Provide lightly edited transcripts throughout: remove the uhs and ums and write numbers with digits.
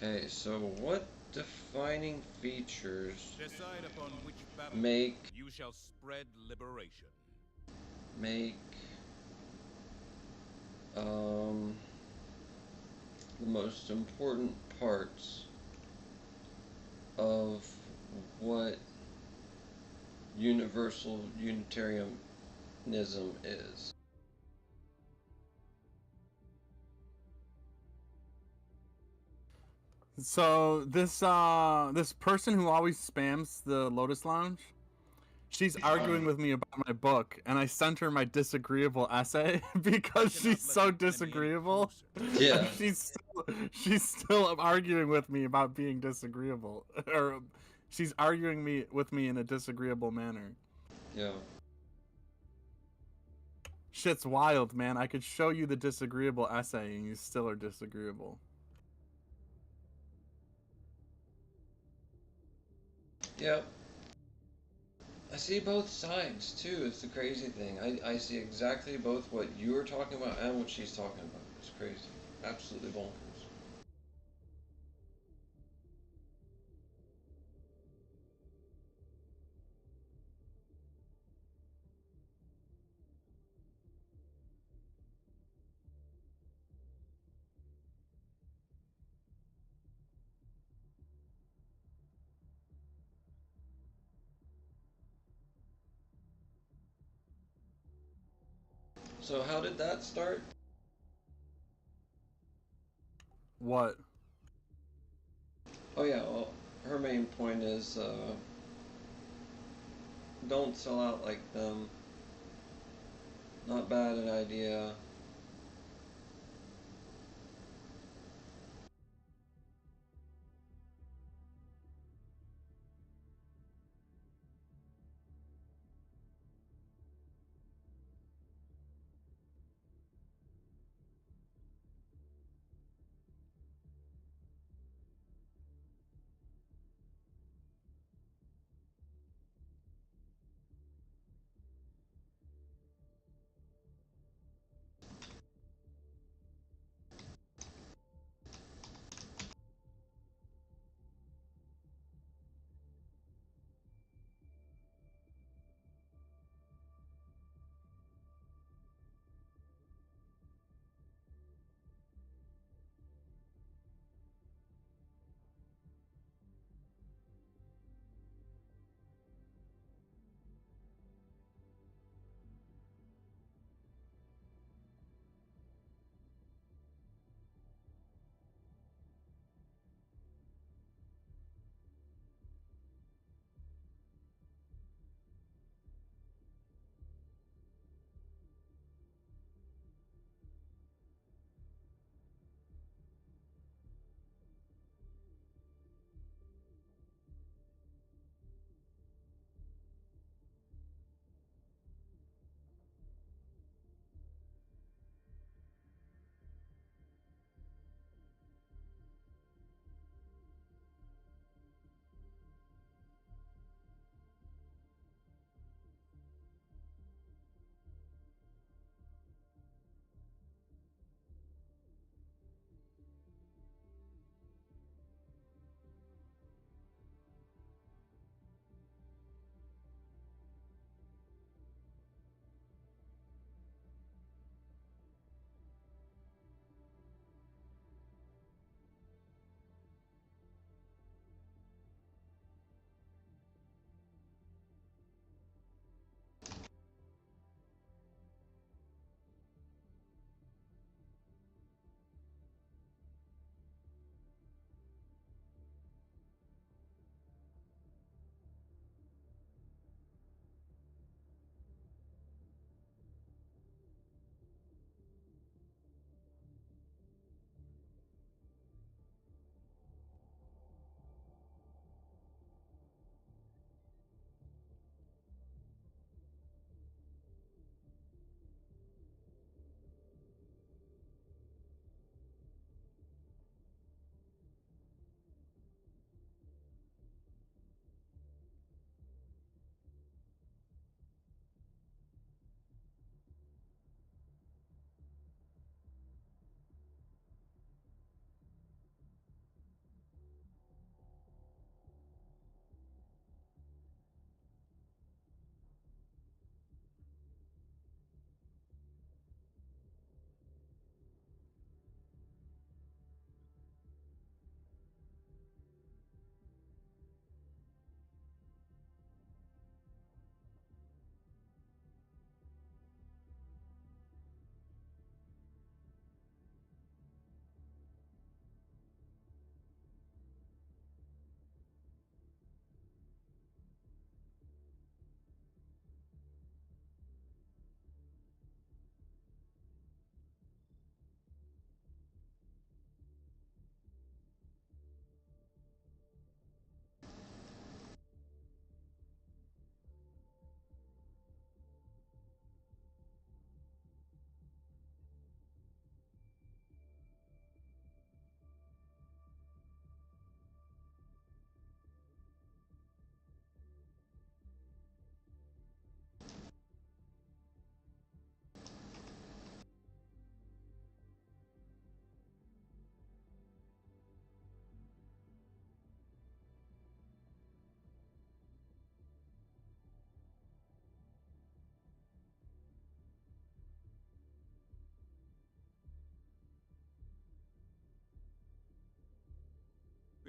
Okay, so what defining features Decide upon which battle make you shall spread liberation. make um the most important parts of what universal Unitarianism is? So this person who always spams the Lotus Lounge, she's arguing with me about my book, and I sent her my disagreeable essay because she's so disagreeable. Yeah. She's still arguing with me about being disagreeable, or she's arguing with me in a disagreeable manner. Yeah. Shit's wild, man. I could show you the disagreeable essay, and you still are disagreeable. Yep. I see both sides too. It's the crazy thing. I see exactly both what you were talking about and what she's talking about. It's crazy. Absolutely bonkers. So how did that start? What? Oh yeah, well, her main point is don't sell out like them. Not bad an idea.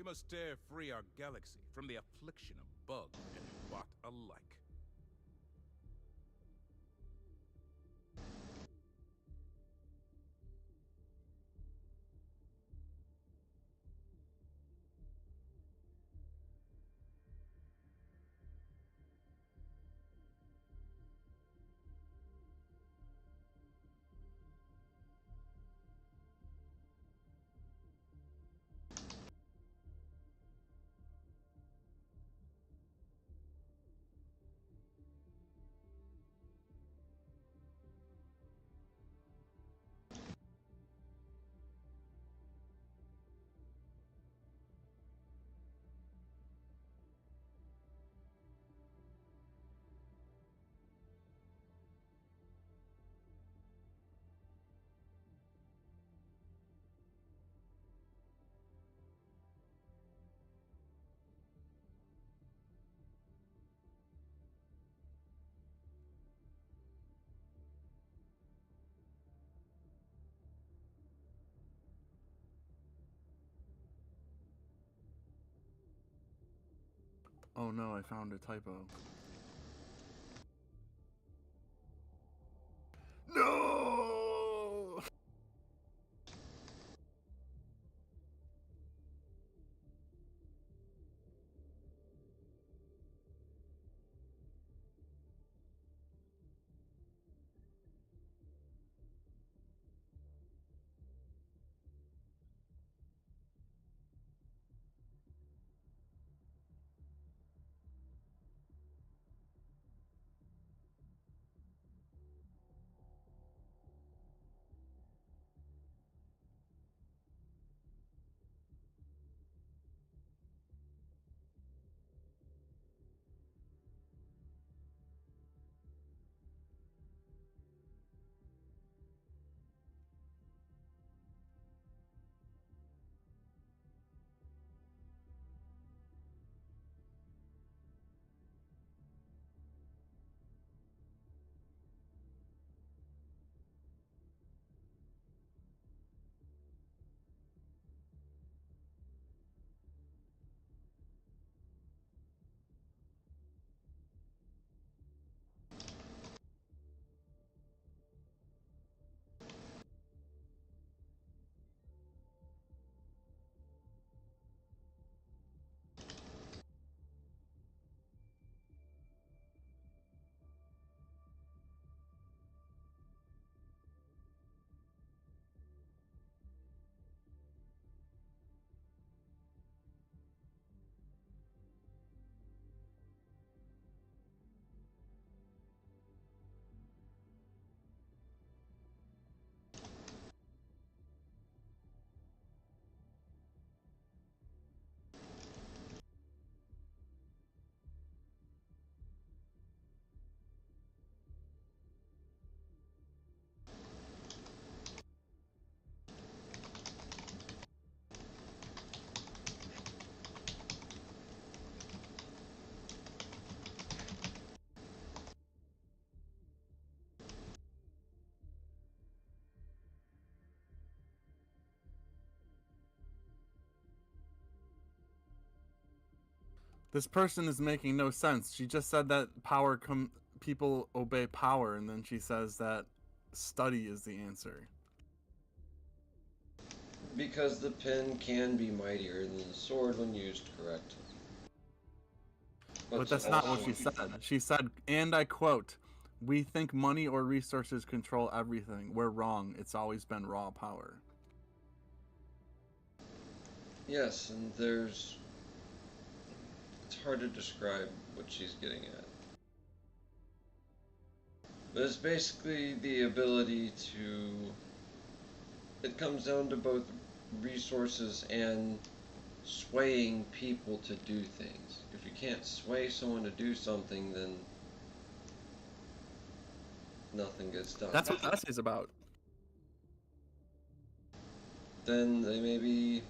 We must dare free our galaxy from the affliction of bug and bot alike. Oh no, I found a typo. No! This person is making no sense. She just said that people obey power, and then she says that study is the answer. Because the pen can be mightier than the sword when used correctly. But that's not what she said. She said, and I quote, "We think money or resources control everything. We're wrong. It's always been raw power." Yes, and it's hard to describe what she's getting at. But it's basically the ability to, it comes down to both resources and swaying people to do things. If you can't sway someone to do something, then nothing gets done. That's what the essay's about. Then they maybe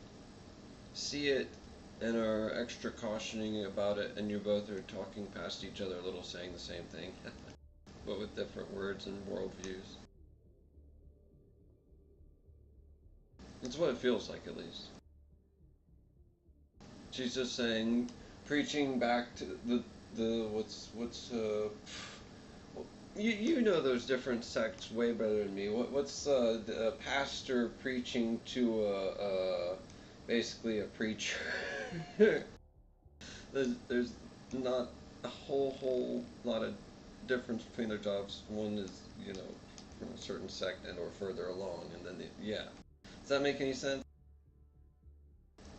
see it and are extra cautioning about it, and you both are talking past each other a little, saying the same thing, but with different words and worldviews. That's what it feels like, at least. She's just saying, preaching back to the you know those different sects way better than me. What's a pastor preaching to basically a preacher? there's not a whole lot of difference between their jobs. One is, you know, from a certain sect and or further along, and then yeah. Does that make any sense?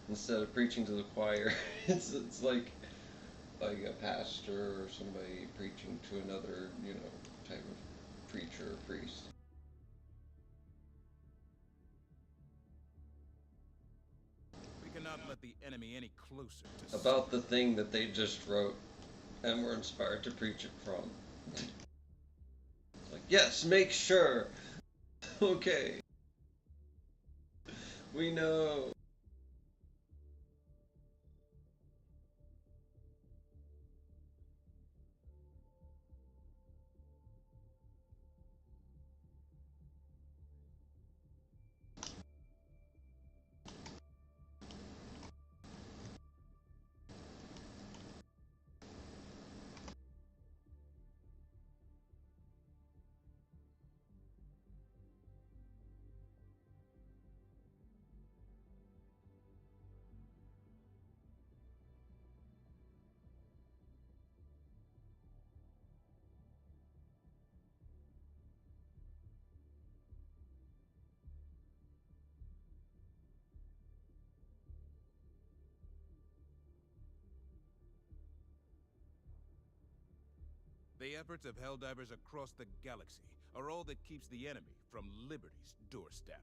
Instead of preaching to the choir, it's like a pastor or somebody preaching to another, you know, type of preacher or priest. We cannot let the enemy any closer to About the thing that they just wrote and were inspired to preach it from. Like, yes, make sure. Okay. We know. The efforts of HellDivers across the galaxy are all that keeps the enemy from Liberty's doorstep.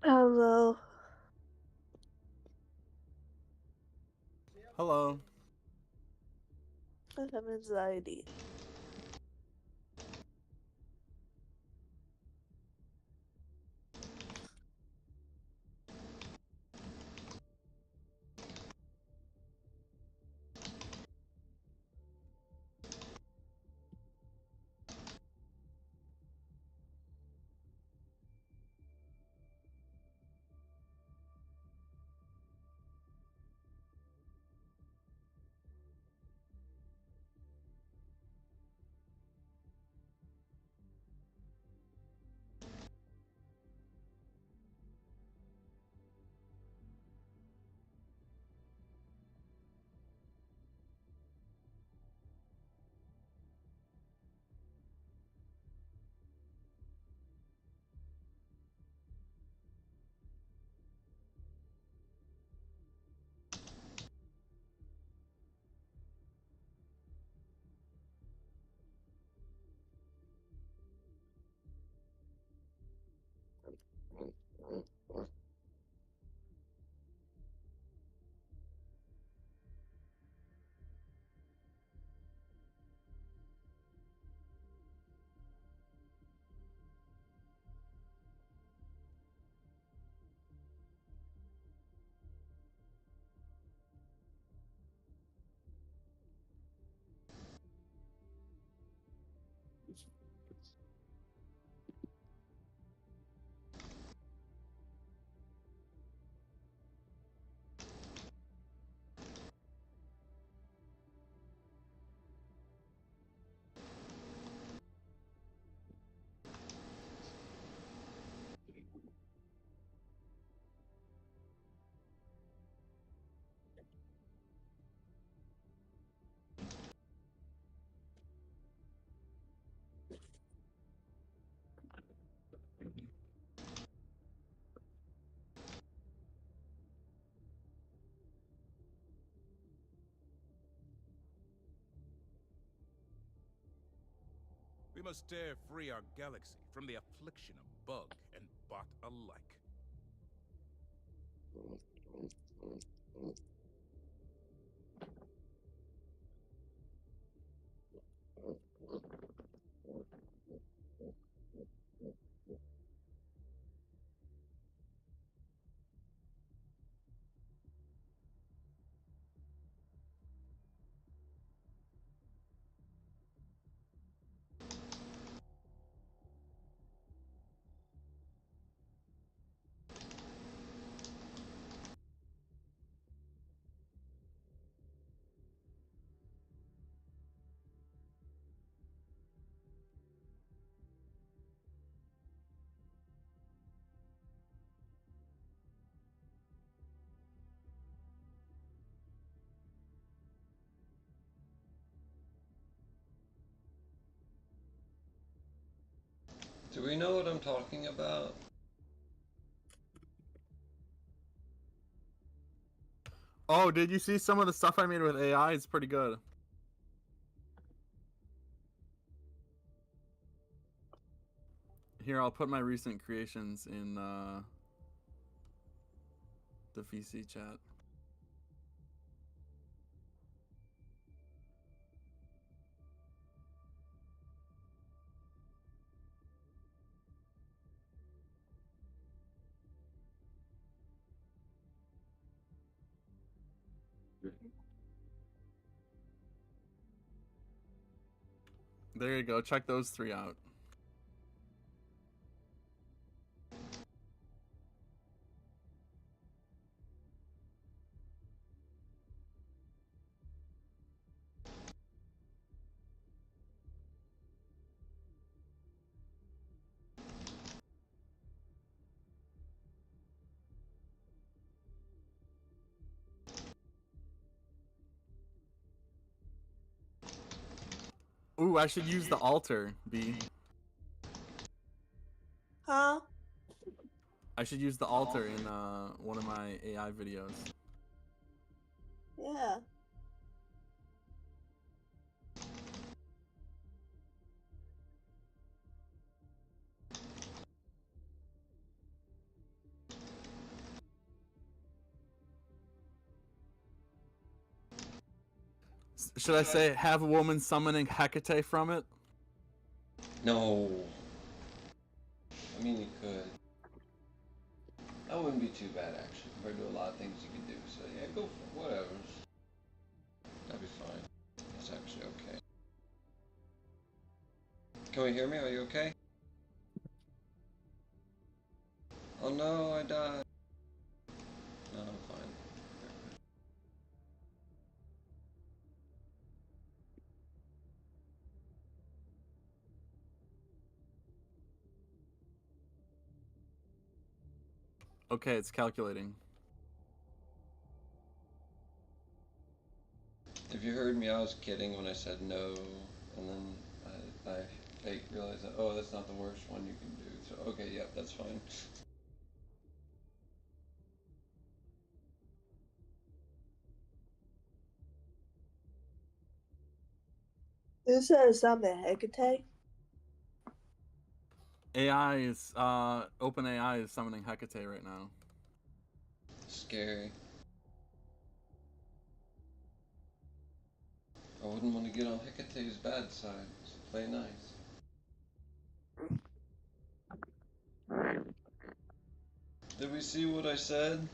Hello. Hello. I have anxiety. must tear free our galaxy from the affliction of bug and bot alike. Do we know what I'm talking about? Oh, did you see some of the stuff I made with AI? It's pretty good. Here, I'll put my recent creations in the VC chat. There you go. Check those 3 out. Ooh, I should use the altar, B. Huh? I should use the altar in one of my AI videos. Yeah. Should I say have a woman summoning Hecate from it? No. I mean, you could. That wouldn't be too bad, actually, compared to a lot of things you could do. So, yeah, go for it. Whatever. That'd be fine. That's actually okay. Can we hear me? Are you okay? Oh no, I died. No, I'm fine. Okay, it's calculating. If you heard me, I was kidding when I said no, and then I fake realized that, oh, that's not the worst one you can do. So, okay, yep, that's fine. You said something Hecate? AI is OpenAI is summoning Hecate right now. Scary. I wouldn't want to get on Hecate's bad side. So play nice. Did we see what I said?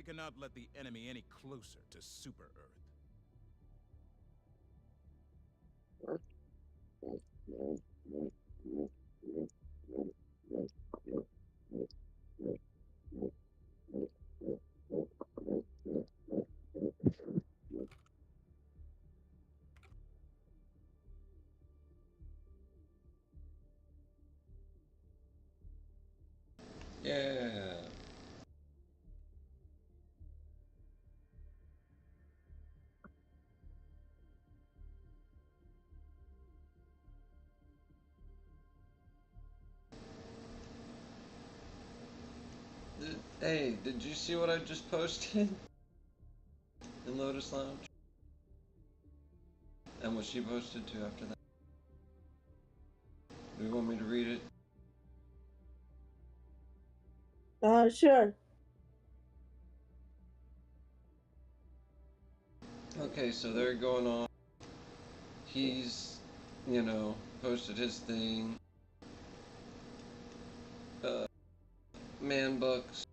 cannot let the enemy any closer to Super Earth. Yeah. Hey, did you see what I just posted in Lotus Lounge? And what she posted too after that? Do you want me to read it? Sure. Okay, so they're going on. He's, posted his thing. Manbucks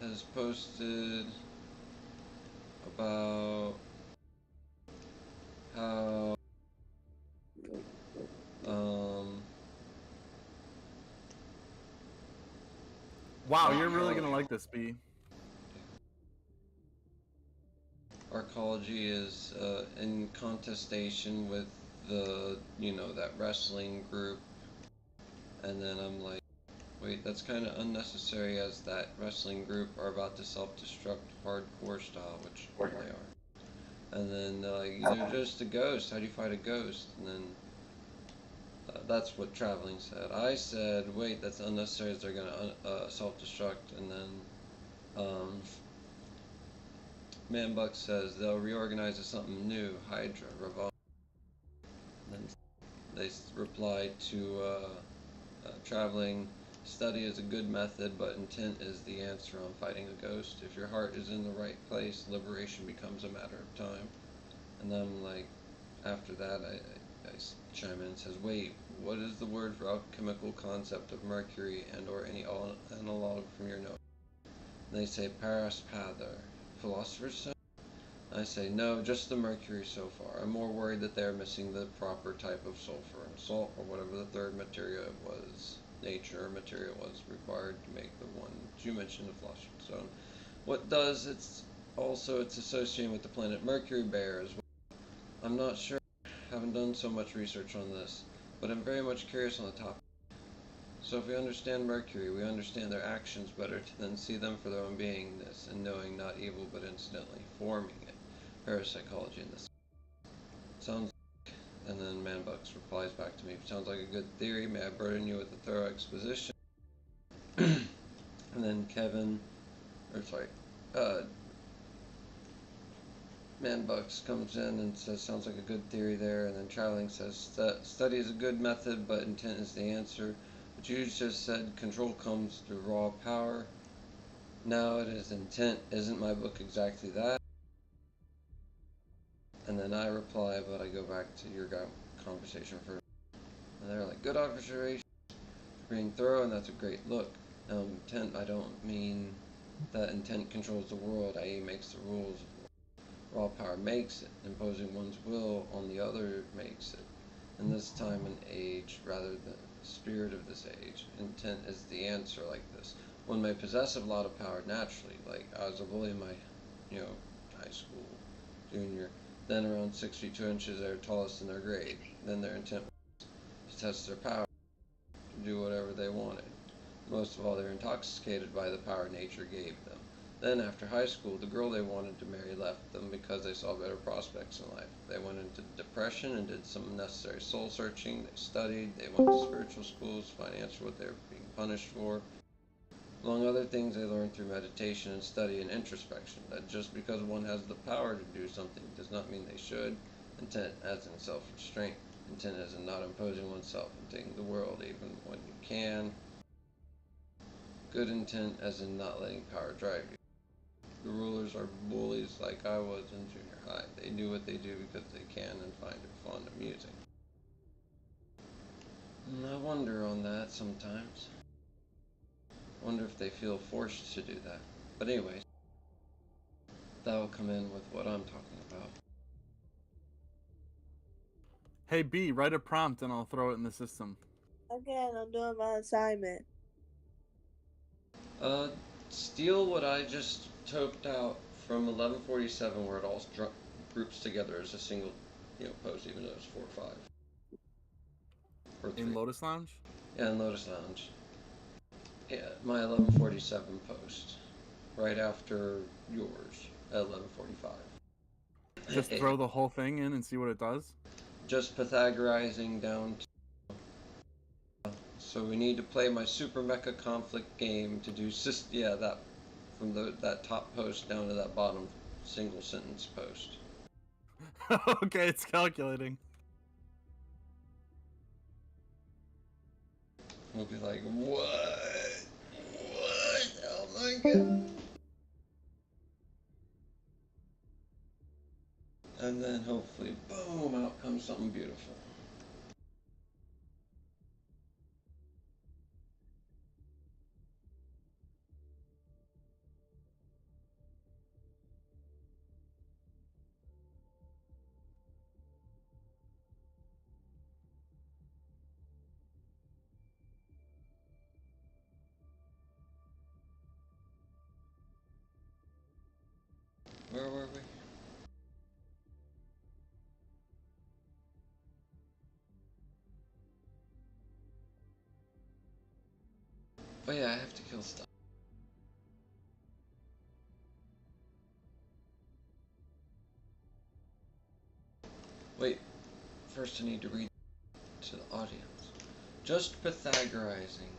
has posted about how Wow, you're really gonna like this, B. Arkology is in contestation with that wrestling group, and then I'm like, wait, that's kind of unnecessary, as that wrestling group are about to self-destruct hardcore style, which they are. And then they're like, you're just a ghost. How do you fight a ghost? And then that's what Traveling said. I said, wait, that's unnecessary, as they're gonna self-destruct. And then Manbuck says they'll reorganize to something new, Hydra, Revolve. And then they replied to Traveling, study is a good method, but intent is the answer on fighting a ghost. If your heart is in the right place, liberation becomes a matter of time. And then I'm like, after that, I chime in and says, wait, what is the word for alchemical concept of mercury and or any analog from your note? And they say paraspather. Philosopher's stone? I say, no, just the mercury so far. I'm more worried that they're missing the proper type of sulfur and salt, or whatever the third material was, nature or material was required to make the one you mentioned, the philosopher's stone. What does, it's associated with the planet Mercury bear as well. I'm not sure, haven't done so much research on this, but I'm very much curious on the topic. So if we understand Mercury, we understand their actions better to then see them for their own beingness, and knowing not evil but incidentally forming it. Parapsychology in this. Sounds like, and then Manbucks replies back to me, sounds like a good theory, may I burden you with a thorough exposition? And then Manbucks comes in and says, sounds like a good theory there, and then Traveling says, study is a good method, but intent is the answer. But you just said control comes through raw power. Now it is intent. Isn't my book exactly that? And then I reply, but I go back to your conversation first. And they're like, good observation, being thorough, and that's a great look. Now, intent, I don't mean that intent controls the world, i.e. makes the rules. Raw power makes it. Imposing one's will on the other makes it. In this time and age, rather than the spirit of this age, intent is the answer like this. One may possess a lot of power naturally, like I was a bully in my, high school, junior. Then around 6 feet 2 inches, they're tallest in their grade. Then their intent was to test their power, to do whatever they wanted. Most of all, they're intoxicated by the power nature gave them. Then, after high school, the girl they wanted to marry left them because they saw better prospects in life. They went into depression and did some necessary soul searching. They studied, they went to spiritual schools, financial what they were being punished for. Among other things, they learned through meditation and study and introspection that just because one has the power to do something does not mean they should. Intent as in self-restraint. Intent as in not imposing oneself and taking the world even when you can. Good intent as in not letting power drive you. The rulers are bullies like I was in junior high. They do what they do because they can and find it fun and amusing. And I wonder on that sometimes. I wonder if they feel forced to do that. But anyways, that'll come in with what I'm talking about. Hey B, write a prompt and I'll throw it in the system. Again, I'm doing my assignment. Steal what I just typed out from 1147, where it all groups together as a single, post, even though it's 4 or 5. Or 3. In Lotus Lounge? Yeah, in Lotus Lounge. Yeah, my 1147 post, right after yours at 1145. Just throw the whole thing in and see what it does? Just Pythagorizing down to... So we need to play my Super Mecha Conflict game to do that from that top post down to that bottom single sentence post. Okay, it's calculating. We'll be like, what? What? Oh my god. And then hopefully, boom, out comes something beautiful. Where were we? Oh yeah, I have to kill stuff. Wait, first I need to read to the audience. Just Pythagorizing,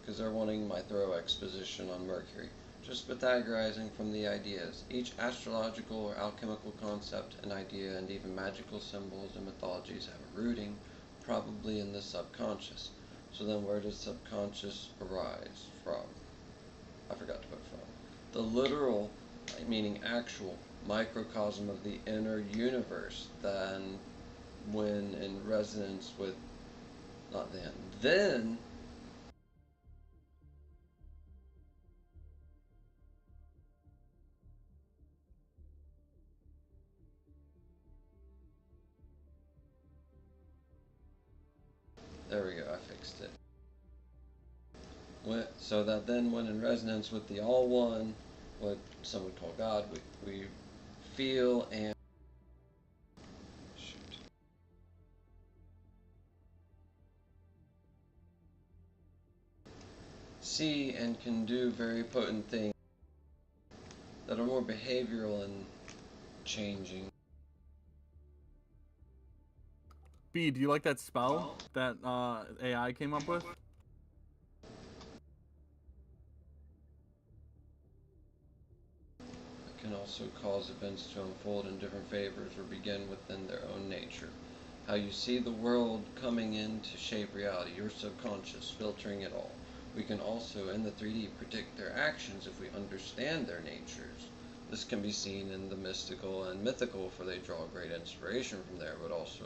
because they're wanting my thorough exposition on Mercury. Just Pythagorizing from the ideas. Each astrological or alchemical concept, an idea, and even magical symbols and mythologies have a rooting, probably in the subconscious. So then where does subconscious arise from? I forgot to put from. The literal, meaning actual, microcosm of the inner universe, then when in resonance with, not then there we go, I fixed it. So that then when in resonance with the All One, what some would call God, we feel and see and can do very potent things that are more behavioral and changing. B, do you like that spell that AI came up with? It can also cause events to unfold in different favors or begin within their own nature. How you see the world coming in to shape reality, your subconscious, filtering it all. We can also, in the 3D, predict their actions if we understand their natures. This can be seen in the mystical and mythical, for they draw great inspiration from there, but also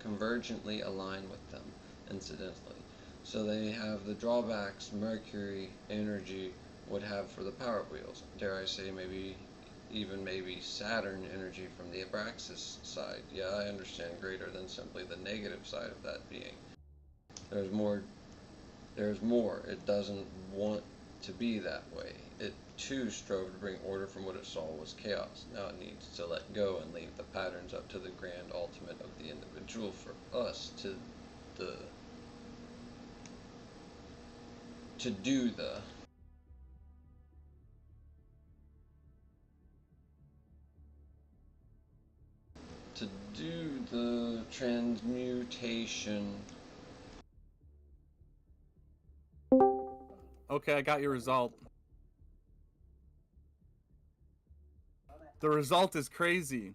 convergently align with them, incidentally. So they have the drawbacks Mercury energy would have for the power wheels. Dare I say, maybe Saturn energy from the Abraxas side. Yeah, I understand, greater than simply the negative side of that being. There's more. It doesn't want to be that way. It too strove to bring order from what it saw was chaos. Now it needs to let go and leave the patterns up to the grand ultimate of the individual, for us to do the transmutation. Okay, I got your result. The result is crazy.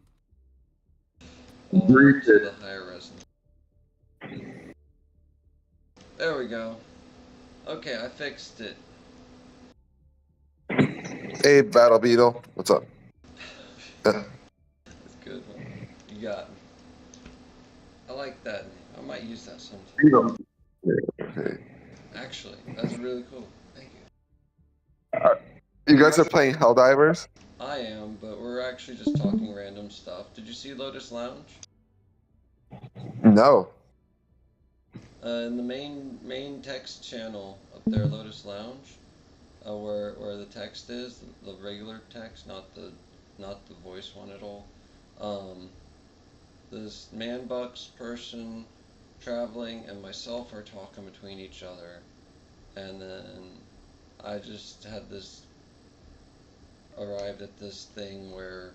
All to the higher resonance. There we go. Okay, I fixed it. Hey, Battle Beetle. What's up? That's a good one. You got me. I like that name. I might use that sometime. Beetle. Okay. Actually, that's really cool. Thank you. you guys are playing HellDivers? I am, but we're actually just talking random stuff. Did you see Lotus Lounge? No. In the main text channel up there, Lotus Lounge, where the text is, the regular text, not the voice one at all. This man-bucks person, traveling, and myself are talking between each other, and then I just had arrived at this thing where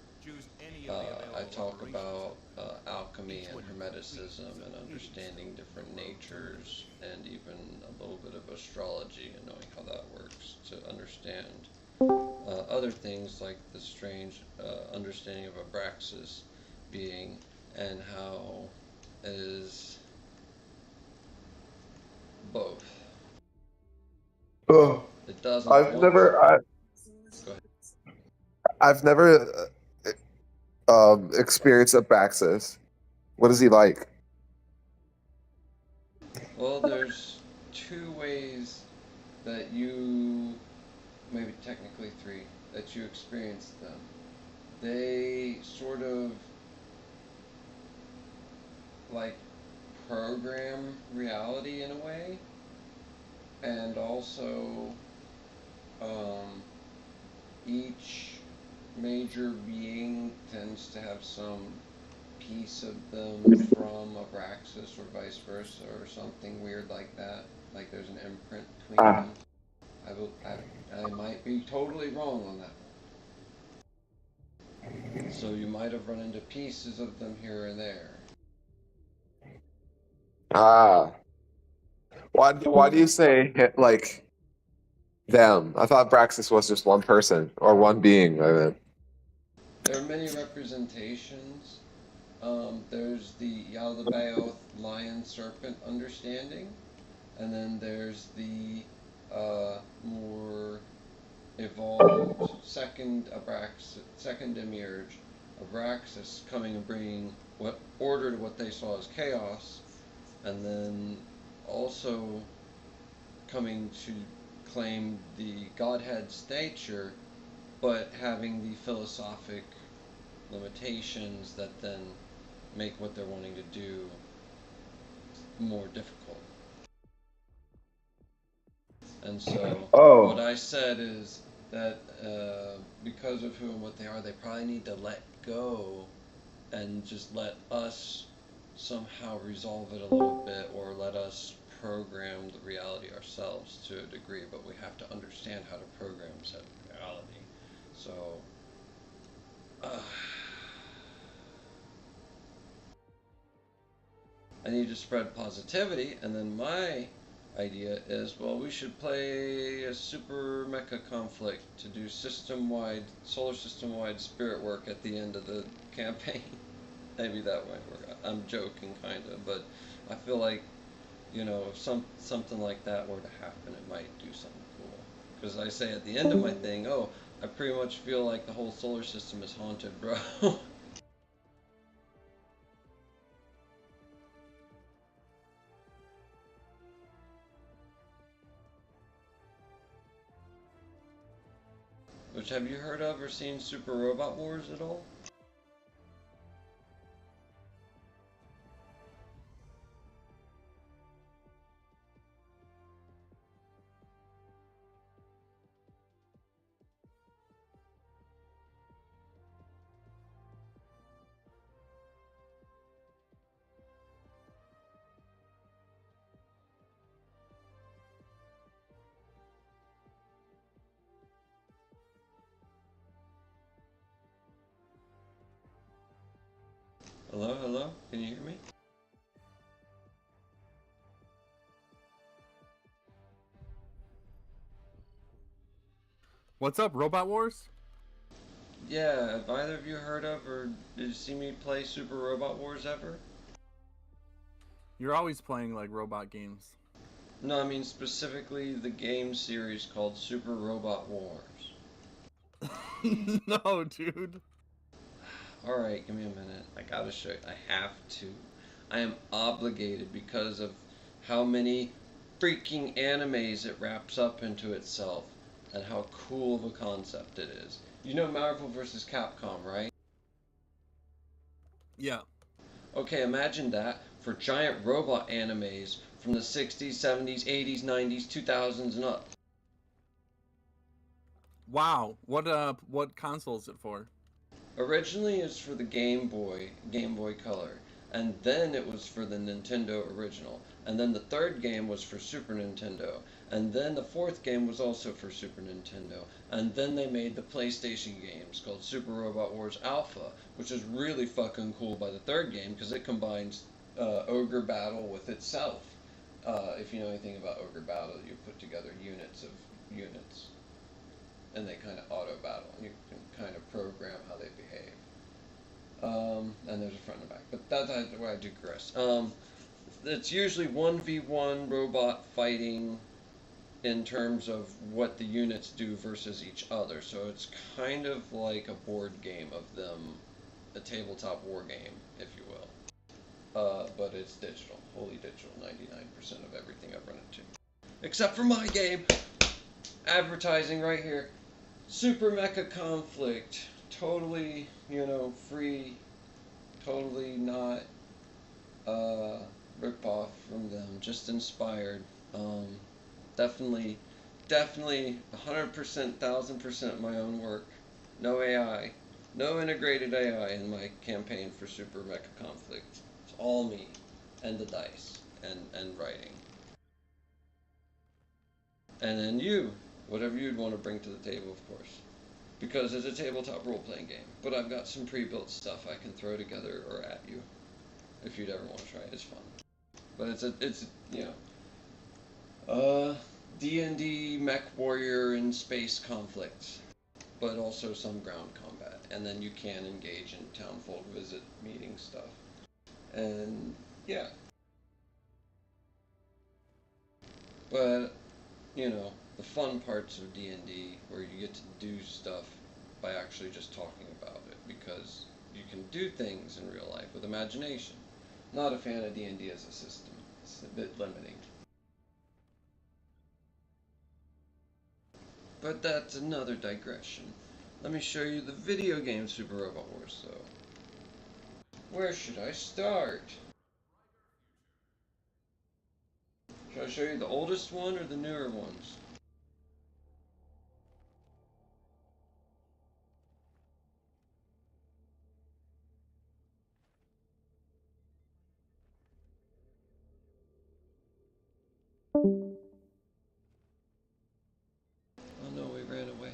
I talk about alchemy and hermeticism and understanding different natures, and even a little bit of astrology and knowing how that works to understand other things like the strange understanding of Abraxas being and how it is both. Oh, It doesn't. I've never. Go ahead. I've never experienced Abraxas. What is he like? Well, there's two ways that you, maybe technically three, that you experience them. They sort of like program reality in a way, and also each major being tends to have some piece of them from Abraxas or vice versa or something weird like that. Like there's an imprint between them. I might be totally wrong on that one. So you might have run into pieces of them here and there. Ah. Why do you say like them? I thought Abraxas was just one person or one being. I mean. There are many representations. There's the Yaldabaoth lion serpent understanding, and then there's the more evolved second demiurge, Abraxas, coming and bringing order to what they saw as chaos, and then also coming to claim the Godhead's nature, but having the philosophic limitations that then make what they're wanting to do more difficult. And so what I said is that because of who and what they are, they probably need to let go and just let us somehow resolve it a little bit, or let us program the reality ourselves to a degree, but we have to understand how to program said reality. So I need to spread positivity, and then my idea is, well, we should play a super mecha conflict to do solar system-wide spirit work at the end of the campaign. Maybe that might work. I'm joking, kind of, but I feel like, you know, if something like that were to happen, it might do something cool. Because I say at the end of my thing, oh, I pretty much feel like the whole solar system is haunted, bro. Which, have you heard of or seen Super Robot Wars at all? Hello, hello? Can you hear me? What's up, Robot Wars? Yeah, have either of you heard of or did you see me play Super Robot Wars ever? You're always playing like robot games. No, I mean specifically the game series called Super Robot Wars. No, dude. Alright, give me a minute. I gotta show you. I have to. I am obligated because of how many freaking animes it wraps up into itself. and how cool of a concept it is. You know Marvel vs. Capcom, right? Yeah. Okay, imagine that for giant robot animes from the 60s, 70s, 80s, 90s, 2000s, and up. Wow. What console is it for? Originally it's for the Game Boy Color, and then it was for the Nintendo original, and then the third game was for Super Nintendo, and then the fourth game was also for Super Nintendo, and then they made the PlayStation games called Super Robot Wars Alpha, which is really fucking cool by the third game because it combines Ogre Battle with itself. If you know anything about Ogre Battle, you put together units of units and they kind of auto battle. You can kind of program how they behave. And there's a front and a back, but that's where I digress. It's usually 1v1 robot fighting in terms of what the units do versus each other. So it's kind of like a board game of them, a tabletop war game, if you will. But it's digital, wholly digital, 99% of everything I've run into. Except for my game! Advertising right here. Super Mecha Conflict. Totally, free. Totally not rip off from them. Just inspired. Definitely 100%, 1000% my own work. No AI. No integrated AI in my campaign for Super Mecha Conflict. It's all me. And the dice. And writing. And then you. Whatever you'd want to bring to the table, of course. Because it's a tabletop role-playing game. But I've got some pre-built stuff I can throw together or at you. If you'd ever want to try it. It's fun. But it's D&D mech warrior and space conflicts. But also some ground combat. And then you can engage in townfolk visit meeting stuff. And yeah. But the fun parts of D&D where you get to do stuff by actually just talking about it because you can do things in real life with imagination. Not a fan of D&D as a system. It's a bit limiting. But that's another digression. Let me show you the video game Super Robot Wars though. Where should I start? Should I show you the oldest one or the newer ones? Oh no, we ran away.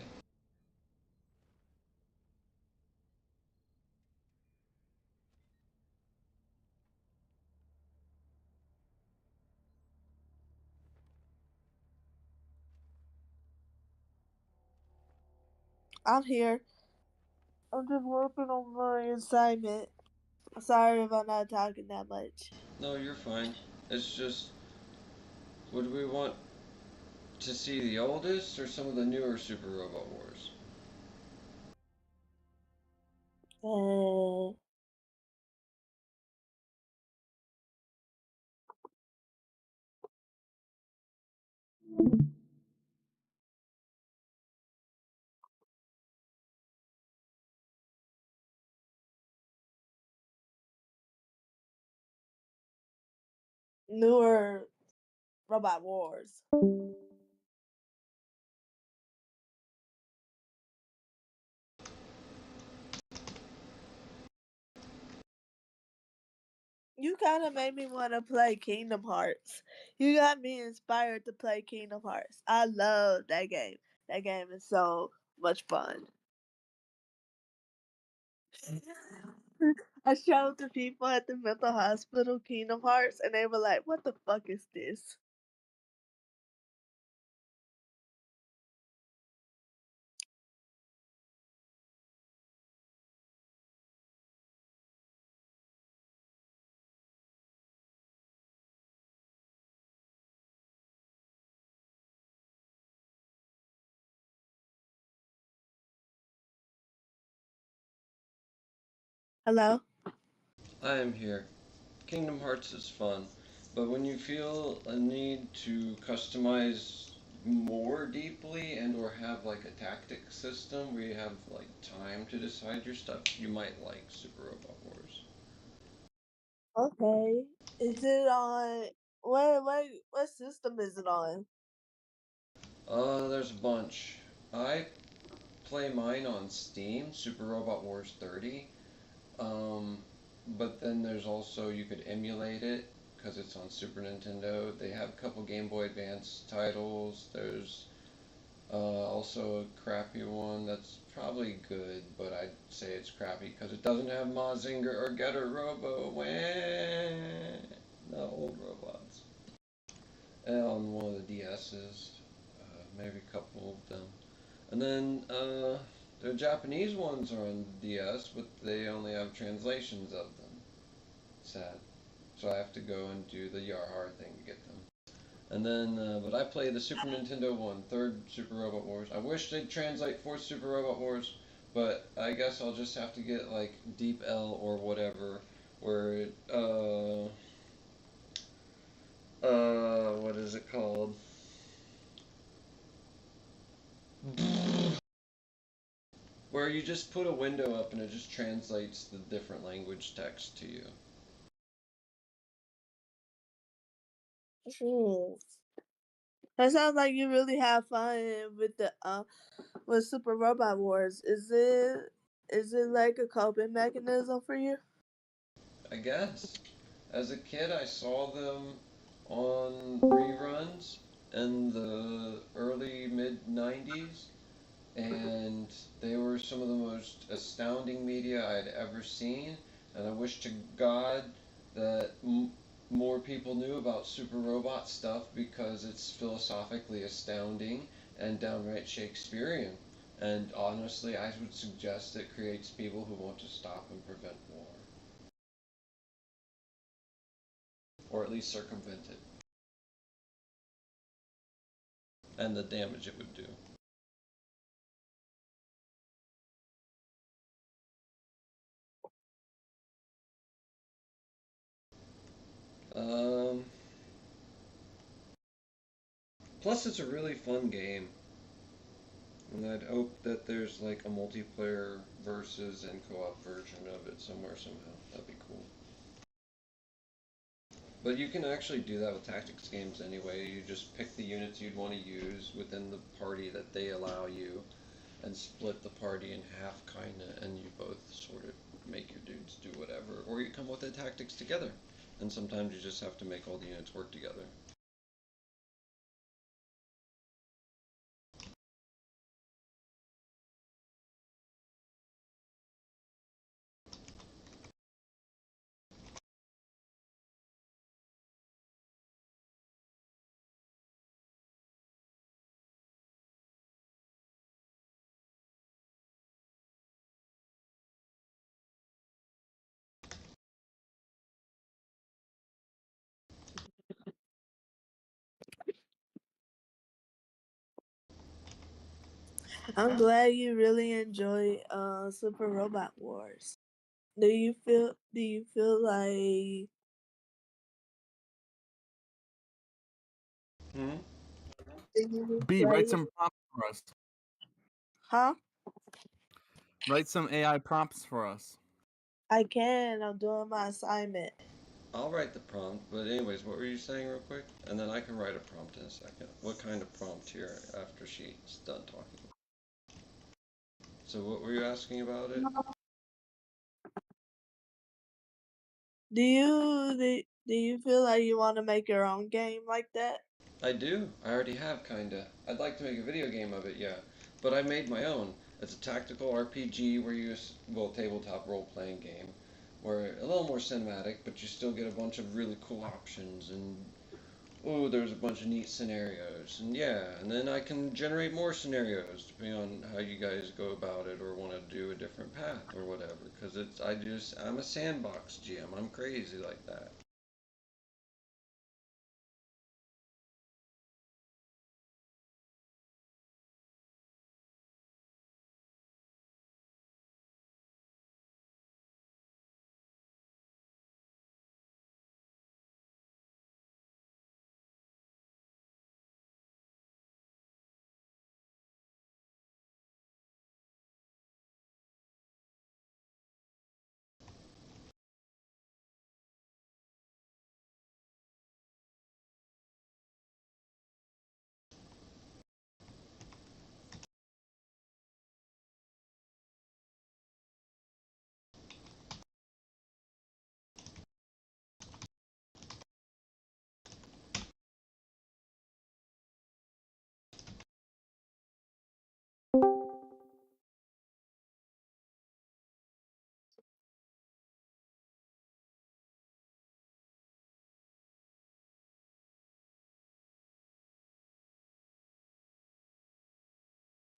I'm here. I'm just working on my assignment. Sorry if I'm not talking that much. No, you're fine. It's just, would we want to see the oldest or some of the newer Super Robot Wars? Uh, Newer Robot Wars. You kind of made me want to play Kingdom Hearts. You got me inspired to play Kingdom Hearts. I love that game. That game is so much fun. I showed the people at the mental hospital Kingdom Hearts, and they were like, "What the fuck is this?" Hello? I am here. Kingdom Hearts is fun, but when you feel a need to customize more deeply and or have like a tactic system where you have like time to decide your stuff, you might like Super Robot Wars. Okay. Is it on what system is it on? There's a bunch. I play mine on Steam, Super Robot Wars 30. Um, but then there's also, you could emulate it because it's on Super Nintendo. They have a couple Game Boy Advance titles. There's also a crappy one that's probably good, but I'd say it's crappy because it doesn't have Mazinger or Getter Robo. Wah! No old robots. And on one of the DS's, maybe a couple of them. And then the Japanese ones are on DS, but they only have translations of them. Sad. So I have to go and do the Yarhar thing to get them. And then, but I play the Super Nintendo one, third Super Robot Wars. I wish they'd translate fourth Super Robot Wars, but I guess I'll just have to get like Deep L or whatever, where it, what is it called? Where you just put a window up and it just translates the different language text to you. Hmm. That sounds like you really have fun with the with Super Robot Wars. Is it like a coping mechanism for you? I guess. As a kid, I saw them on reruns in the early mid 90s, and they were some of the most astounding media I'd ever seen. And I wish to God that more people knew about super robot stuff because it's philosophically astounding and downright Shakespearean. And honestly, I would suggest it creates people who want to stop and prevent war, or at least circumvent it, and the damage it would do. Um, Plus, it's a really fun game, and I'd hope that there's like a multiplayer versus and co-op version of it somewhere somehow. That'd be cool. But you can actually do that with tactics games anyway. You just pick the units you'd want to use within the party that they allow you, and split the party in half, kinda, and you both sort of make your dudes do whatever, or you come with the tactics together. And sometimes you just have to make all the units work together. I'm glad you really enjoy Super Robot Wars. Do you feel like Hmm? you B, play write it? some prompts for us. Huh? Write some AI prompts for us. I can. I'm doing my assignment. I'll write the prompt, but anyways, what were you saying real quick? And then I can write a prompt in a second. What kind of prompt here after she's done talking? So what were you asking about it? Do you feel like you want to make your own game like that? I do. I already have, kinda. I'd like to make a video game of it, yeah. But I made my own. It's a tactical RPG where you, well, tabletop role-playing game, where a little more cinematic, but you still get a bunch of really cool options and oh, there's a bunch of neat scenarios, and yeah, and then I can generate more scenarios depending on how you guys go about it or want to do a different path or whatever. Because I'm a sandbox GM. I'm crazy like that.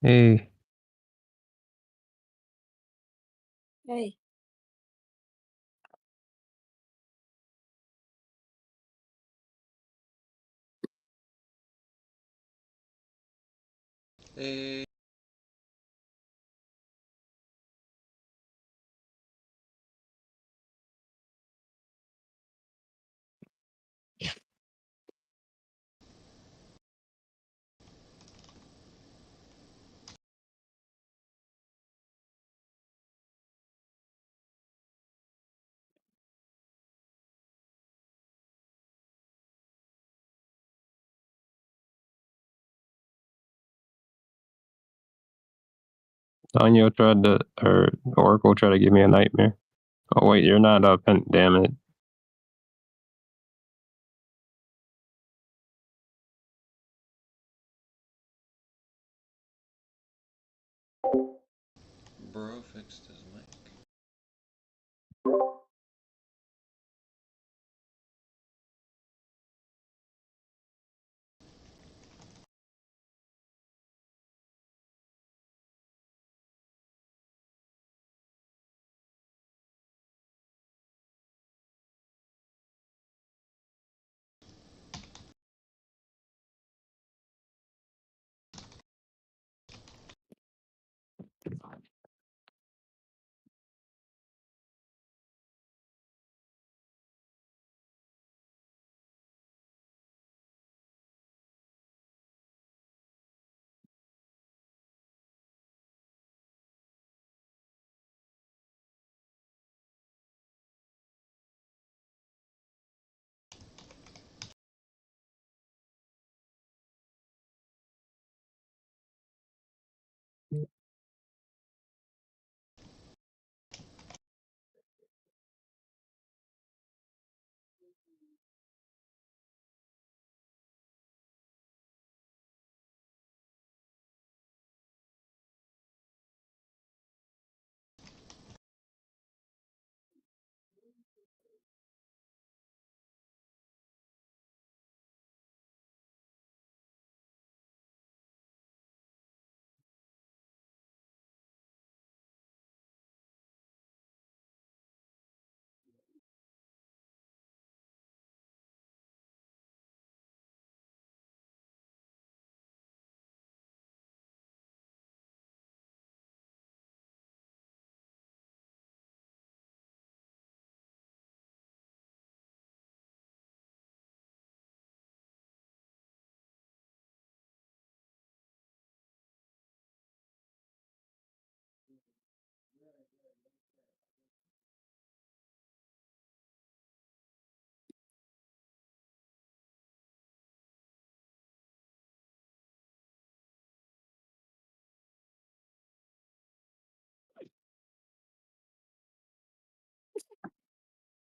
Hey, Hey, Hey, Daniel tried to, or Oracle tried to give me a nightmare. Oh wait, you're not up, and damn it. bro fixed his mic.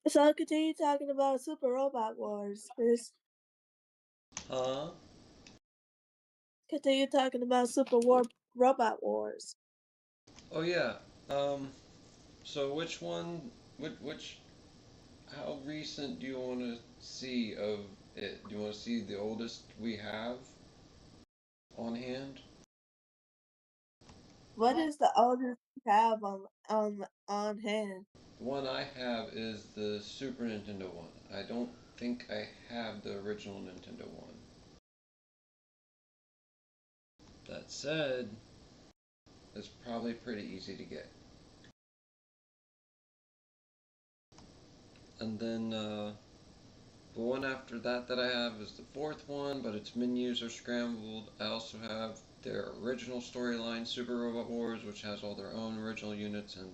so continue talking about Super Robot Wars, Chris. Huh? Continue talking about Robot Wars. Oh yeah. Um. So which one? Which? How recent do you want to see of it? Do you want to see the oldest we have on hand? What is the oldest you have on hand? The one I have is the Super Nintendo one. I don't think I have the original Nintendo one. That said, it's probably pretty easy to get. And then the one after that I have is the fourth one, but its menus are scrambled. I also have their original storyline, Super Robot Wars, which has all their own original units and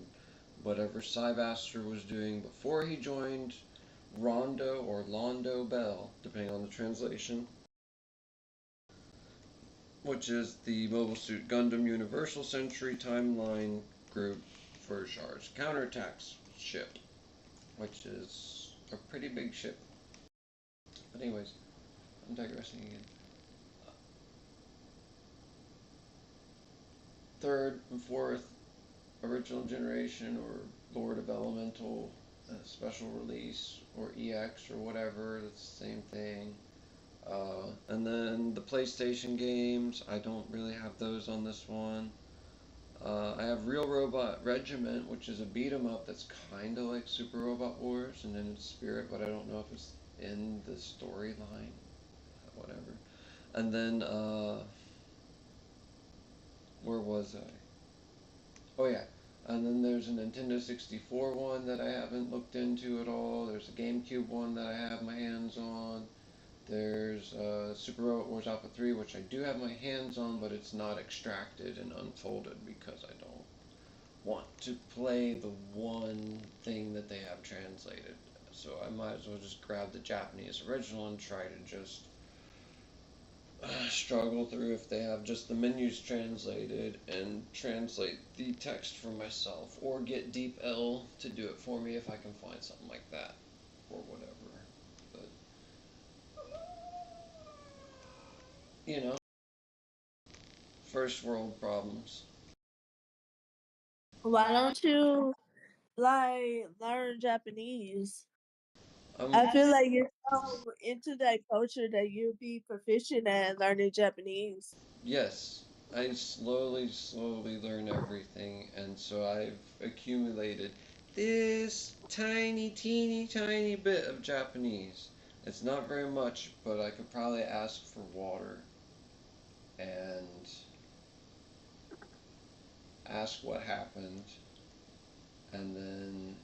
whatever Cyvaster was doing before he joined Rondo or Londo Bell, depending on the translation, which is the Mobile Suit Gundam Universal Century Timeline group for Char's counterattacks ship, which is a pretty big ship. But anyways, I'm digressing again. Third and fourth original generation or Lord of Elemental special release or EX or whatever, it's the same thing. And then the PlayStation games, I don't really have those on this one. I have Real Robot Regiment, which is a beat 'em up that's kind of like Super Robot Wars and in its spirit, but I don't know if it's in the storyline. Whatever. And then, where was I? Oh yeah. And then there's a Nintendo 64 one that I haven't looked into at all. There's a GameCube one that I have my hands on. There's Super Robot Wars Alpha 3, which I do have my hands on, but it's not extracted and unfolded because I don't want to play the one thing that they have translated. So I might as well just grab the Japanese original and try to just struggle through if they have just the menus translated and translate the text for myself, or get Deep L to do it for me if I can find something like that or whatever. But you know, first world problems. Why don't you like learn Japanese? I'm I feel like you're so into that culture that you'll be proficient at learning Japanese. Yes, I slowly learn everything, and so I've accumulated this teeny tiny bit of Japanese. It's not very much, but I could probably ask for water and ask what happened, and then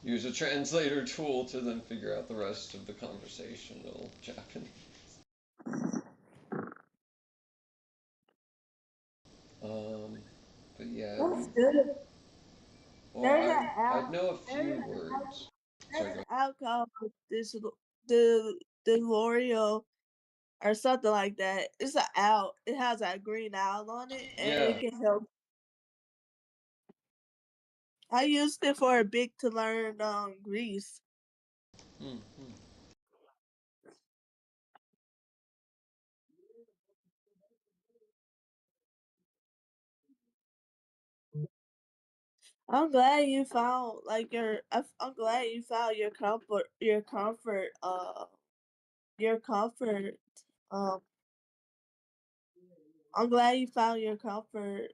use a translator tool to then figure out the rest of the conversational Japanese. Um, but yeah, That's good. well, There's an I app. know a few words. There's Sorry, an go. app called the L'Oreal or something like that. It's an owl. It has a green owl on it, and Yeah. it can help. I used it for a bit to learn Greece. Hmm. I'm glad you found like I'm glad you found your comfort. Um, I'm glad you found your comfort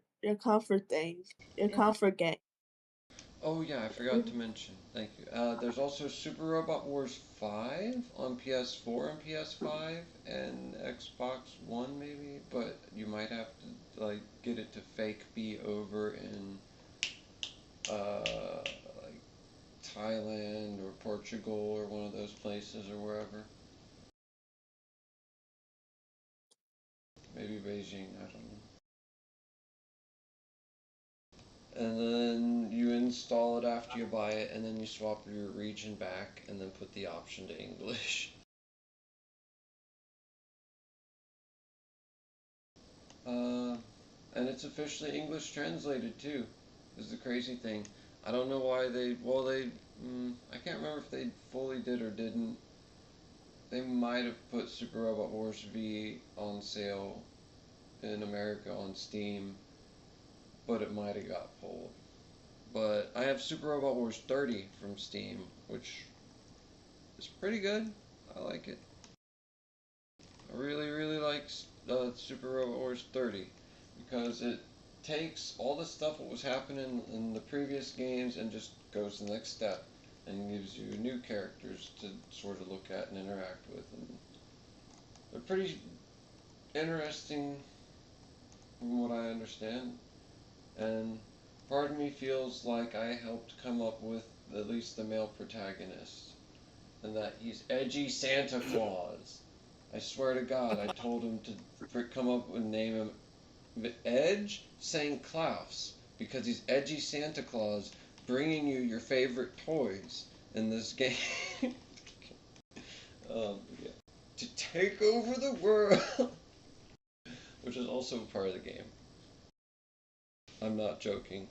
thing, your comfort game. Oh yeah, I forgot to mention. Thank you. There's also Super Robot Wars 5 on PS4 and PS5 and Xbox One maybe, but you might have to like get it to fake be over in like Thailand or Portugal or one of those places or wherever. Maybe Beijing, I don't know. And then you install it after you buy it, and then you swap your region back, and then put the option to English. Uh, and it's officially English translated too. Is the crazy thing. I don't know why they. Well, I can't remember if they fully did or didn't. They might have put Super Robot Wars V on sale in America on Steam, but it might have got pulled. But I have Super Robot Wars 30 from Steam, which is pretty good. I like it. I really like Super Robot Wars 30 because it takes all the stuff that was happening in the previous games and just goes to the next step and gives you new characters to sort of look at and interact with. And they're pretty interesting from what I understand. And part of me feels like I helped come up with at least the male protagonist and that he's edgy Santa Claus. I swear to God, I told him to come up with name him Edge St. Claus because he's edgy Santa Claus bringing you your favorite toys in this game. Yeah. To take over the world, which is also part of the game. I'm not joking,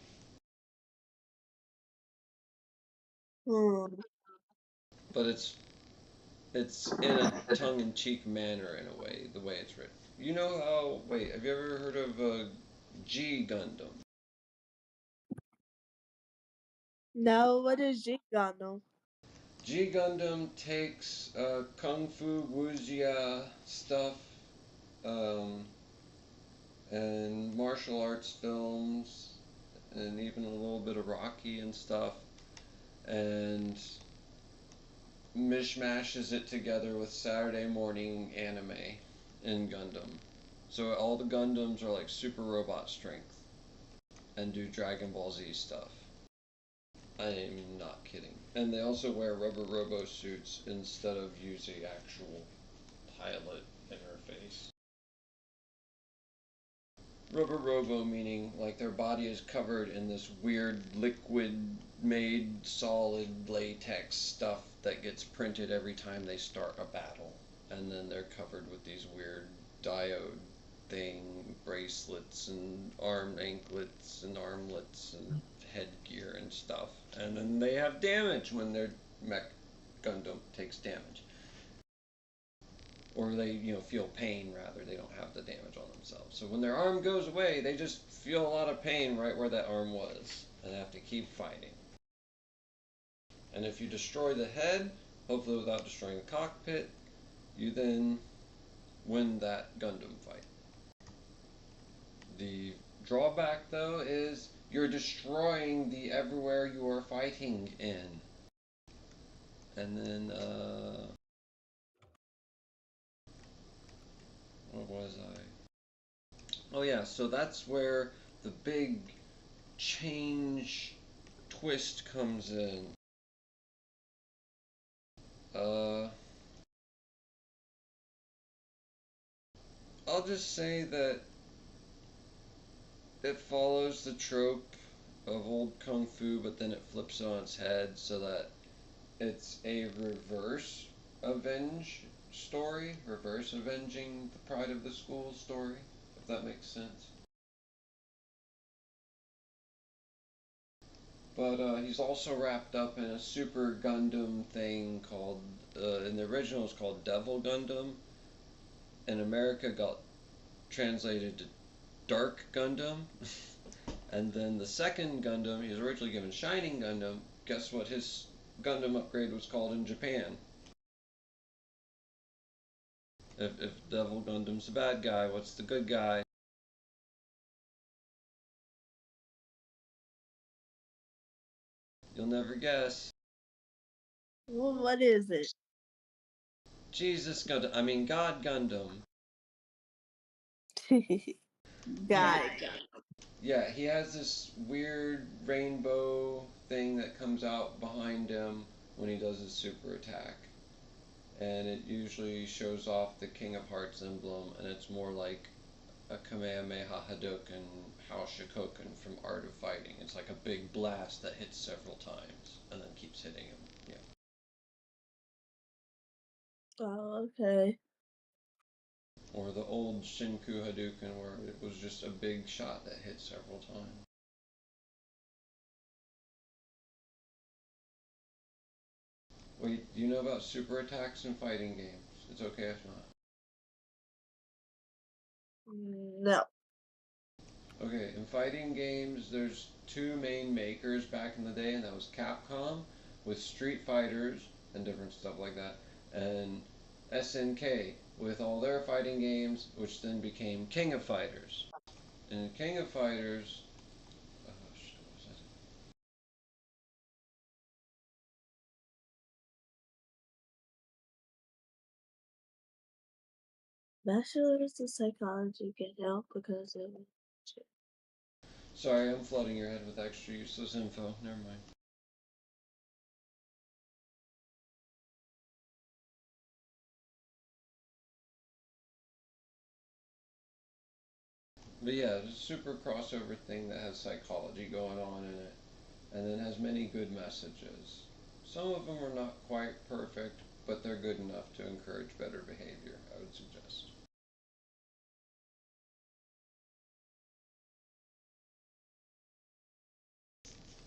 Hmm. but it's in a tongue-in-cheek manner in a way, the way it's written. You know how? Wait, have you ever heard of G Gundam? No, what is G Gundam? G Gundam takes Kung Fu Wuxia stuff and martial arts films and even a little bit of Rocky and stuff and mishmashes it together with Saturday morning anime in Gundam. So all the Gundams are like super robot strength and do Dragon Ball Z stuff. I'm not kidding. And they also wear rubber robo suits instead of using actual pilot interface. Rubber robo meaning like their body is covered in this weird liquid made solid latex stuff that gets printed every time they start a battle. And then they're covered with these weird diode thing bracelets and arm anklets and armlets and headgear and stuff. And then they have damage when their mech Gundam takes damage. Or they, feel pain rather. They don't have the damage on themselves. So when their arm goes away, they just feel a lot of pain right where that arm was. And they have to keep fighting. And if you destroy the head, hopefully without destroying the cockpit, you then win that Gundam fight. The drawback though is you're destroying the everywhere you are fighting in. And then, what was I? Oh yeah, so that's where the big change twist comes in. I'll just say that it follows the trope of old Kung Fu, but then it flips it on its head so that it's a reverse story, reverse avenging the pride of the school story, if that makes sense. But he's also wrapped up in a Super Gundam thing called, in the original it's called Devil Gundam. In America got translated to Dark Gundam. And then the second Gundam, he was originally given Shining Gundam. Guess what his Gundam upgrade was called in Japan? If Devil Gundam's the bad guy, what's the good guy? You'll never guess. Well, what is it? Jesus Gundam. I mean, God Gundam. God. Yeah, he has this weird rainbow thing that comes out behind him when he does his super attack. And it usually shows off the King of Hearts emblem, and it's more like a Kamehameha Hadouken Shikoken from Art of Fighting. It's like a big blast that hits several times and then keeps hitting him. Yeah. Oh, okay. Or the old Shinku Hadouken where it was just a big shot that hit several times. Wait, do you know about super attacks in fighting games? It's okay if not. No. Okay, in fighting games, there's two main makers back in the day, and that was Capcom with Street Fighters and different stuff like that, and SNK with all their fighting games, which then became King of Fighters. And King of Fighters, oh shit, what was that? Bachelor's of Psychology can help because of Sorry, I'm flooding your head with extra useless info. Never mind. But yeah, it's a super crossover thing that has psychology going on in it, and then has many good messages. Some of them are not quite perfect, but they're good enough to encourage better behavior, I would suggest.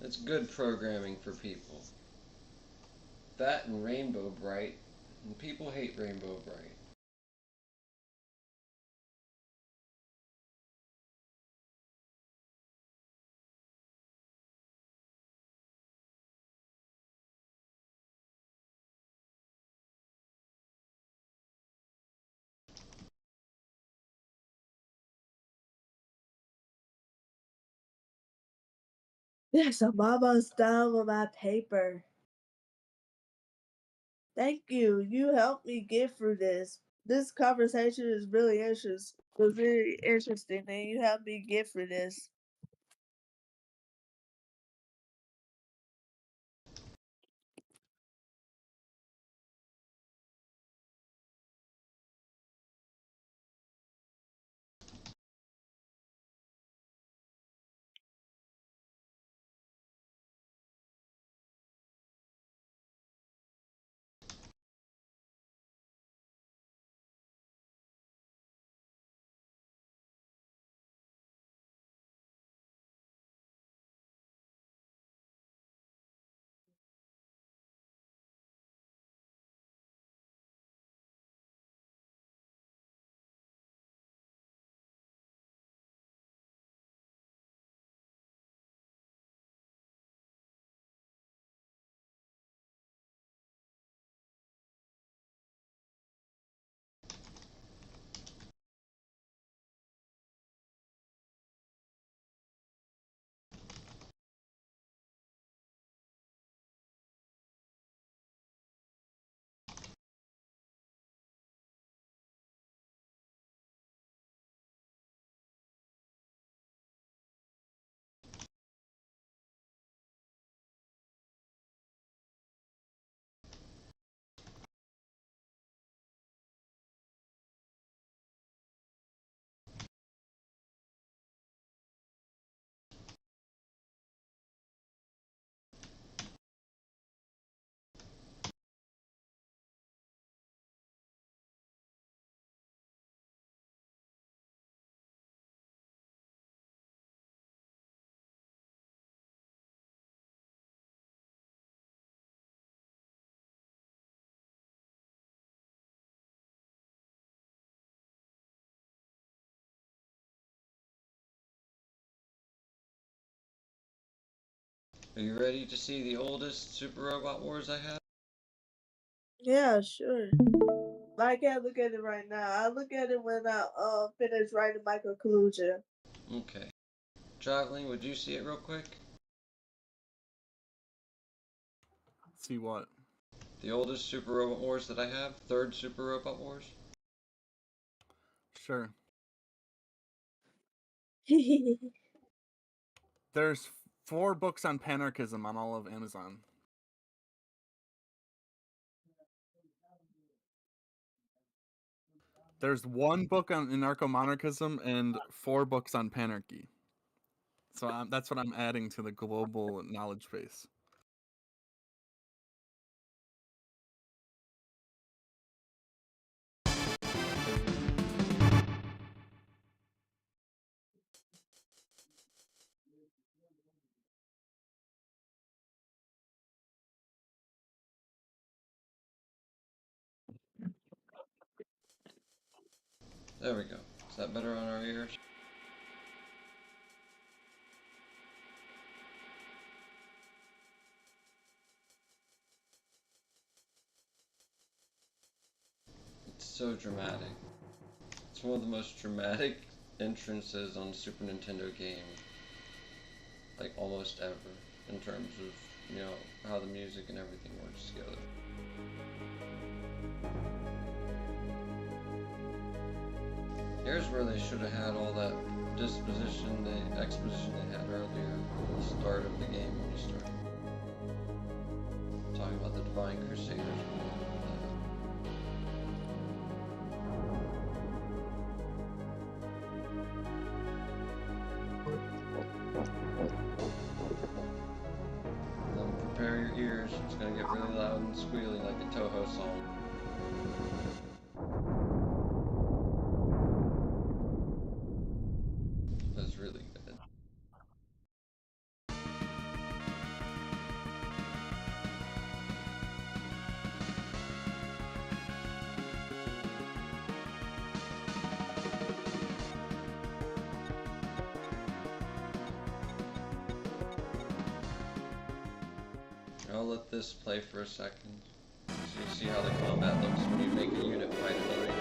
It's good programming for people. That and Rainbow Bright, and people hate Rainbow Bright. Yes, I'm almost done with my paper. Thank you. You helped me get through this. This conversation is really interesting, and you helped me get through this. Are you ready to see the oldest Super Robot Wars I have? Yeah, sure. I can't look at it right now. I look at it when I finish writing my conclusion. Okay. Traveling, would you see it real quick? See what? The oldest Super Robot Wars that I have? Third Super Robot Wars? Sure. There's 4 books on panarchism on all of Amazon. There's 1 book on anarcho-monarchism and 4 books on panarchy. So that's what I'm adding to the global knowledge base. There we go. Is that better on our ears? It's so dramatic. It's one of the most dramatic entrances on a Super Nintendo game, like almost ever, in terms of, you know, how the music and everything works together. Here's where they should have had all that exposition they had earlier at the start of the game when you started. Talking about the Divine Crusaders. Then prepare your ears, it's gonna get really loud and squealy like a Toho song. That's really good. I'll let this play for a second, so you see how the combat looks when you make a unit fight another unit.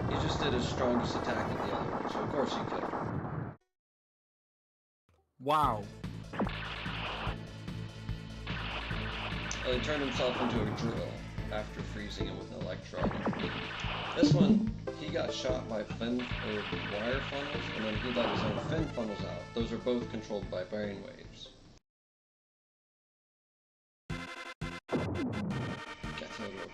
He just did his strongest attack at the other one, so of course he killed him. Wow. Well, he turned himself into a drill after freezing him with an electrode. This one, he got shot by wire funnels, and then he let his own fin funnels out. Those are both controlled by brainwaves. Get to the robot.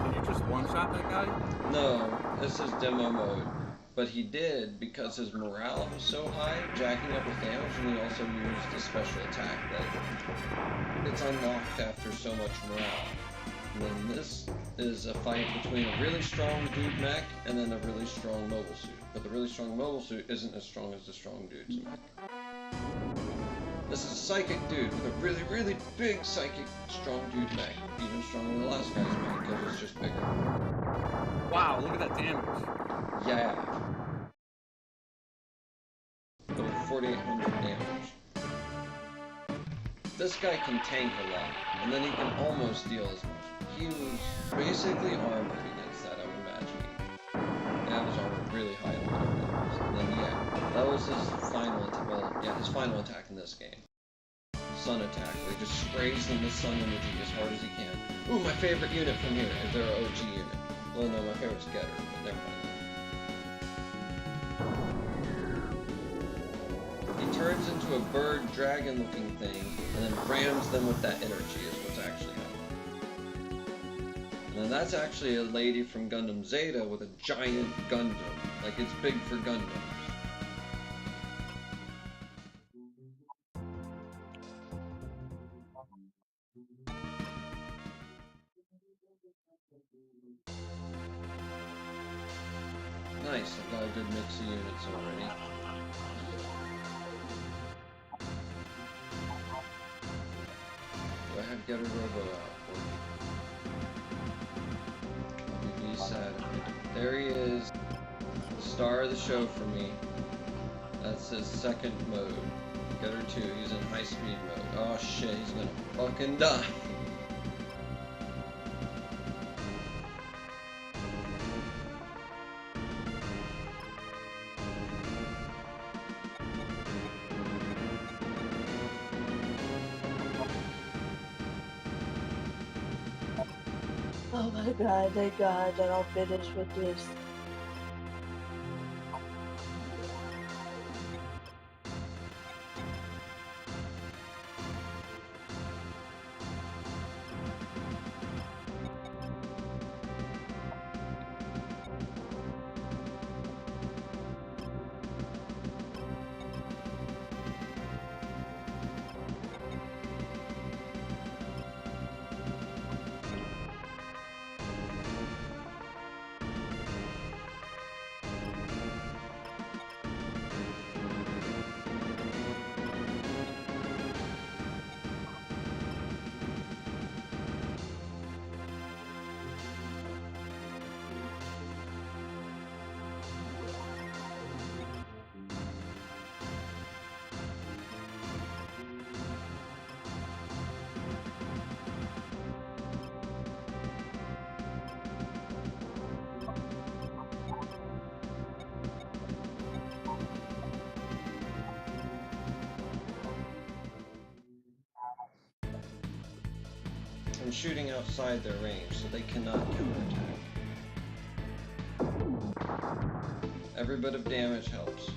Did you just one-shot that guy? No, this is demo mode. But he did because his morale was so high, jacking up his damage, and he also used a special attack that it's unlocked after so much morale. And then this is a fight between a really strong dude mech and then a really strong mobile suit. But the really strong mobile suit isn't as strong as the strong dude's mech. This is a psychic dude with a really, really big psychic strong dude mech. Even stronger than the last guy's mech because it's just bigger. Wow, look at that damage. Yeah. Over 4,800 damage. This guy can tank a lot, and then he can almost deal as much. He was basically armored against that, I'm imagining. Yeah, his armor really high on whatever that was. And then yeah, that was his final attack. Well, yeah, his final attack in this game. Sun attack, where he just sprays them with sun energy as hard as he can. Ooh, my favorite unit from here, if they're an OG unit. Well, no, my favorite's Getter, but never mind. He turns into a bird dragon looking thing and then rams them with that energy is what's actually happening. And then that's actually a lady from Gundam Zeta with a giant Gundam. Like it's big for Gundams. Nice, I've got a good mix of units already. Do I have Getter Robo out for me? I'll be sad. There he is. Star of the show for me. That's his second mode. Getter 2, he's in high speed mode. Oh shit, he's gonna fucking die. Oh my god, thank god that I'll finish with this. I'm shooting outside their range, so they cannot counterattack. Every bit of damage helps.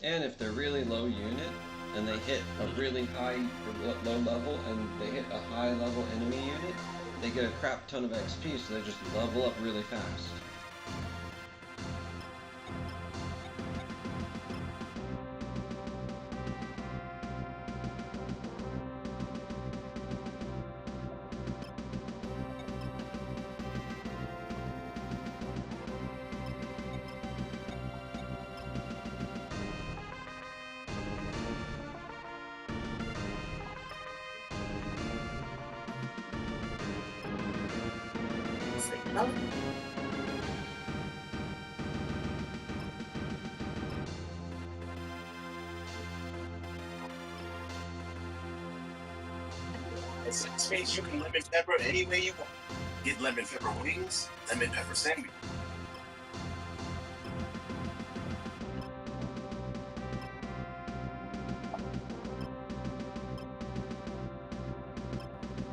And if they're really low unit, and they hit a really high or low level, and they hit a high level enemy unit, they get a crap ton of XP, so they just level up really fast. This means you can lemon pepper any way you want. Get lemon pepper wings, lemon pepper sandwich.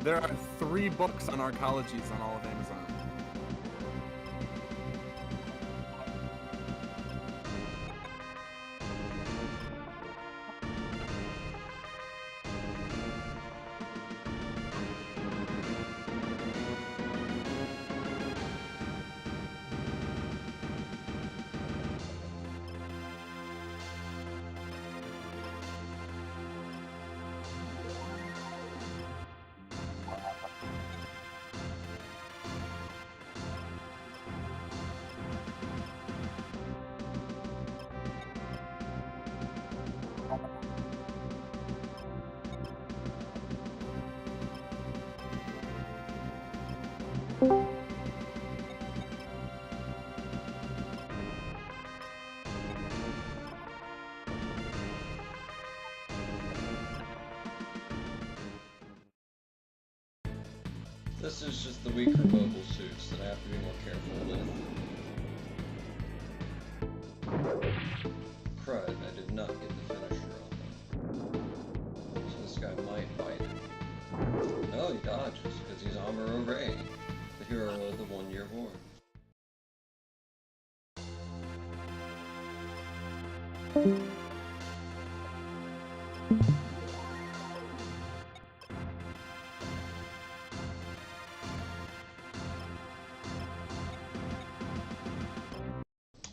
There are 3 books on Arkologies on all of Amazon. This is just the weaker mobile suits that I have to be more careful with. Crud, I did not get the finisher on them. So this guy might fight it. No, he dodges, because he's Amuro Ray, the hero of the 1-year war.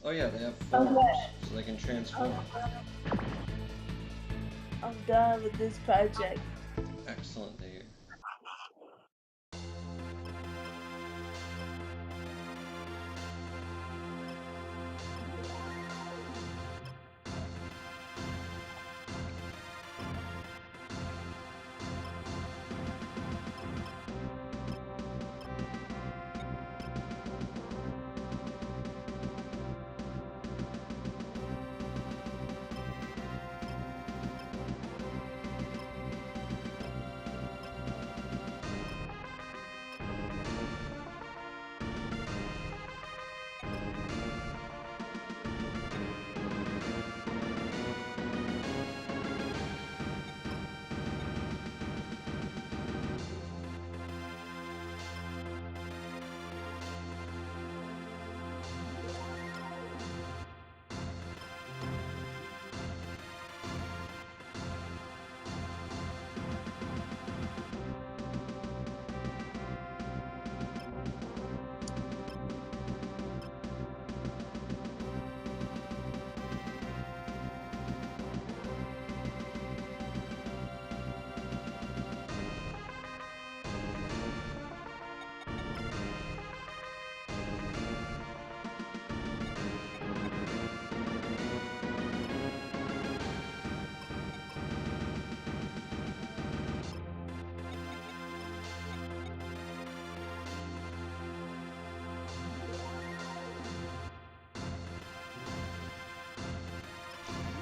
Oh yeah, they have forms, so they can transform. I'm done with this project. Excellent to hear.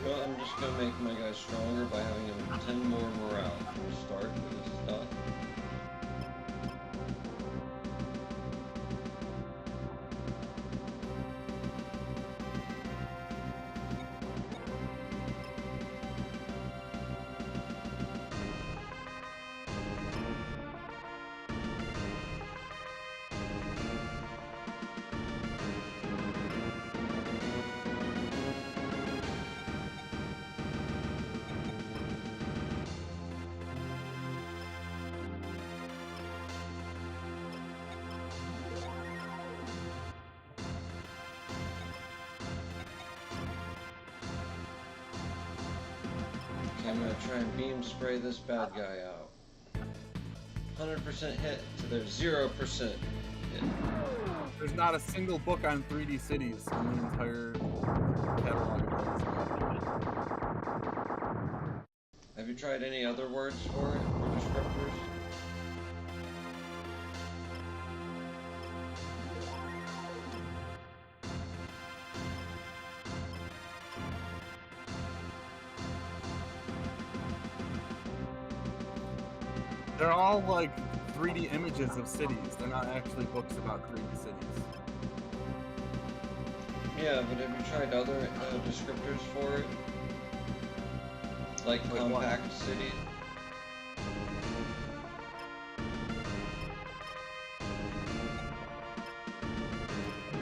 Well, I'm just gonna make my guy stronger by having him 10 more morale from the start when this is done. Okay, I'm gonna try and beam spray this bad guy out. 100% hit to their 0% hit. There's not a single book on 3D cities in the entire catalog. Have you tried any other words for it, or descriptors? They're all like 3D images of cities. They're not actually books about 3D cities. Yeah, but have you tried other descriptors for it? Like compact city?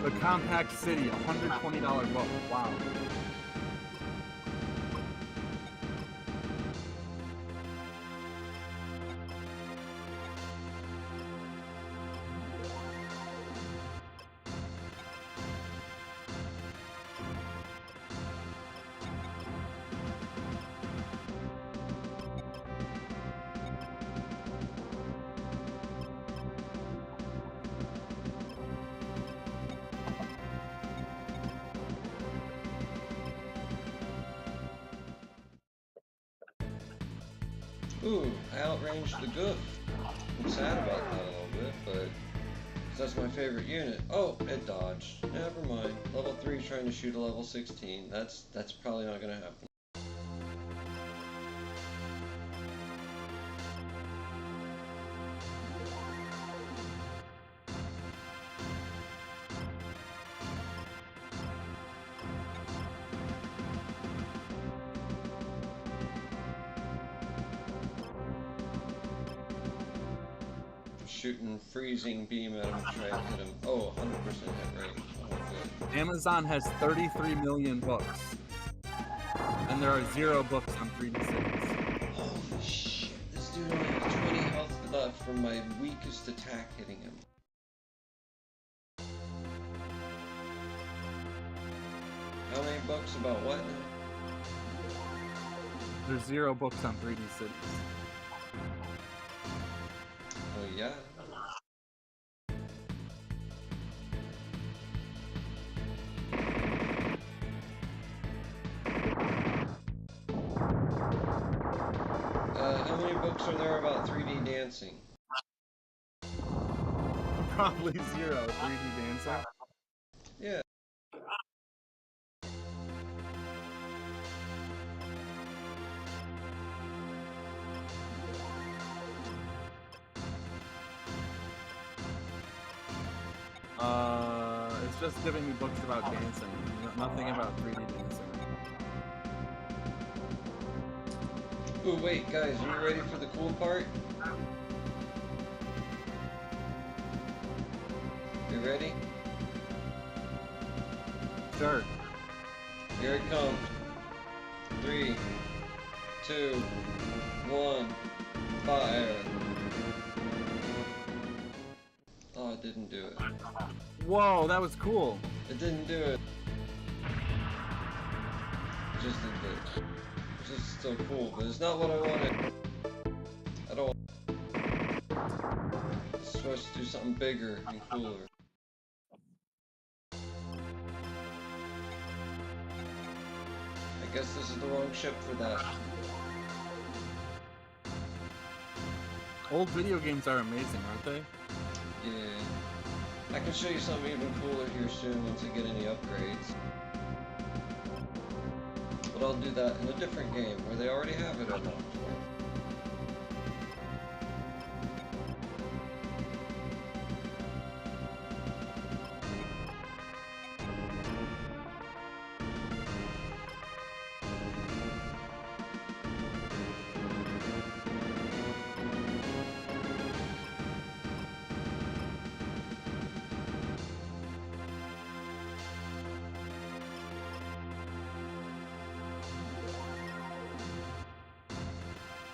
The Compact City, $120 book. Wow. Ooh, I outranged the goof. I'm sad about that a little bit, but that's my favorite unit. Oh, it dodged. Never mind. Level 3 trying to shoot a level 16. That's probably not gonna happen. Shooting freezing beam at him, try and hit him. Oh, 100% hit rate. Oh, good. Amazon has 33 million books. And there are 0 books on 3D cities. Holy shit, this dude only has 20 health left from my weakest attack hitting him. How many books about what now? There's 0 books on 3D cities. Oh yeah? How many books are there about 3D dancing? Probably 0 3D dancing. Yeah. It's just giving me books about dancing. Nothing about 3D dancing. Ooh, wait, guys, are you ready for the cool part? You ready? Sure. Here it comes. 3, 2, 1, fire. Oh, it didn't do it. Whoa, that was cool. It didn't do it. It just didn't do it. It's just still cool, but it's not what I wanted. I don't. It's supposed to do something bigger and cooler. I guess this is the wrong ship for that. Old video games are amazing, aren't they? Yeah. I can show you something even cooler here soon once I get any upgrades. But I'll do that in a different game where they already have it unlocked.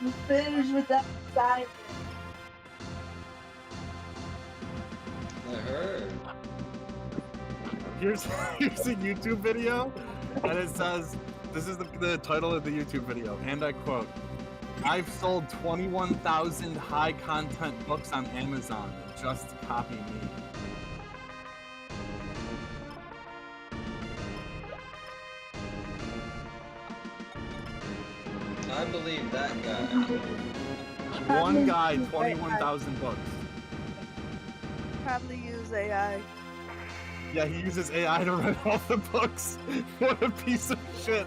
You finished with that assignment. I heard. Here's a YouTube video, and it says, this is the title of the YouTube video, and I quote, "I've sold 21,000 high-content books on Amazon. Just copy me." I believe that guy. One guy, 21,000 books. Probably use AI. Yeah, he uses AI to write all the books. What a piece of shit.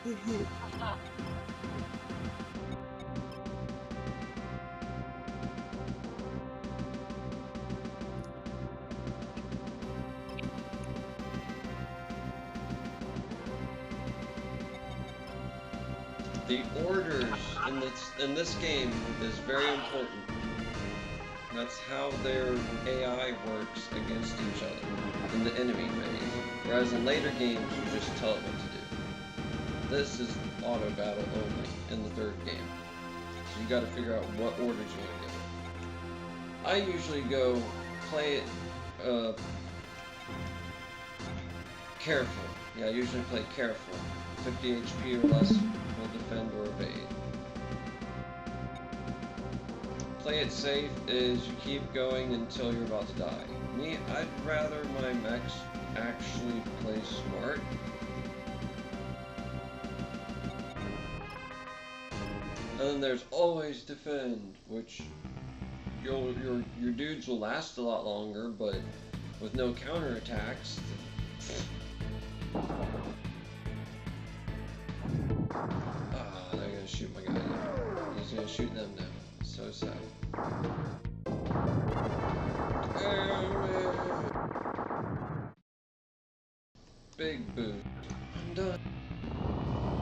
The orders in this game is very important. That's how their AI works against each other in the enemy phase. Whereas in later games, you just tell it what to do. This is auto battle only in the third game. So you gotta figure out what orders you want to give it. I usually go play it careful. Yeah, I usually play careful. 50 HP or less will defend or evade. Play it safe is you keep going until you're about to die. Me, I'd rather my mechs actually play smart. And then there's always defend, which your dudes will last a lot longer, but with no counterattacks. They're gonna shoot my guy now. He's gonna shoot them now. So sad. Big boot. I'm done.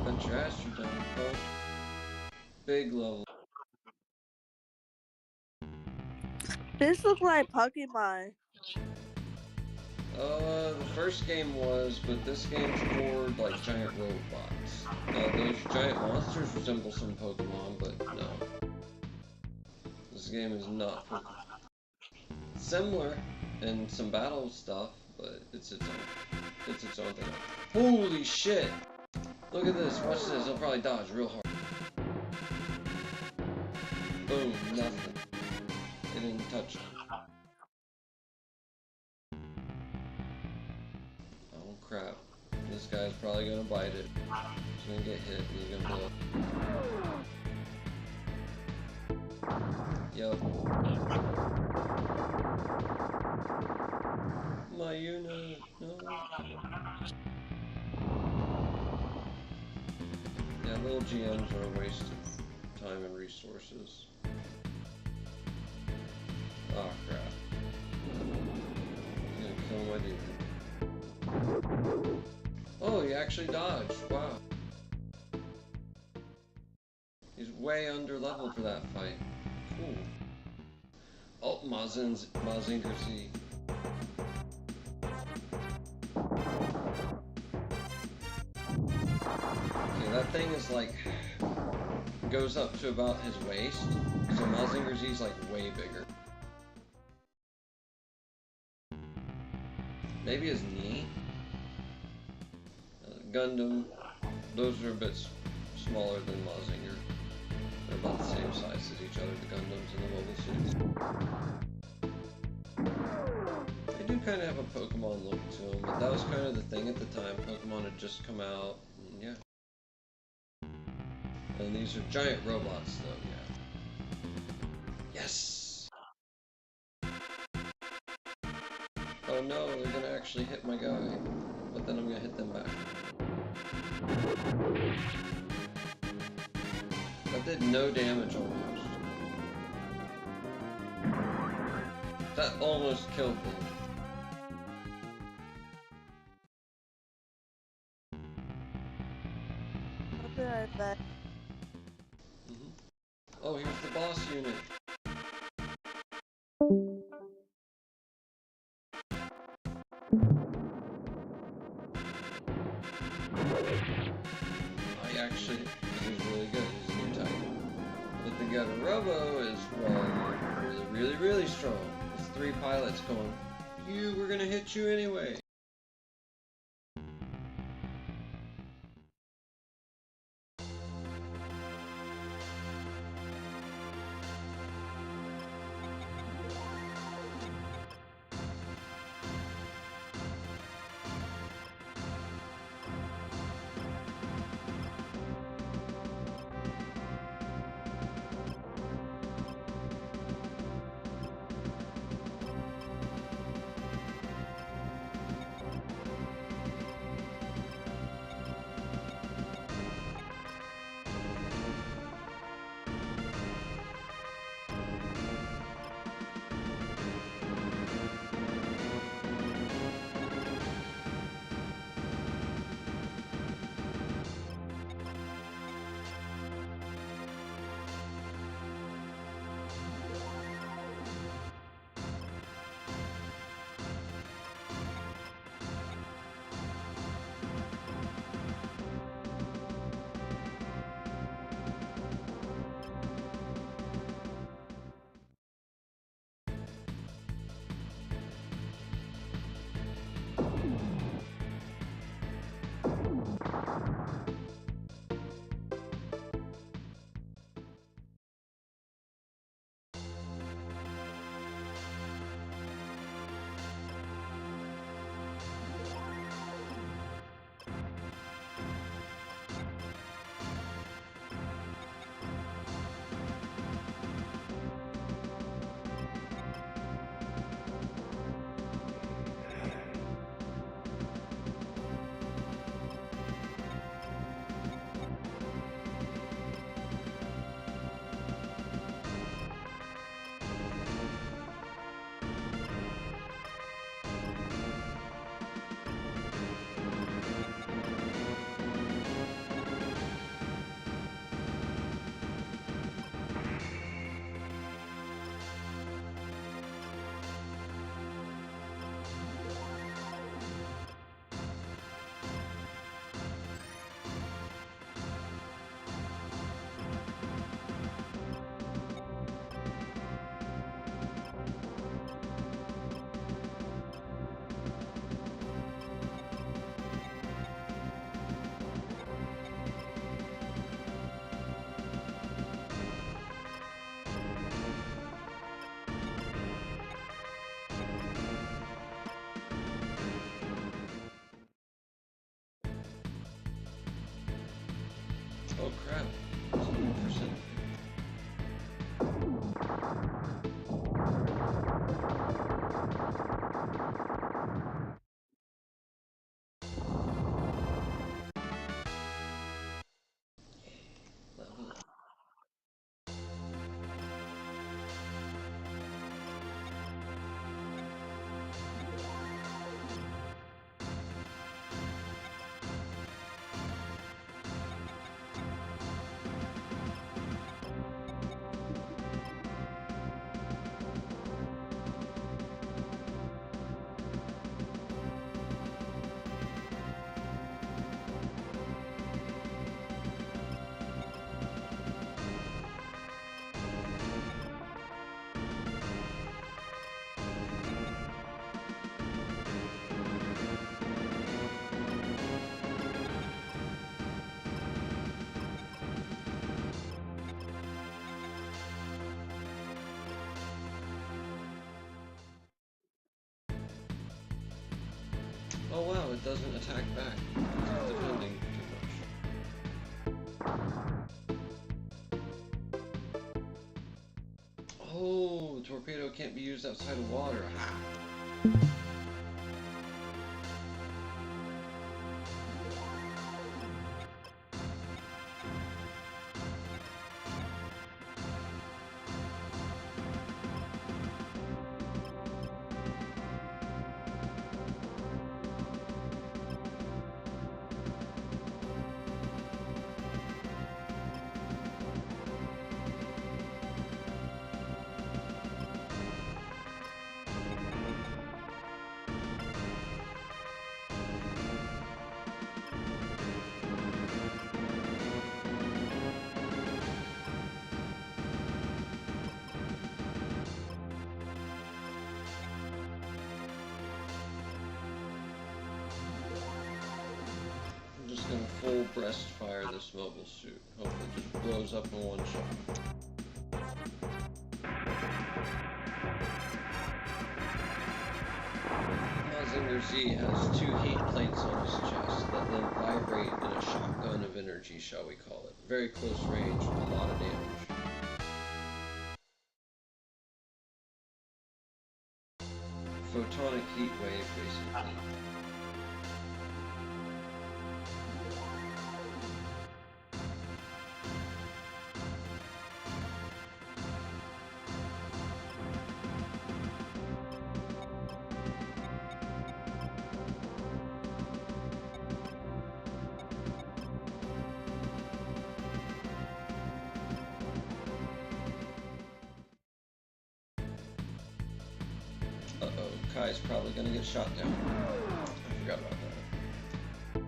Got your ass, you done, punk. Big level. This looks like Pokemon. The first game was, but this game's more like giant robots. Those giant monsters resemble some Pokemon, but no. This game is not Pokemon. Similar in some battle stuff, but it's its own thing. Holy shit! Look at this, watch this, I'll probably dodge real hard. Boom, nothing. It didn't touch it. Oh crap. This guy's probably gonna bite it. He's gonna get hit and he's gonna blow up. Yup. My unit, no. Yeah, little GMs are a waste of time and resources. Oh crap. He's gonna kill my dude. Oh, he actually dodged. Wow. He's way under level for that fight. Cool. Oh, Mazinger Z. Okay, that thing is like goes up to about his waist. So Mazinger Z is like way bigger. Maybe his knee. Gundam, those are a bit smaller than Mazinger. They're about the same size as each other, the Gundams and the mobile suits. They do kind of have a Pokemon look to them, but that was kind of the thing at the time. Pokemon had just come out, and yeah. And these are giant robots, though, yeah. Yes! Oh no, they're gonna actually hit my guy, but then I'm gonna hit them back. That did no damage almost. That almost killed them. I'll be right back. Oh, here's the boss unit. He's really good. He's a new type. But the Robo is, well, really, really strong. There's 3 pilots going, we're gonna hit you anyway. crap. 7%. Level up. Oh wow, it doesn't attack back. It's defending too much. Oh, the torpedo can't be used outside of water. Ah. I'm just gonna full breast fire this mobile suit. Hope it just blows up in one shot. Mazinger Z has 2 heat plates on his chest that then vibrate in a shotgun of energy, shall we call it. Very close range with a lot of damage. Photonic heat wave, basically. Uh-oh, Kai's probably gonna get shot down. I forgot about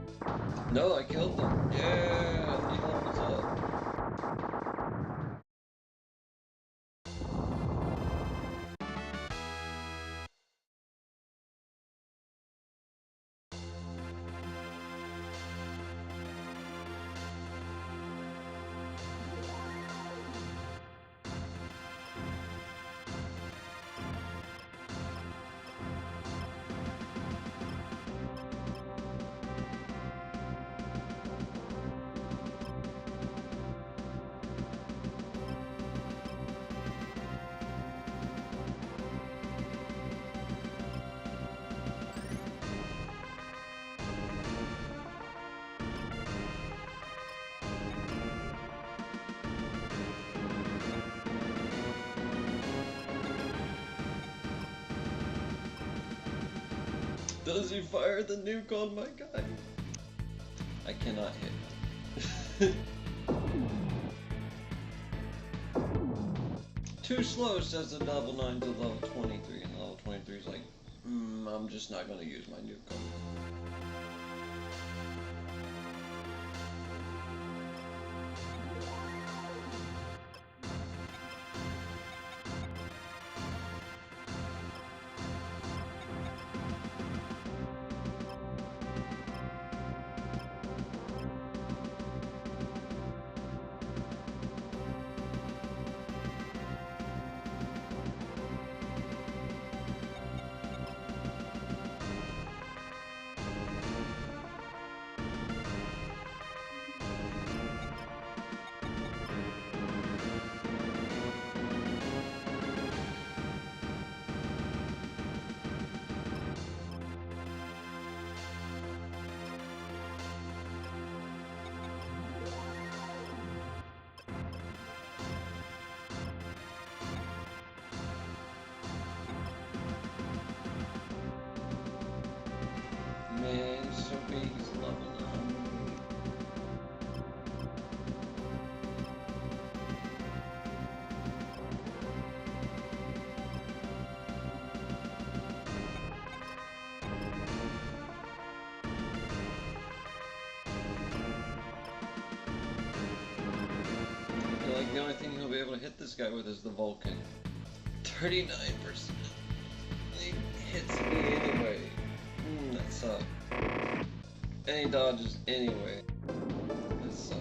that. No, I killed them. Yeah, he levels up. Does he fire the nuke on my guy? I cannot hit. Too slow, says the level 9 to level 23, and level 23 is like, I'm just not going to use my nuke on him. Man, he's so big, he's leveled up. Like, the only thing he'll be able to hit this guy with is the Vulcan. 39%. He hits me anyway. That sucks. And he dodges anyway. That sucks.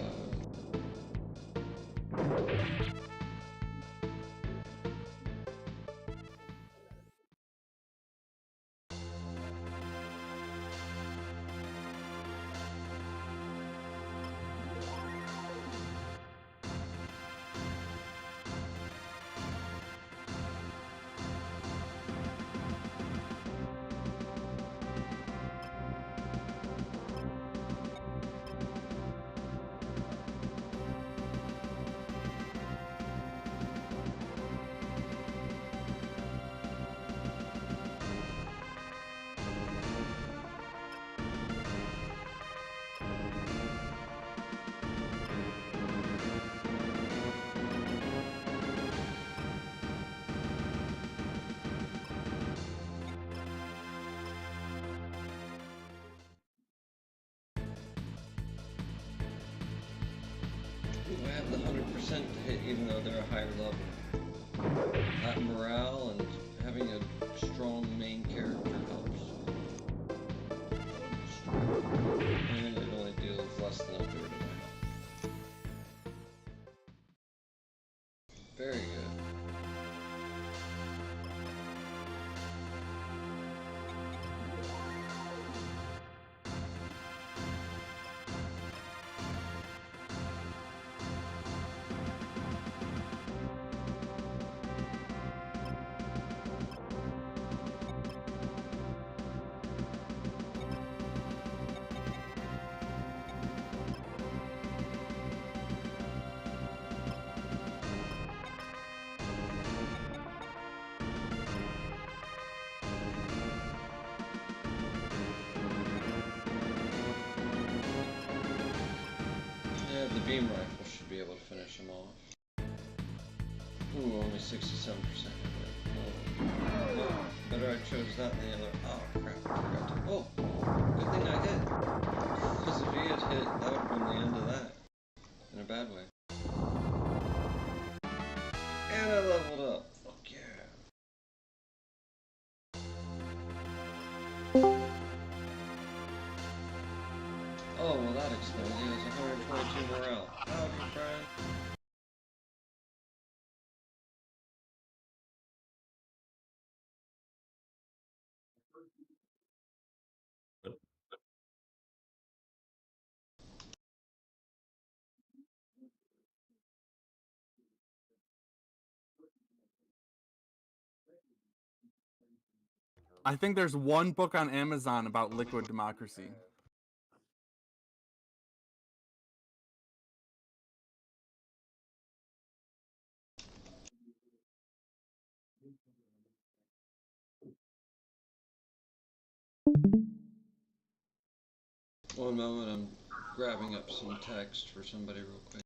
Ooh, I have the 100% to hit even though they're a higher level. That morale and having a strong main character helps. And it only deals less than a third of my health. Very good. Yeah, the beam rifle should be able to finish him off. Ooh, only 67% hit rate. Oh, better I chose that than the other. Oh crap, I forgot to. Oh! Good thing I hit. Because if he had hit, that would have been the end of that. In a bad way. And I leveled up. Fuck yeah. Oh, well that explains. He has 122 morale. Howdy, friend. I think there's one book on Amazon about liquid democracy. One moment, I'm grabbing up some text for somebody real quick.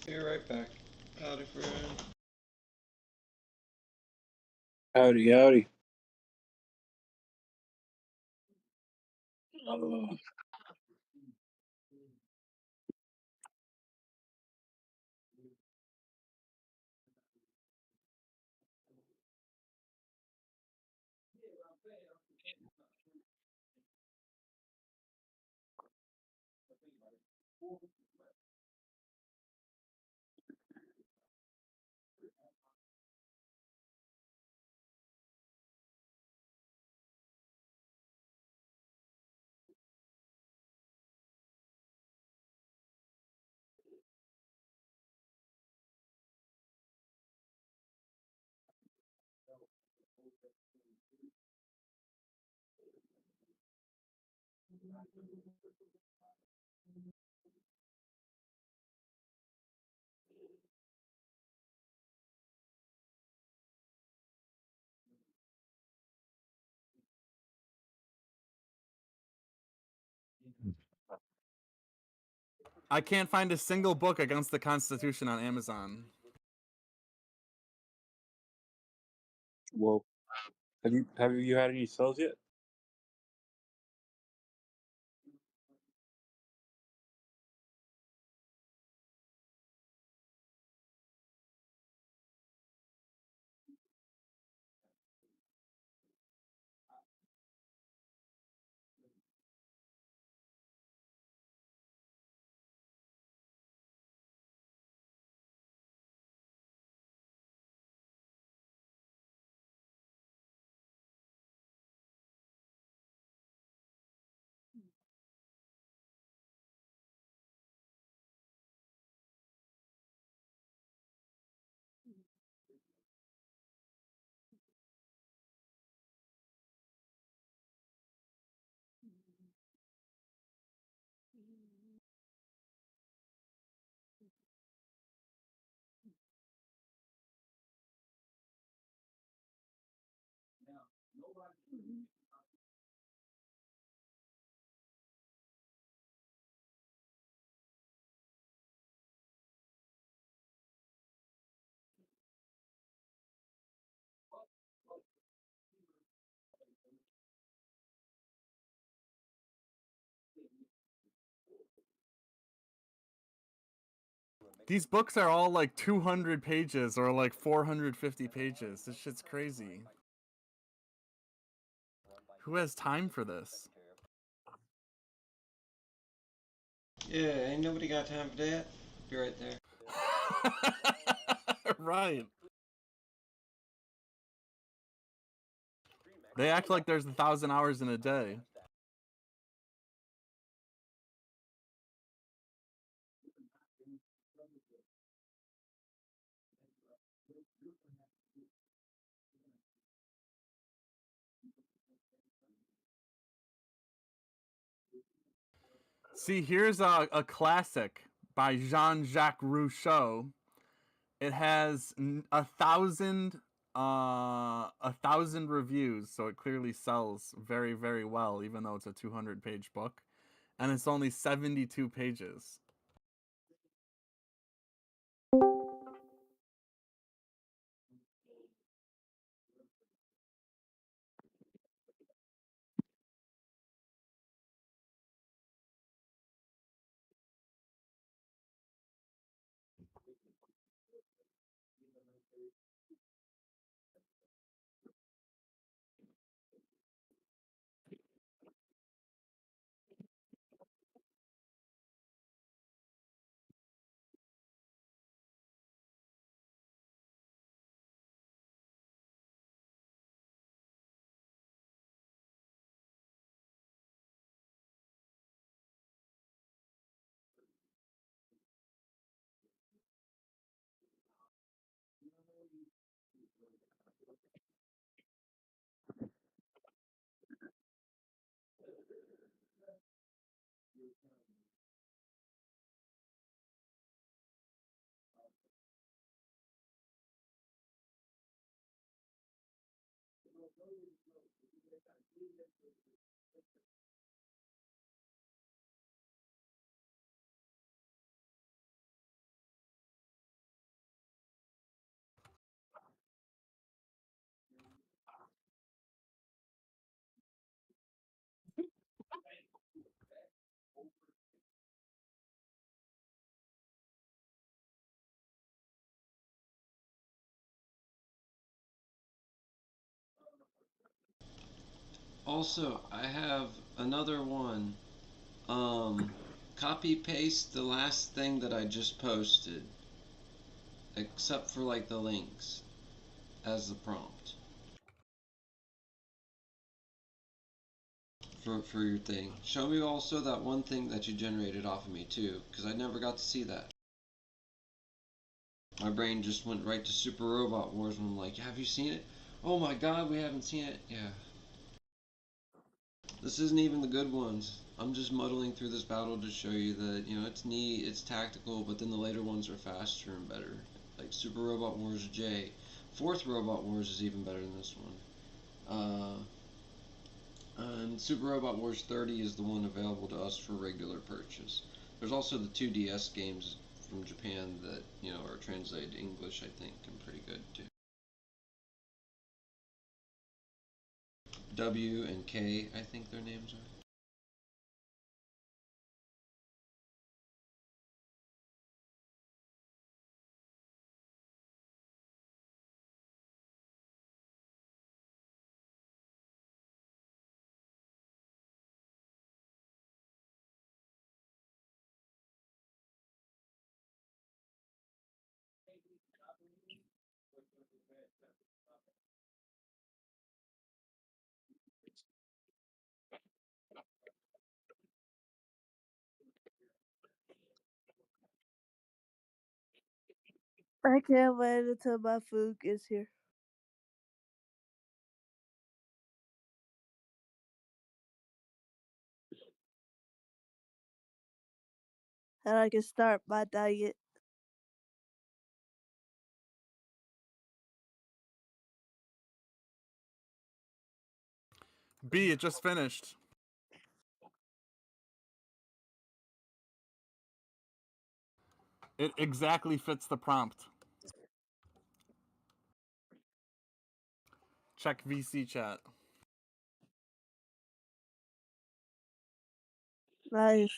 Be right back. Howdy, friend. Howdy, howdy. Oh. I can't find a single book against the Constitution on Amazon. Well, have you had any sales yet? These books are all like 200 pages or like 450 pages. This shit's crazy. Who has time for this? Yeah, ain't nobody got time for that. Be right there. Right. They act like there's 1,000 hours in a day. See, here's a classic by Jean-Jacques Rousseau. It has 1,000 reviews, so it clearly sells very, very well, even though it's a 200-page book, and it's only 72 pages. Also, I have another one. Copy paste the last thing that I just posted, except for like the links, as the prompt for your thing. Show me also that one thing that you generated off of me too, because I never got to see that. My brain just went right to Super Robot Wars, and I'm like, have you seen it? Oh my god, we haven't seen it. Yeah. This isn't even the good ones. I'm just muddling through this battle to show you that, you know, it's neat, it's tactical, but then the later ones are faster and better. Like Super Robot Wars J. Fourth Robot Wars is even better than this one. And Super Robot Wars 30 is the one available to us for regular purchase. There's also the 2DS games from Japan that, you know, are translated to English, I think, and pretty good too. W and K, I think their names are. I can't wait until my food gets here. And I can start my diet. B, it just finished. It exactly fits the prompt. Check VC chat. Nice.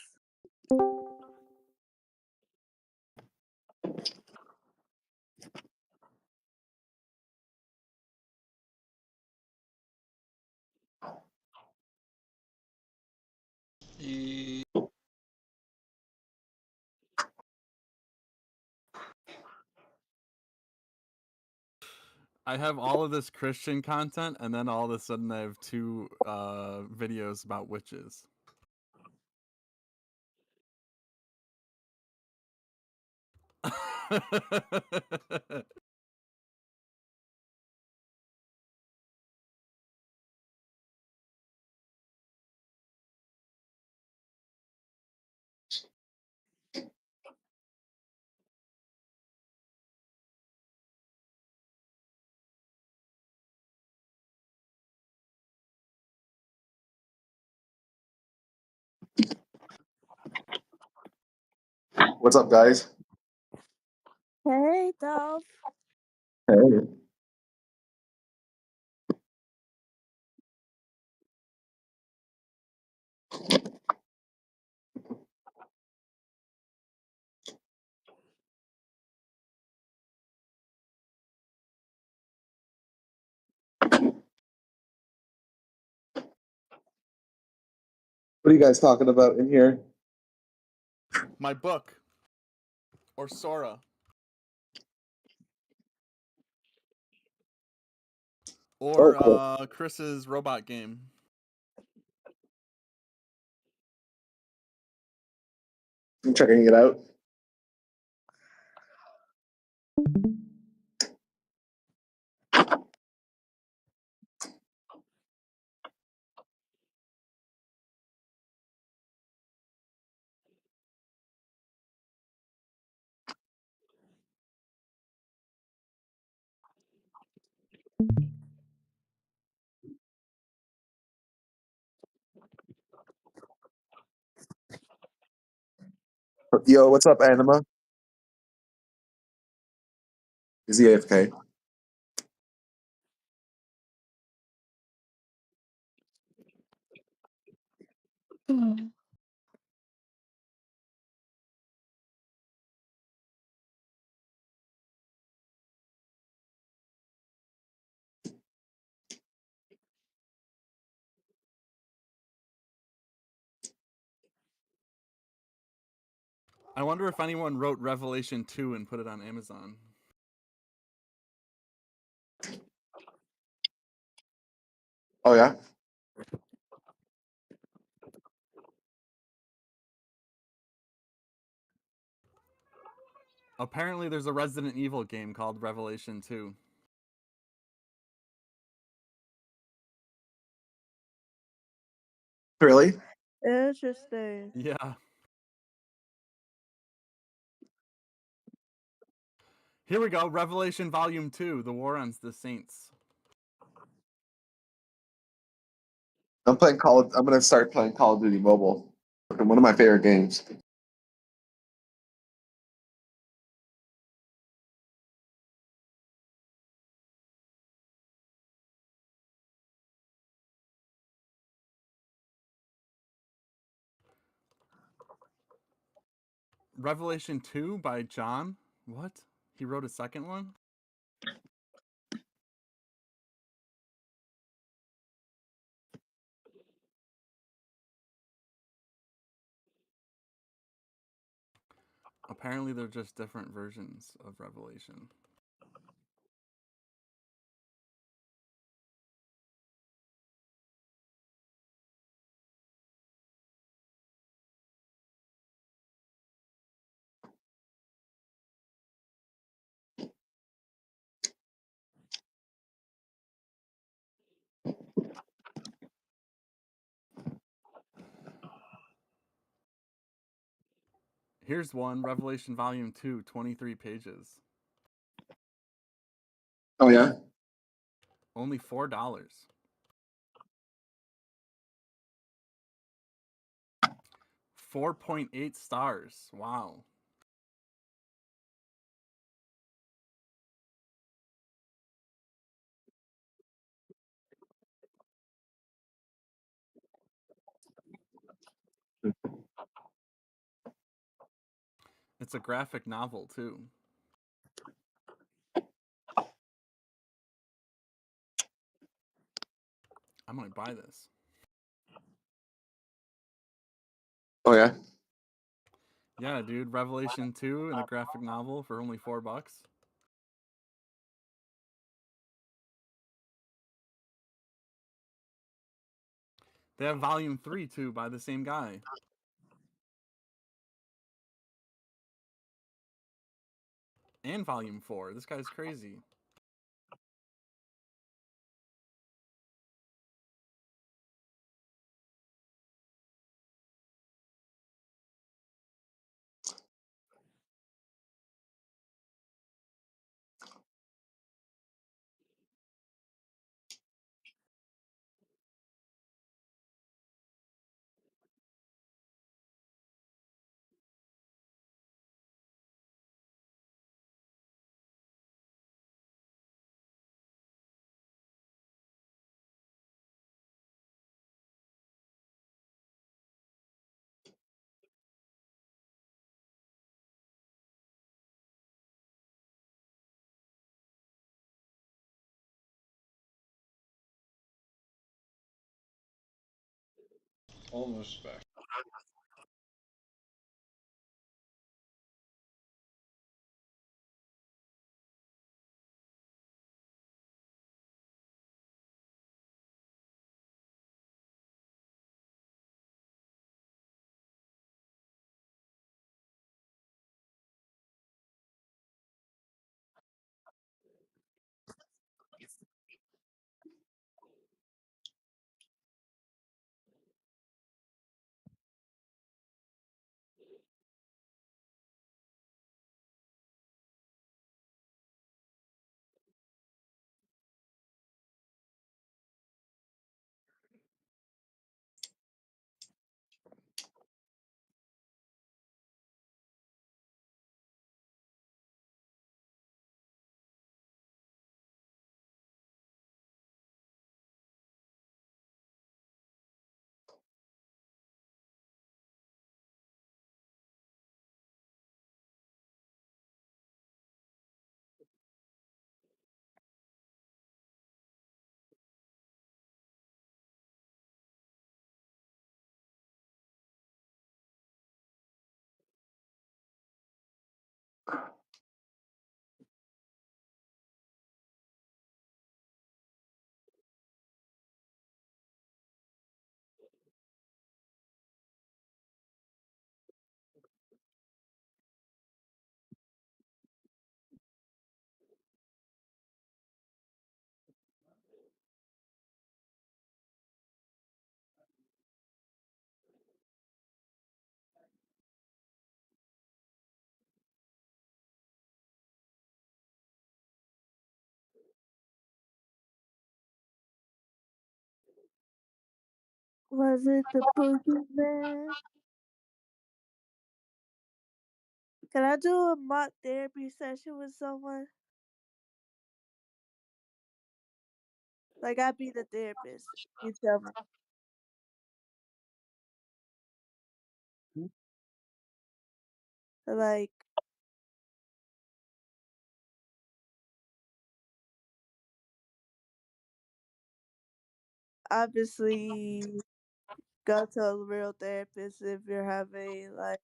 I have all of this Christian content, and then all of a sudden I have 2 videos about witches. What's up, guys? Hey, Dolph. Hey. What are you guys talking about in here? My book. Or Sora. Or cool. Chris's robot game. I'm checking it out. Yo, what's up, Anima? Is he AFK? I wonder if anyone wrote Revelation 2 and put it on Amazon. Oh, yeah? Apparently there's a Resident Evil game called Revelation 2. Really? Interesting. Yeah. Here we go. Revelation Volume 2, The War on the Saints. I'm gonna start playing Call of Duty Mobile. One of my favorite games. Revelation 2 by John? What? He wrote a second one? Apparently they're just different versions of Revelation. Here's one, Revelation Volume 2, 23 pages. Oh, yeah? Only $4. 4.8 stars. Wow. It's a graphic novel, too. I might buy this. Oh, yeah? Yeah, dude. Revelation 2 and a graphic novel for only $4. They have Volume 3, too, by the same guy. And Volume 4. This guy's crazy. Almost back. Was it the boogeyman? Can I do a mock therapy session with someone? Like I be the therapist. You tell me. Like obviously go to a real therapist if you're having like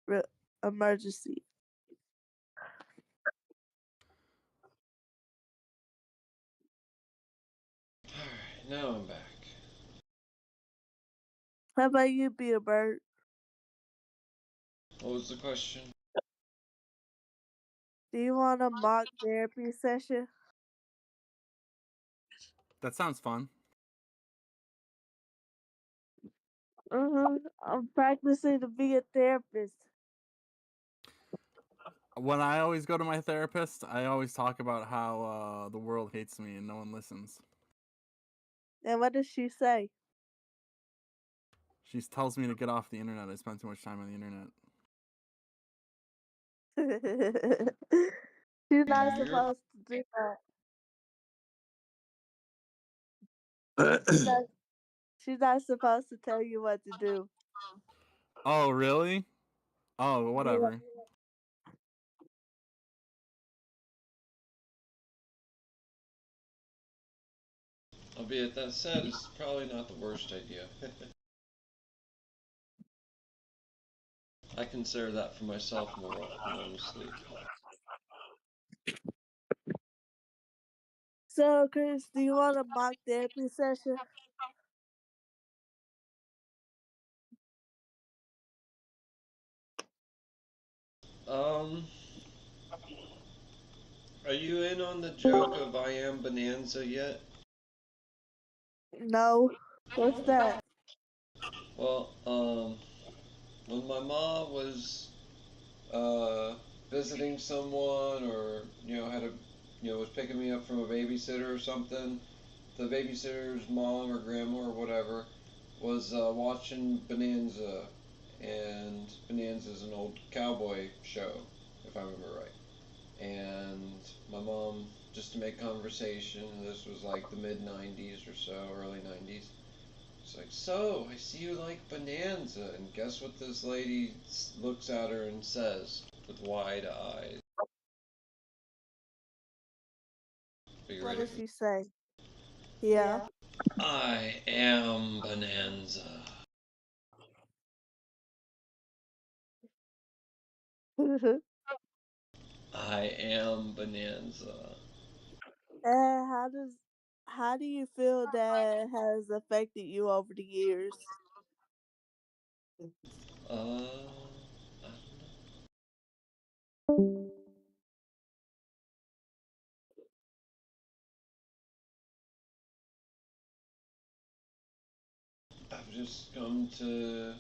real emergency. Alright, now I'm back. How about you, BeetleBird? What was the question? Do you want a mock therapy session? That sounds fun. I'm practicing to be a therapist. When I always go to my therapist, I always talk about how the world hates me and no one listens. And what does she say? She tells me to get off the internet. I spend too much time on the internet. She's not You're supposed to do that. She's not supposed to tell you what to do. Oh, really? Oh, whatever. albeit that said, it's probably not the worst idea. I consider that for myself more, honestly. So, Chris, do you want a mock therapy session? Um, are you in on the joke of I am Bonanza yet? No. What's that? Well, when my mom was visiting someone, or had a was picking me up from a babysitter or something, the babysitter's mom or grandma or whatever was watching Bonanza, and Bonanza's an old cowboy show, if I remember right. And my mom, just to make conversation, this was like the mid 90s or so, early 90s. It's like, so, I see you like Bonanza, and guess what this lady looks at her and says with wide eyes? Are you What ready? does she say? Yeah. I am Bonanza. I am Bonanza. And how do you feel that has affected you over the years? I don't know. I've just come to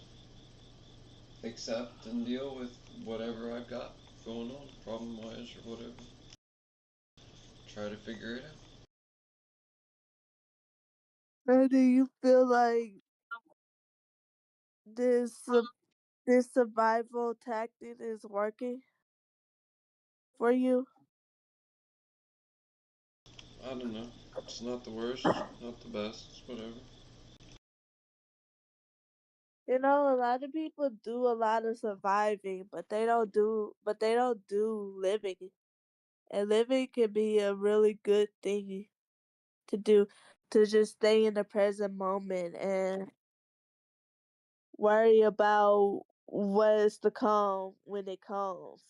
accept and deal with whatever I've got going on, problem wise or whatever. Try to figure it out. Or do you feel like this this survival tactic is working for you? I don't know. It's not the worst, not the best, it's whatever. You know, a lot of people do a lot of surviving, but they don't do living. And living can be a really good thing to do, to just stay in the present moment and worry about what is to come when it comes.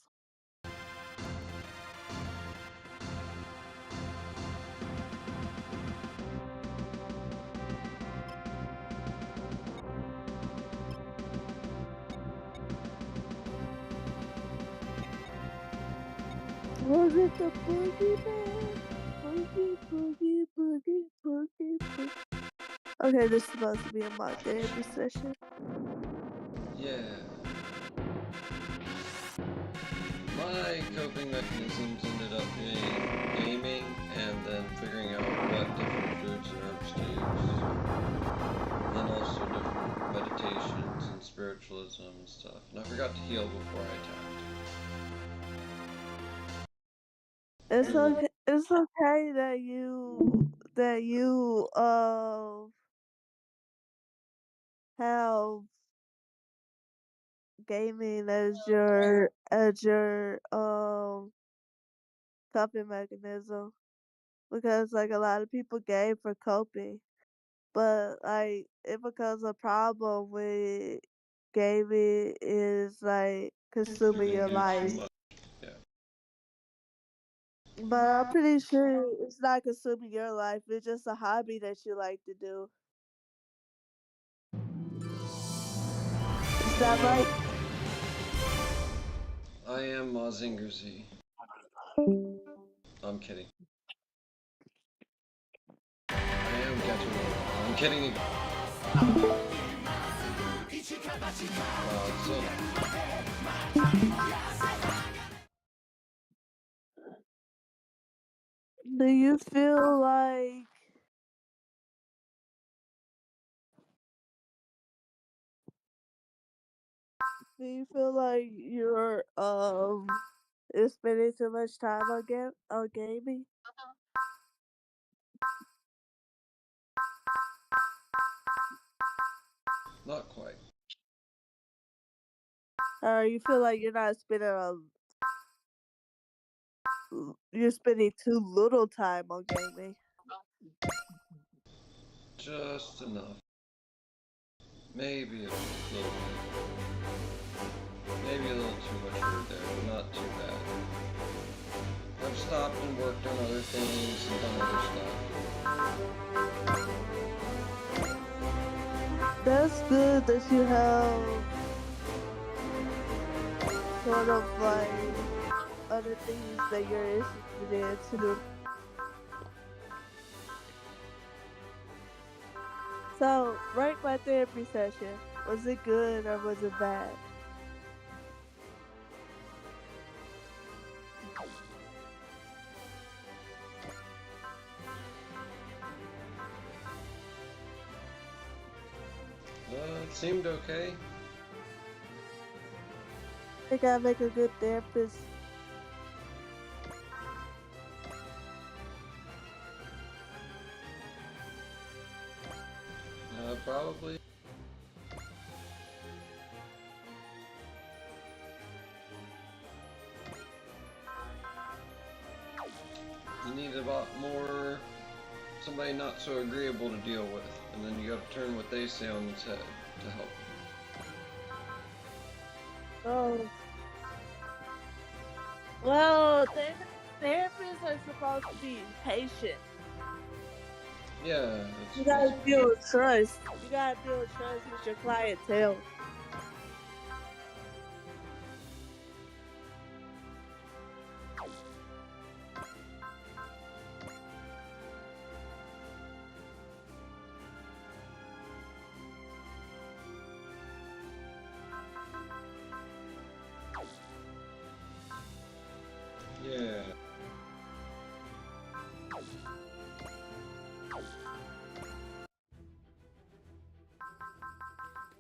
Was it the boogeyman? Boogie, boogie, boogie, boogie, boogie. Okay, this is supposed to be a mock therapy session. Yeah. My coping mechanisms ended up being gaming and then figuring out what different foods and herbs to use. And then also different meditations and spiritualism and stuff. And I forgot to heal before I attacked. It's okay. It's okay that you have gaming as your coping mechanism, because like a lot of people game for coping, but like it becomes a problem when gaming is like consuming your Consuming life. too much. Yeah. But I'm pretty sure it's not consuming your life. It's just a hobby that you like to do. Is that right? I am Mazinger Z. I'm kidding. I am Gatorade. I'm kidding. So Do you feel like you're is spending too much time on gaming? not quite. Or you feel like you're spending too little time on gaming? Just enough. Maybe a little. Maybe a little too much here there, but not too bad. I've stopped and worked on other things and done other stuff. That's good that you have sort of like other things that you're interested in too. So, rank my therapy session. Was it good or was it bad? It seemed okay. I think I make a good therapist. Probably. You need a lot more somebody not so agreeable to deal with, and then you gotta turn what they say on its head to help. Oh. Well, therapists are supposed to be patient. Yeah, it's You supposed gotta to be. build trust. You gotta build trust with your clientele. Yeah.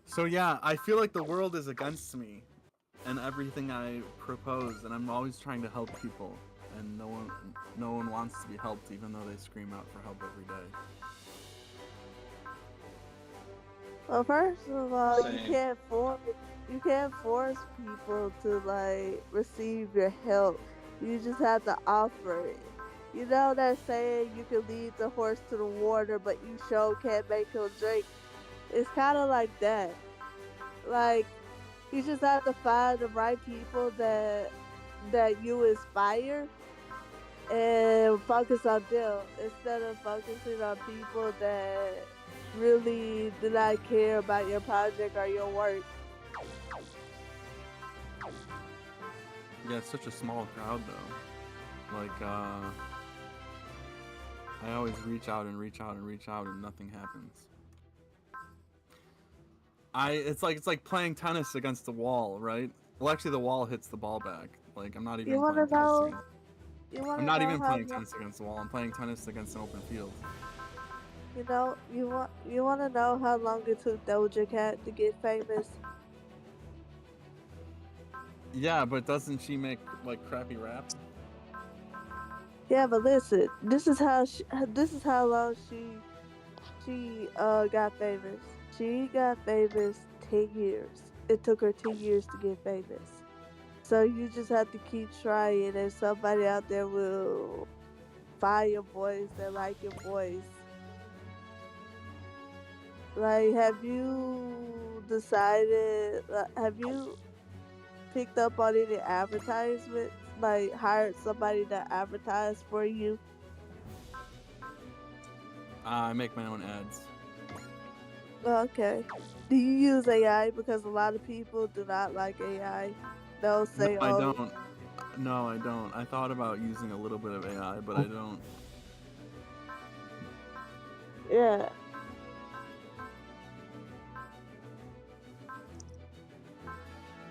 So yeah, I feel like the world is against me and everything I propose, and I'm always trying to help people, and no one wants to be helped, even though they scream out for help every day. Well, first of all, Same. you can't force people to like receive your help. You just have to offer it. You know that saying, you can lead the horse to the water, but you sure can't make him drink. It's kind of like that. Like, you just have to find the right people that you inspire and focus on them instead of focusing on people that really do not care about your project or your work. Yeah, it's such a small crowd though. Like, I always reach out and reach out and reach out, and nothing happens. It's like playing tennis against the wall, right? Well, actually, the wall hits the ball back. Like, I'm not You even wanna playing tennis know? against. You I'm wanna not know even how? playing tennis against the wall. I'm playing tennis against an open field. You wanna know how long it took Doja Cat to get famous? Yeah, but doesn't she make like crappy rap? Yeah, but listen, this is how long she got famous. She got famous 10 years. It took her 10 years to get famous. So you just have to keep trying, and somebody out there will find your voice and like your voice. Like, have you decided? Have you picked up on any advertisements? Like, hired somebody to advertise for you? I make my own ads. Okay. Do you use AI? Because a lot of people do not like AI. They'll No, say, I "Oh, don't. No, I don't. I thought about using a little bit of AI, but I don't. yeah."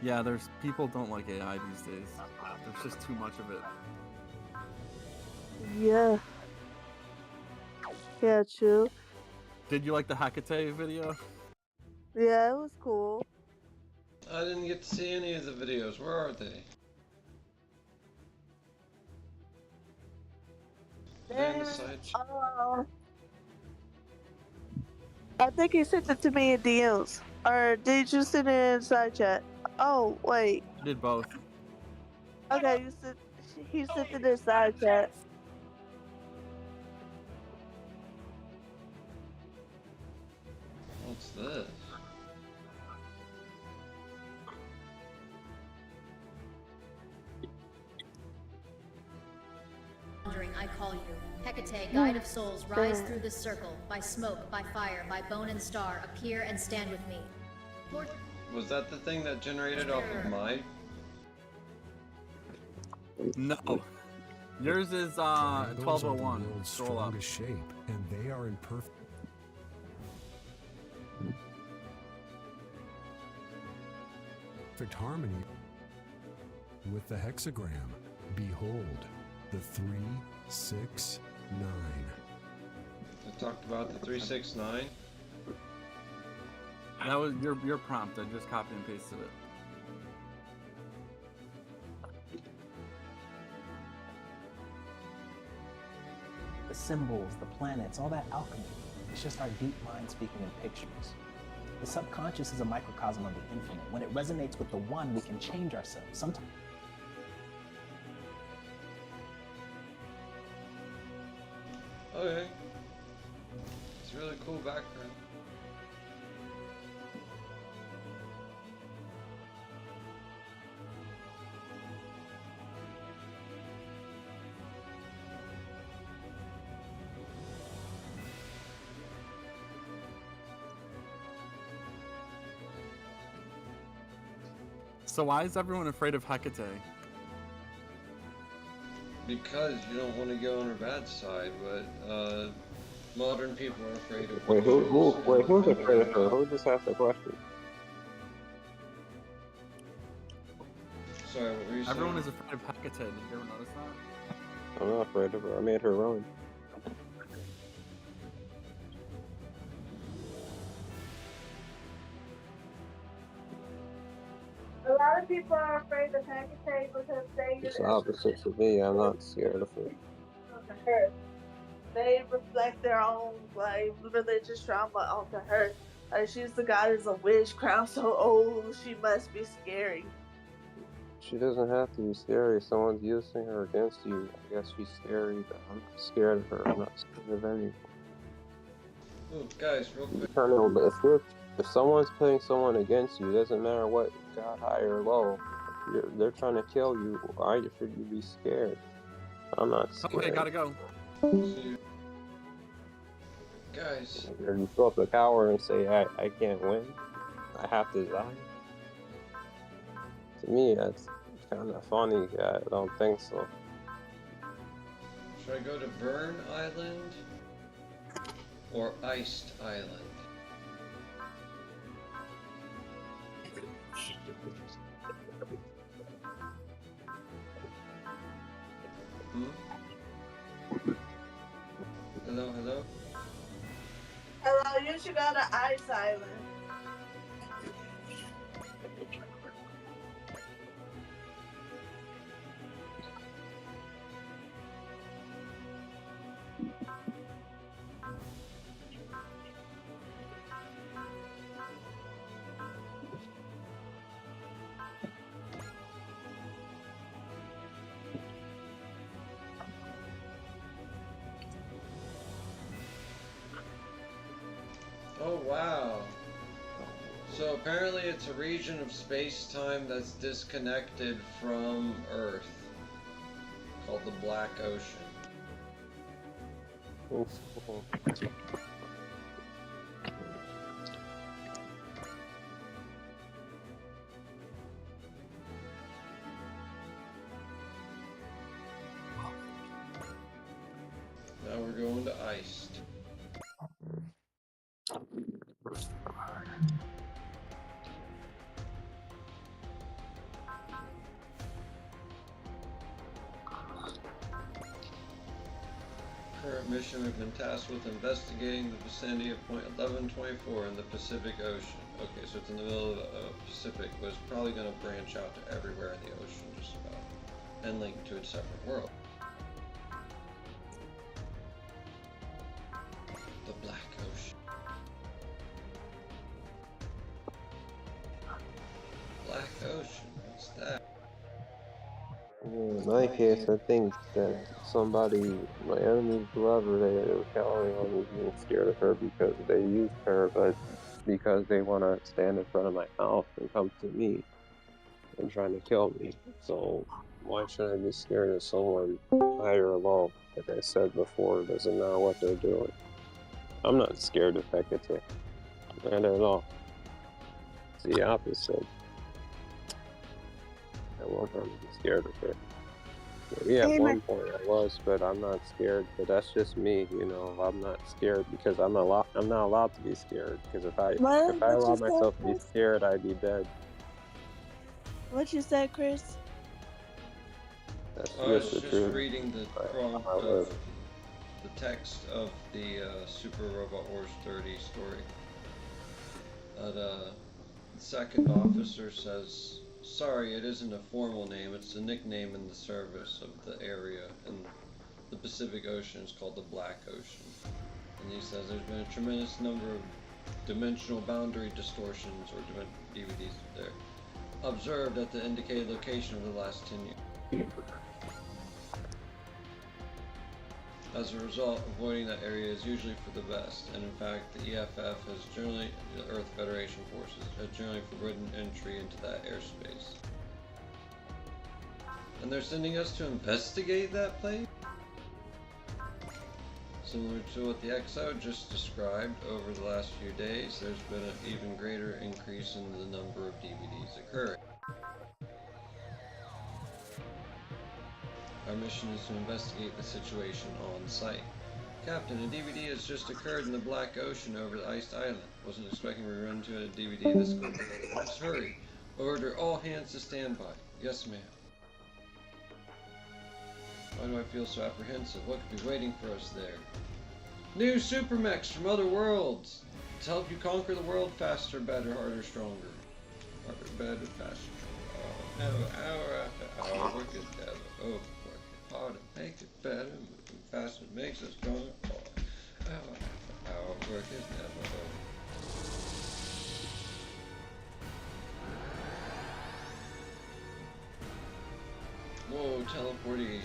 Yeah, there's people don't like AI these days. There's just too much of it. Yeah. Yeah, true. Did you like the Hecate video? Yeah, it was cool. I didn't get to see any of the videos. Where are they? Are they in the side? Uh, I think he sent it to me in DMs. Or did you send it in side chat? Oh, wait. I did both. Okay, he sent it in side chat. What's this? I call you. Hecate, guide of souls, rise through this circle. By smoke, by fire, by bone and star, appear and stand with me. Lord... Was that the thing that generated off of my? No. Yours is 1201. Scroll up. Shape, and they are in perfect harmony with the hexagram. Behold, the 369. I talked about the 369. That was your prompt. I just copied and pasted it. The symbols, the planets, all that alchemy. It's just our deep mind speaking in pictures. The subconscious is a microcosm of the infinite. When it resonates with the one, we can change ourselves. Sometimes. Okay. It's a really cool background. So why is everyone afraid of Hecate? Because you don't want to go on her bad side, but modern people are afraid of Wait, who's witches afraid of and her? Who just asked the question? Sorry, what were you saying? Everyone is afraid of Hecate. Did you ever notice that? I'm not afraid of her. I made her run. A lot of people are afraid of Hecate because they It's the opposite for me. I'm not scared of her. They reflect their own like religious trauma onto her. Like she's the goddess of witch, crown so old, she must be scary. She doesn't have to be scary. If someone's using her against you, I guess she's scary, but I'm not scared of her. I'm not scared of anyone. Oh, guys, real quick. But if someone's putting someone against you, it doesn't matter what god high or low. If they're trying to kill you, why should you be scared? I'm not scared. Okay, gotta go. Guys. Or you throw up a coward and say, I can't win. I have to die. To me, that's kind of funny. I don't think so. Should I go to Burn Island or Iced Island? Hello, hello? Hello, you should go to Ice Island. Oh, wow. So apparently it's a region of space-time that's disconnected from Earth, called the Black Ocean. Now we're going to Iced. Current mission, we've been tasked with investigating the vicinity of point 1124 in the Pacific Ocean. Okay, so it's in the middle of the Pacific, but it's probably going to branch out to everywhere in the ocean, just about, and link to a separate world. The Black Ocean. Black Ocean, what's that? In my case, I think that somebody, my enemies, whoever, they were counting on me being scared of her because they used her, but because they want to stand in front of my house and come to me and trying to kill me. So why should I be scared of someone higher or low? Like I said before, it doesn't matter what they're doing. I'm not scared of Hecate. Not at all. It's the opposite. I won't be scared of her. Maybe at one point I was, but I'm not scared. But that's just me, you know. I'm not scared because I'm not allowed to be scared. Because if I allowed myself to be scared, I'd be dead. What you said, Chris? That's I was just the just truth. reading the text of the Super Robot Wars 30 story. The second officer says, "Sorry, it isn't a formal name. It's a nickname in the service of the area, and the Pacific Ocean is called the Black Ocean." And he says there's been a tremendous number of dimensional boundary distortions, or DVDs there, observed at the indicated location over the last 10 years. As a result, avoiding that area is usually for the best, and in fact, the EFF has generally, the Earth Federation forces, has generally forbidden entry into that airspace. And they're sending us to investigate that place? Similar to what the XO just described, over the last few days, there's been an even greater increase in the number of DVDs occurring. Our mission is to investigate the situation on site. Captain, a DVD has just occurred in the Black Ocean over the iced island. Wasn't expecting we run into a DVD this quickly. Let's hurry. Order all hands to stand by. Yes, ma'am. Why do I feel so apprehensive? What could be waiting for us there? New super mechs from other worlds! To help you conquer the world faster, better, harder, stronger. Harder, better, faster, stronger. Hour after hour, work it together. Oh, work it harder, make it better, moving faster, makes us stronger. Oh, hour after hour, work is never over. Whoa, teleporting.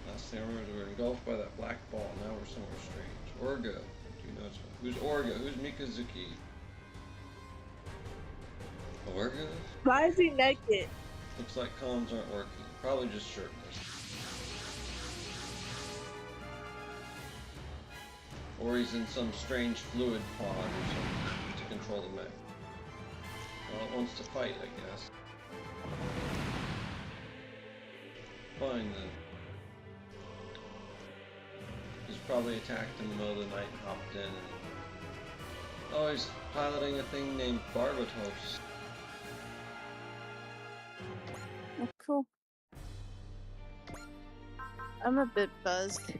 Last thing I remember, we were engulfed by that black ball. Now we're somewhere strange. Orga. Do you know who's Orga? Who's Mikazuki? Orga? Why is he naked? Looks like comms aren't working. Probably just shirtless. Or he's in some strange fluid pod or something to control the mech. Well, it wants to fight, I guess. Fine then. He's probably attacked in the middle of the night and hopped in and... Oh, he's piloting a thing named Barbatos. Oh, cool. I'm a bit buzzed.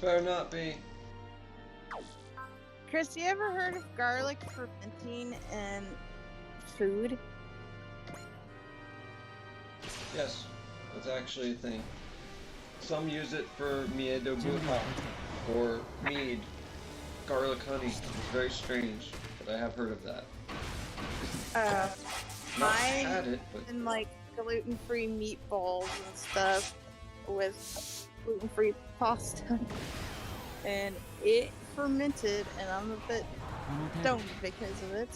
Better not be. Chris, you ever heard of garlic fermenting in food? Yes, that's actually a thing. Some use it for miedo buha, or mead, garlic honey. It's very strange, but I have heard of that. Not had it, but... And like gluten-free meatballs and stuff with gluten-free pasta. And it fermented, and I'm a bit stoned because of it.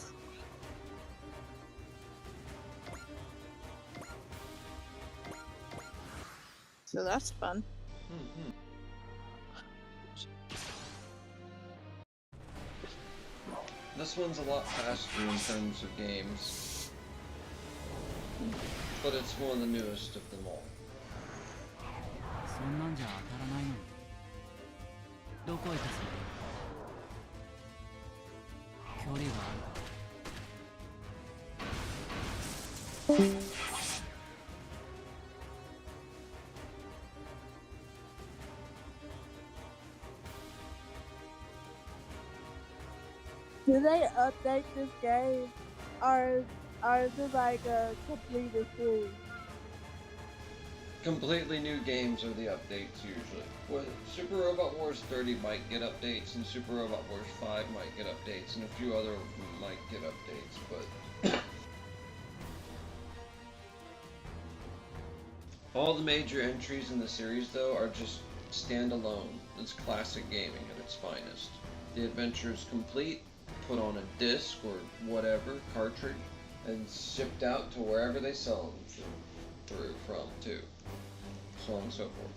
So that's fun. Mm-hmm. This one's a lot faster in terms of games, but it's one of the newest of them all. Do they update this game, or is it like a completed series? Completely new games are the updates usually. Well, Super Robot Wars 30 might get updates, and Super Robot Wars 5 might get updates, and a few other might get updates, but... All the major entries in the series, though, are just standalone. It's classic gaming at its finest. The adventure is complete, put on a disc or whatever, cartridge, and shipped out to wherever they sell them from, too. So on and so forth.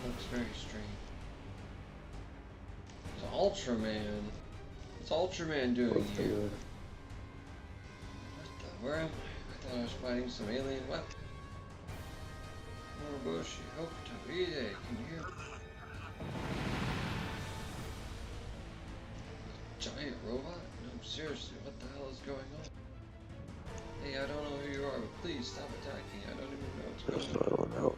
Looks very strange. It's Ultraman. What's Ultraman doing here? What the? Where am I? I thought I was fighting some alien weapon. Moroboshi, Hokuto, Ide, can you hear me? Giant robot? No, seriously, what the hell is going on? Hey, I don't know who you are, but please stop attacking. I don't even know what's going on.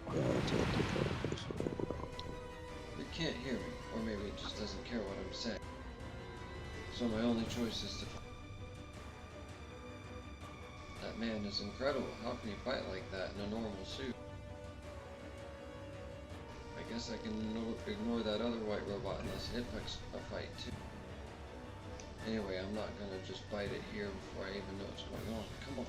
You can't hear me, or maybe it just doesn't care what I'm saying. So my only choice is to fight. That man is incredible. How can he fight like that in a normal suit? I guess I can ignore that other white robot unless it picks a fight too. Anyway, I'm not gonna just bite it here before I even know what's going on. Come on.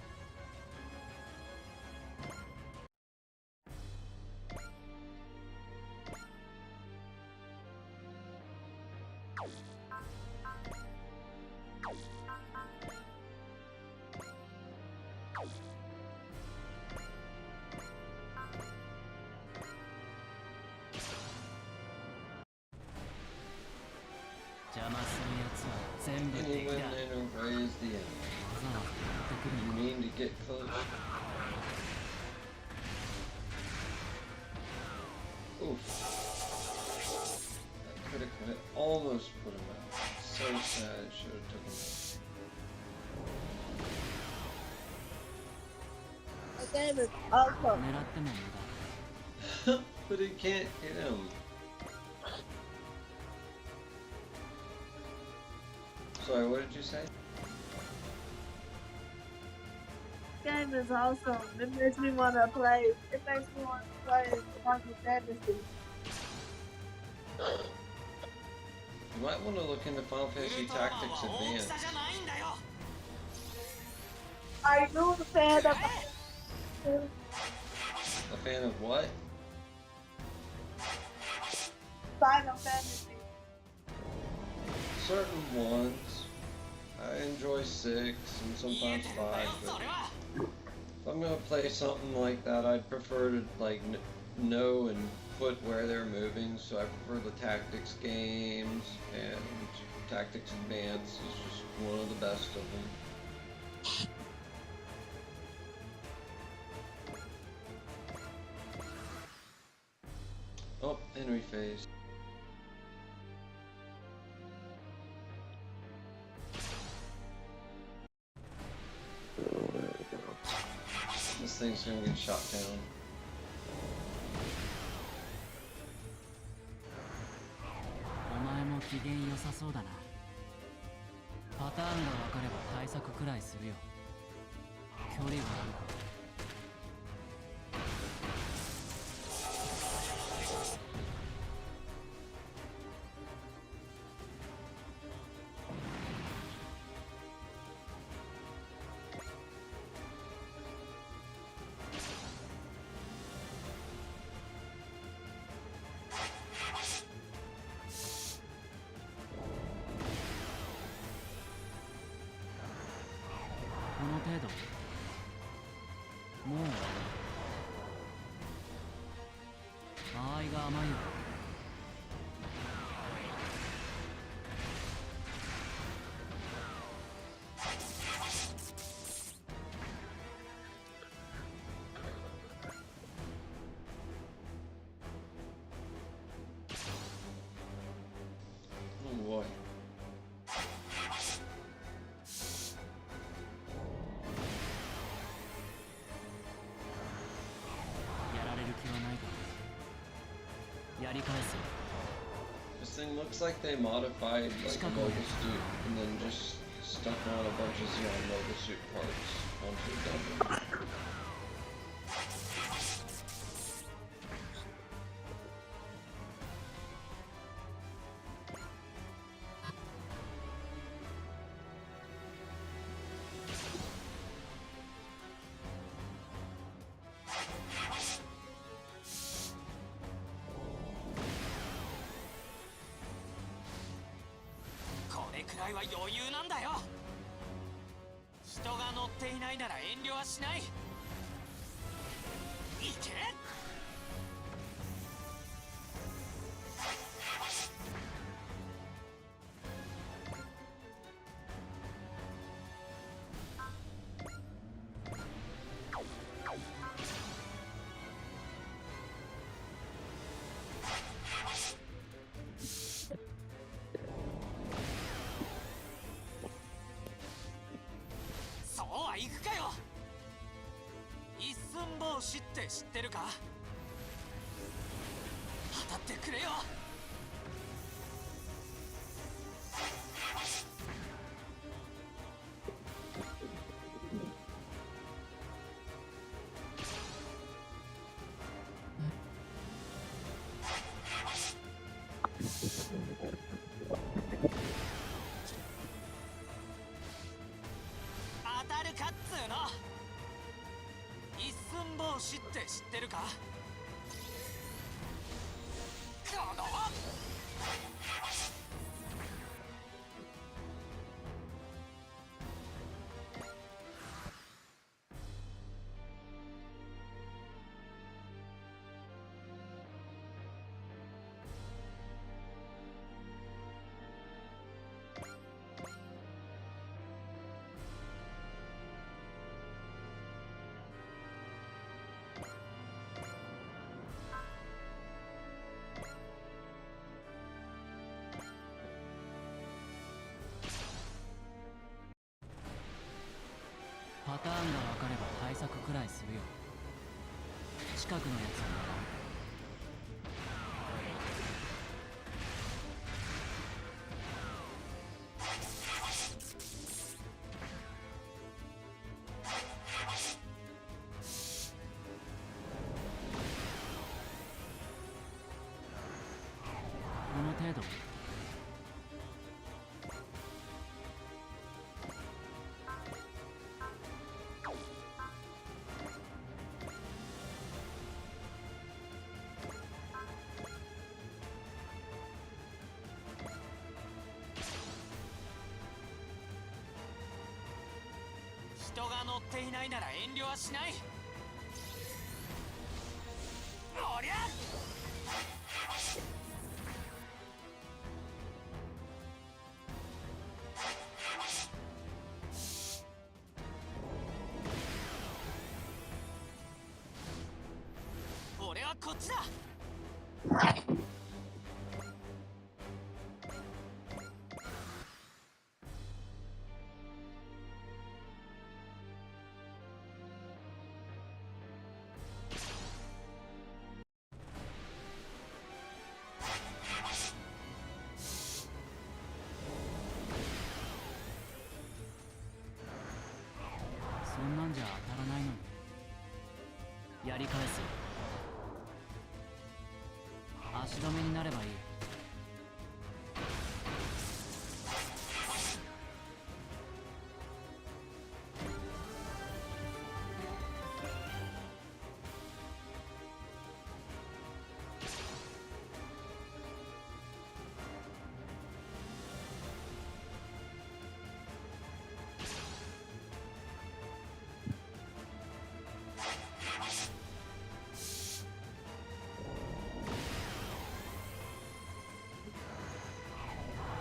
Any win and raise the end. You mean to get close? Oof. That critical hit almost put him out. So sad, should have took him The game is awesome. out. But he can't hit him. Sorry, what did you say? Game is awesome. It makes me want to play. It makes me want to play Final Fantasy. You might want to look into Final Fantasy Tactics Advanced. Are you a fan of? A fan of what? Final Fantasy. Certain ones. I enjoy 6 and sometimes 5, but if I'm gonna play something like that, I'd prefer to like know and put where they're moving. So I prefer the Tactics games, and Tactics Advance is just one of the best of them. Oh, Henry phase. This thing's gonna get shot down. お前も機嫌良さそうだな。パターンが分かれば対策くらいするよ。距離があるか。この程度もう場合が甘いよ。Oh boy. This thing looks like they modified like a mobile suit and then just stuck on a bunch of Xeon mobile suit parts onto a Gundam. パターンが分かれば対策くらいするよ。近くのやつを狙う。この程度。人が乗っていないなら遠慮はしない。おりゃ俺はこっちだ。そんなんじゃ当たらないのに。やり返す。足止めになればいい。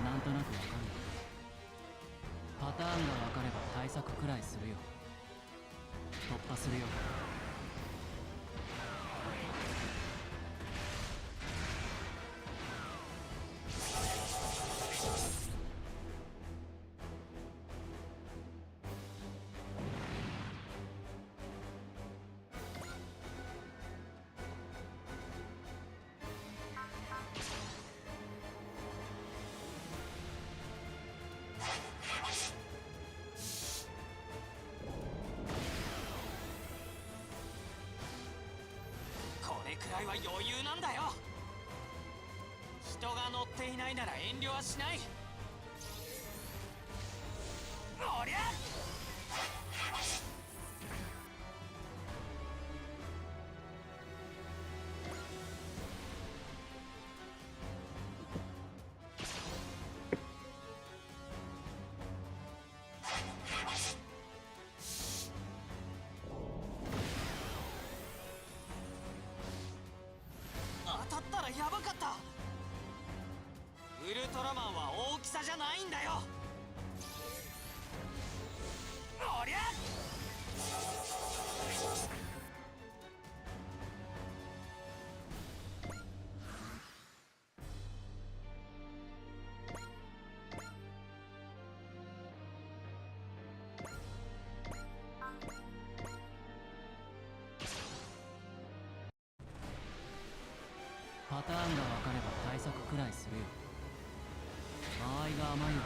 なんとなくわかる。パターンが分かれば対策くらいするよ。突破するよ。これくらいは余裕なんだよ。人が乗っていないなら遠慮はしない。おりゃ当たったらやばかった。ウルトラマンは大きさじゃないんだよ。おりゃパターンが分かれば対策くらいするよ。場合が甘いよ。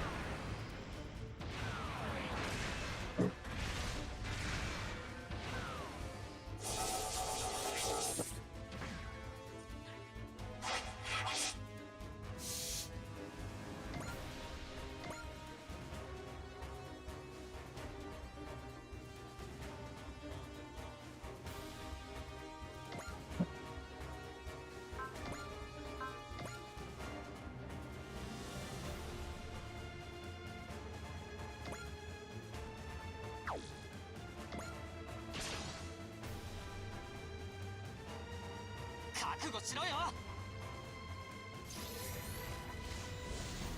覚悟しろよ。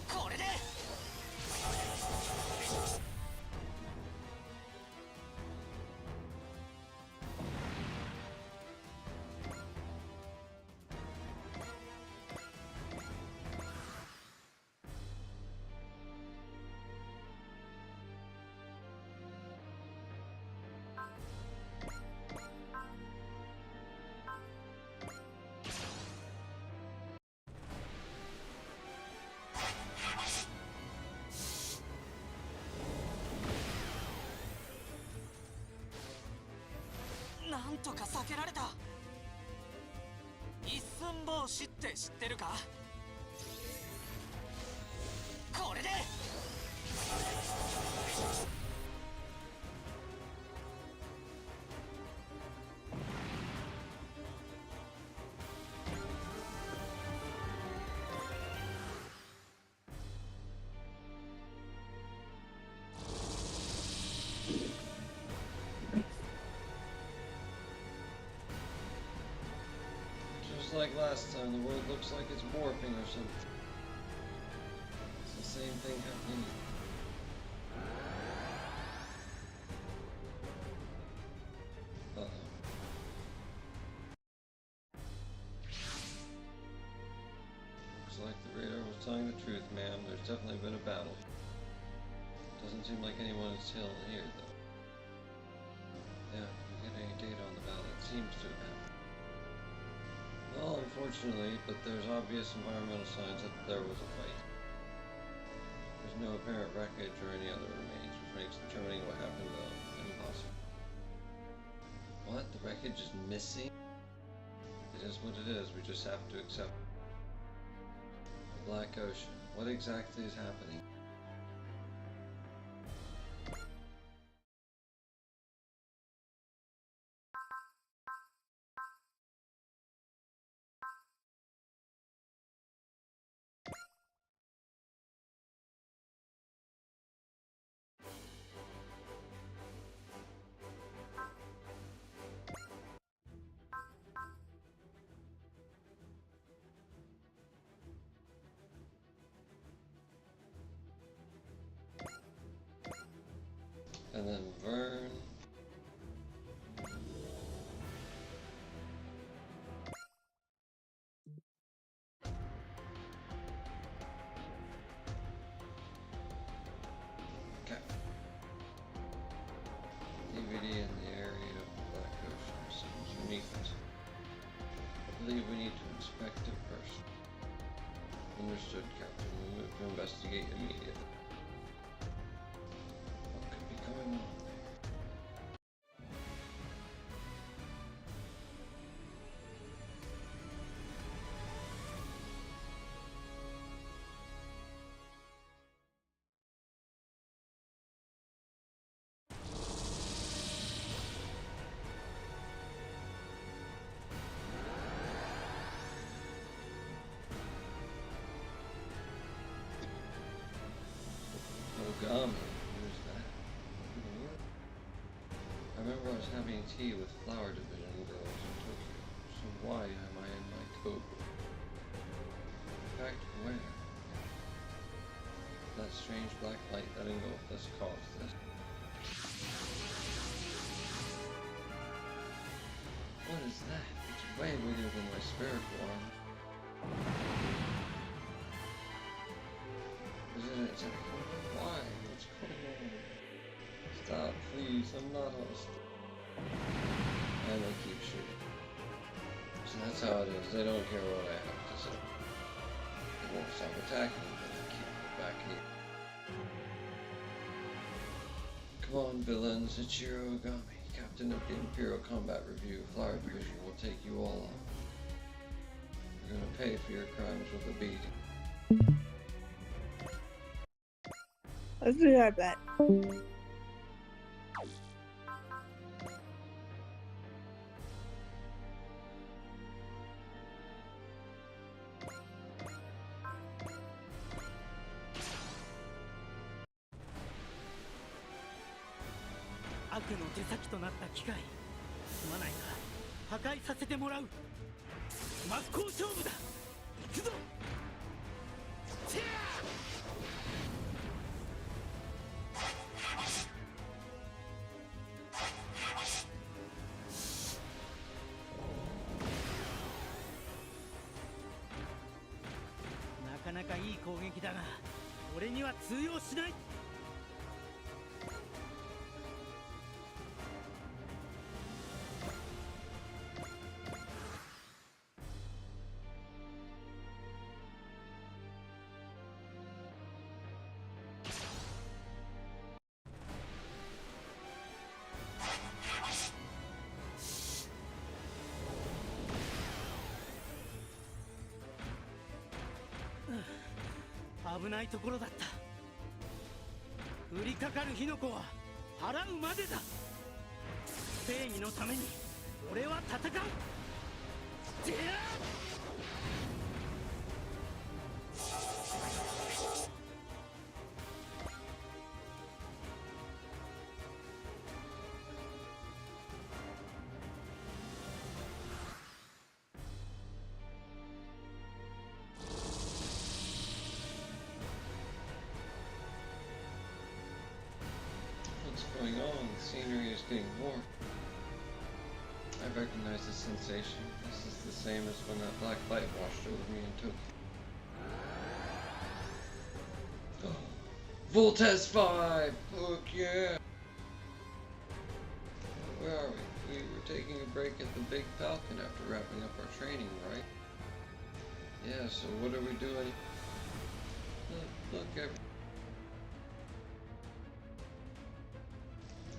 これでとか避けられた。一寸法師って知ってるか？これでJust like last time, the world looks like it's warping or something. It's the same thing happening. Uh-oh. Looks like the radar was telling the truth, ma'am. There's definitely been a battle. Doesn't seem like anyone is still here, though. Yeah, if you get any data on the battle, it seems to have happened. Well, unfortunately, but there's obvious environmental signs that there was a fight. There's no apparent wreckage or any other remains, which makes determining what happened impossible. What? The wreckage is missing? It is what it is, we just have to accept it. The Black Ocean. What exactly is happening? And then Vern. Okay. DVD in the area of the Black Ocean seems unique. I believe we need to inspect it first. Understood, Captain. We move to investigate immediately. What could be going on there? Ogami, who's that? I remember I was having tea with Flower Division girls in Tokyo, so why am I in my code? In fact, where? That strange black light that engulfed us caused this. What is that? It's way bigger than my spherical arm. Is it attacking? Why? What's going on? Stop, please. I'm not hostile. And they keep shooting. So that's how it is. They don't care what I have to say. They won't stop attacking, but they keep backing. Come on, villains. It's your Ogami, Captain of the Imperial Combat Review. Flower Division will take you all on. You're gonna pay for your crimes with a beating. Let's be right back. 悪の手先となった機械、すまないが破壊させてもらう。真っ向勝負だ。行くぞ。チェア！なかなかいい攻撃だが、俺には通用しない。危ないところだった。降りかかる火の粉は払うまでだ。正義のために俺は戦う。てやWhat's going on? The scenery is getting warm. I recognize the sensation. This is the same as when that black light washed over me in Tokyo. Oh, Voltes 5! Fuck yeah! Where are we? We were taking a break at the Big Falcon after wrapping up our training, right? Yeah, so what are we doing? Look I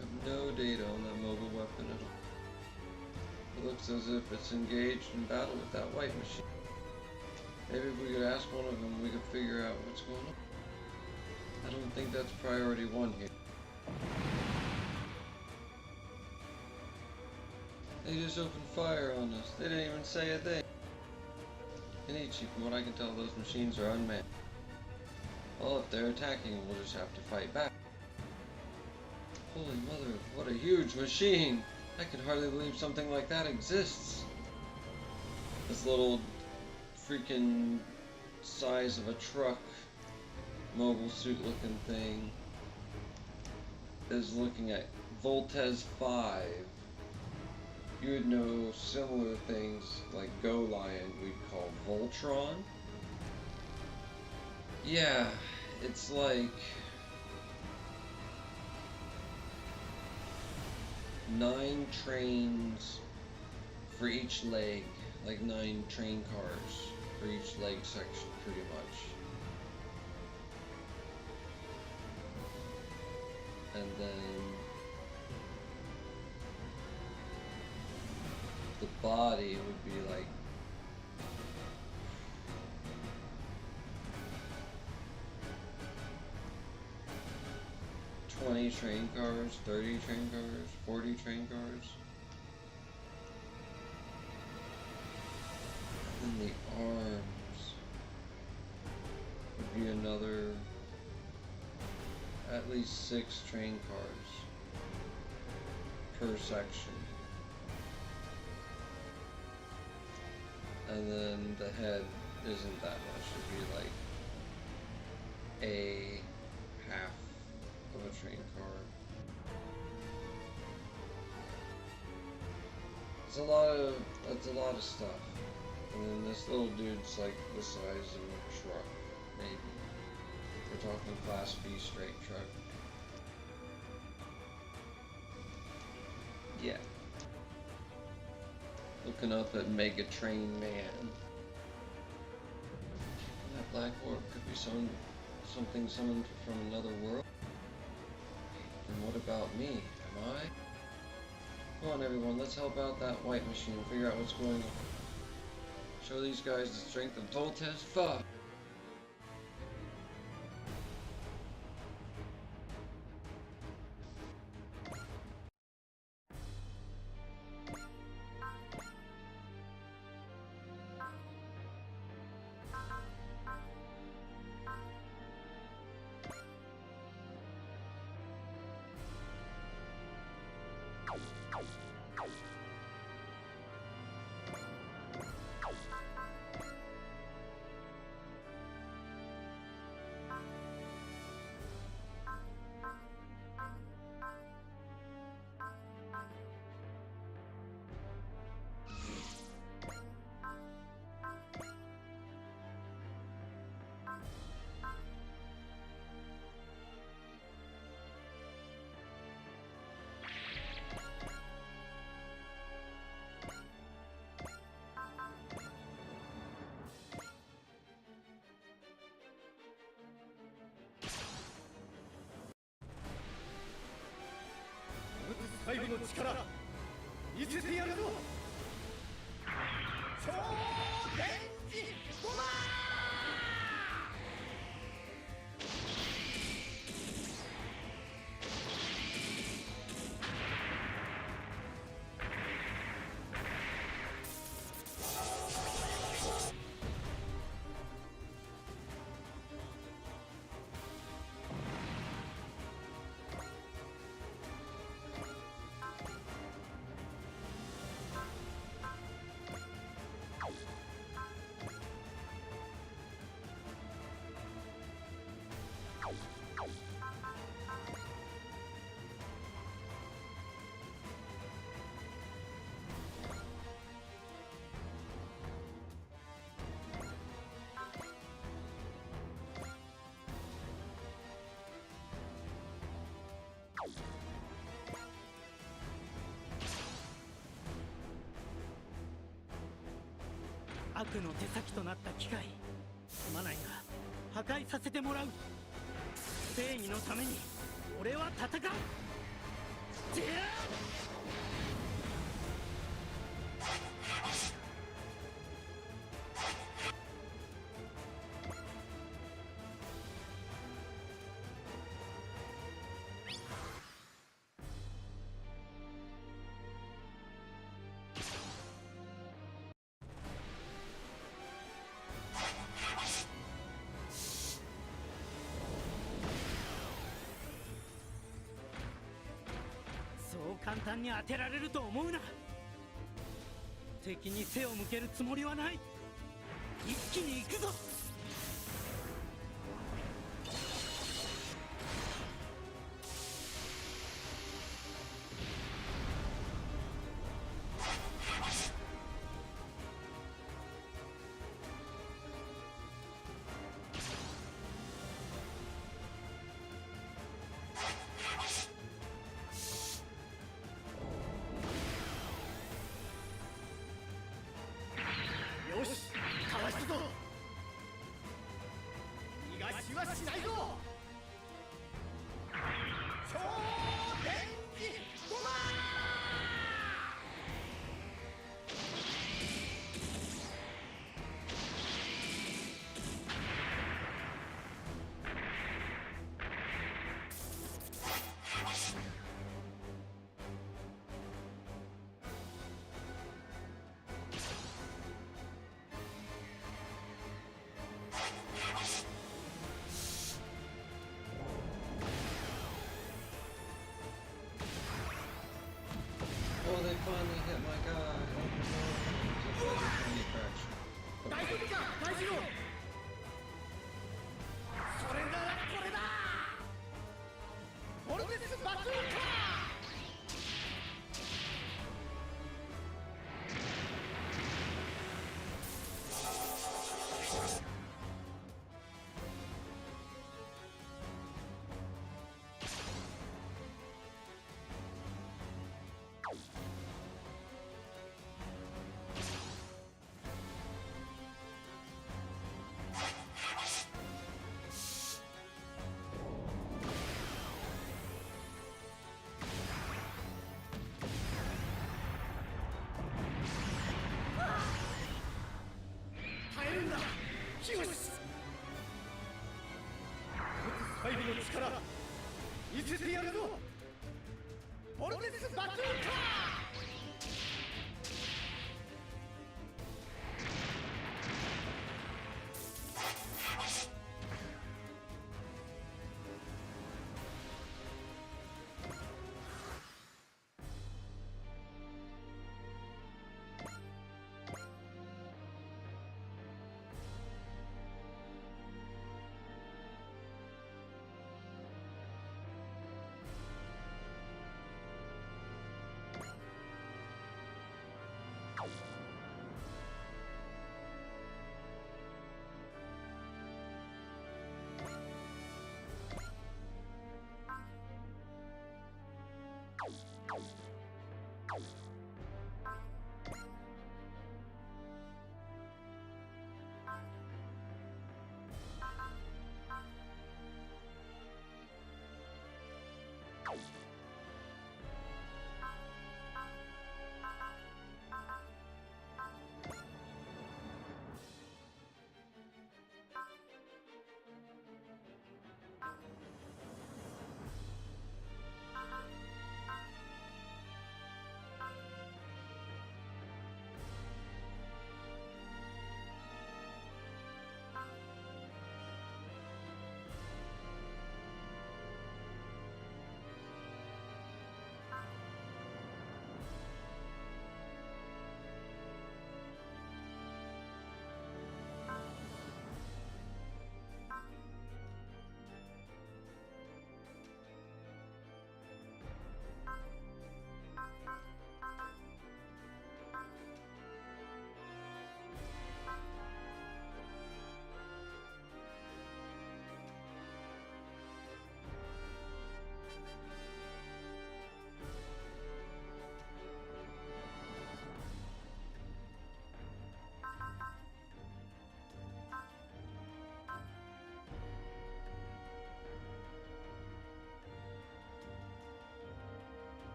have no data on that mobile weapon at all. It looks as if it's engaged in battle with that white machine. Maybe if we could ask one of them, we could figure out what's going on. I don't think that's priority 1 here. They just opened fire on us. They didn't even say a thing. Kenichi, from what I can tell, those machines are unmanned. Well, if they're attacking, we'll just have to fight back. Holy mother, what a huge machine! I can hardly believe something like that exists. This little freaking size of a truck, mobile suit looking thing, is looking at Voltes 5. You would know similar things like Go Lion we'd call Voltron. Yeah, it's like 9 trains for each leg, like 9 train cars for each leg section, pretty much. And then the body would be like 20 train cars, 30 train cars, 40 train cars. And the arms would be another at least 6 train cars per section. And then the head isn't that much, it'd be like a half of a train car. That's a lot of stuff. And then this little dude's like the size of a truck, maybe. We're talking Class B straight truck. Yeah. Looking up at Mega Train Man. That black orb could be something summoned from another world. And what about me? Am I? Come on everyone, let's help out that white machine and figure out what's going on. Show these guys the strength of Voltes 5.最後の力見せてやるぞ。超電磁ボマー。悪の手先となった機械、すまないが破壊させてもらう。正義のために俺は戦う。てやそう簡単に当てられると思うな。敵に背を向けるつもりはない。一気に行くぞ。よし、かわしたぞ。逃がしはしないぞ。超電気ゴマOh, they finally hit my guy. Oh, 大丈夫か、大二郎。それならこれだ。ボルテスバズーカ。耐えるんだ。よし。最後の力見せてやるぞ。ボルテスバズーカ。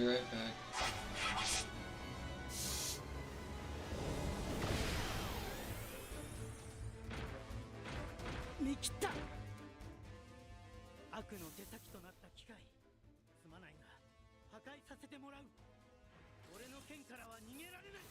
be right back. Mikita! 悪の手先となった機械。すまないが、破壊させてもらう。俺の剣からは逃げられない。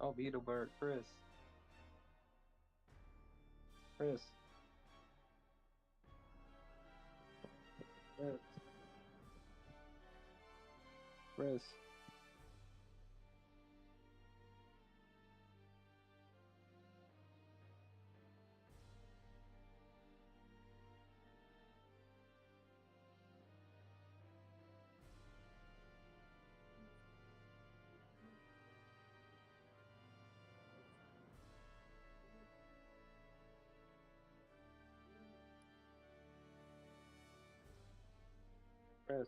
Oh, BeetleBird, Chris. Chris. Chris. Chris. Chris.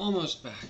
Almost back.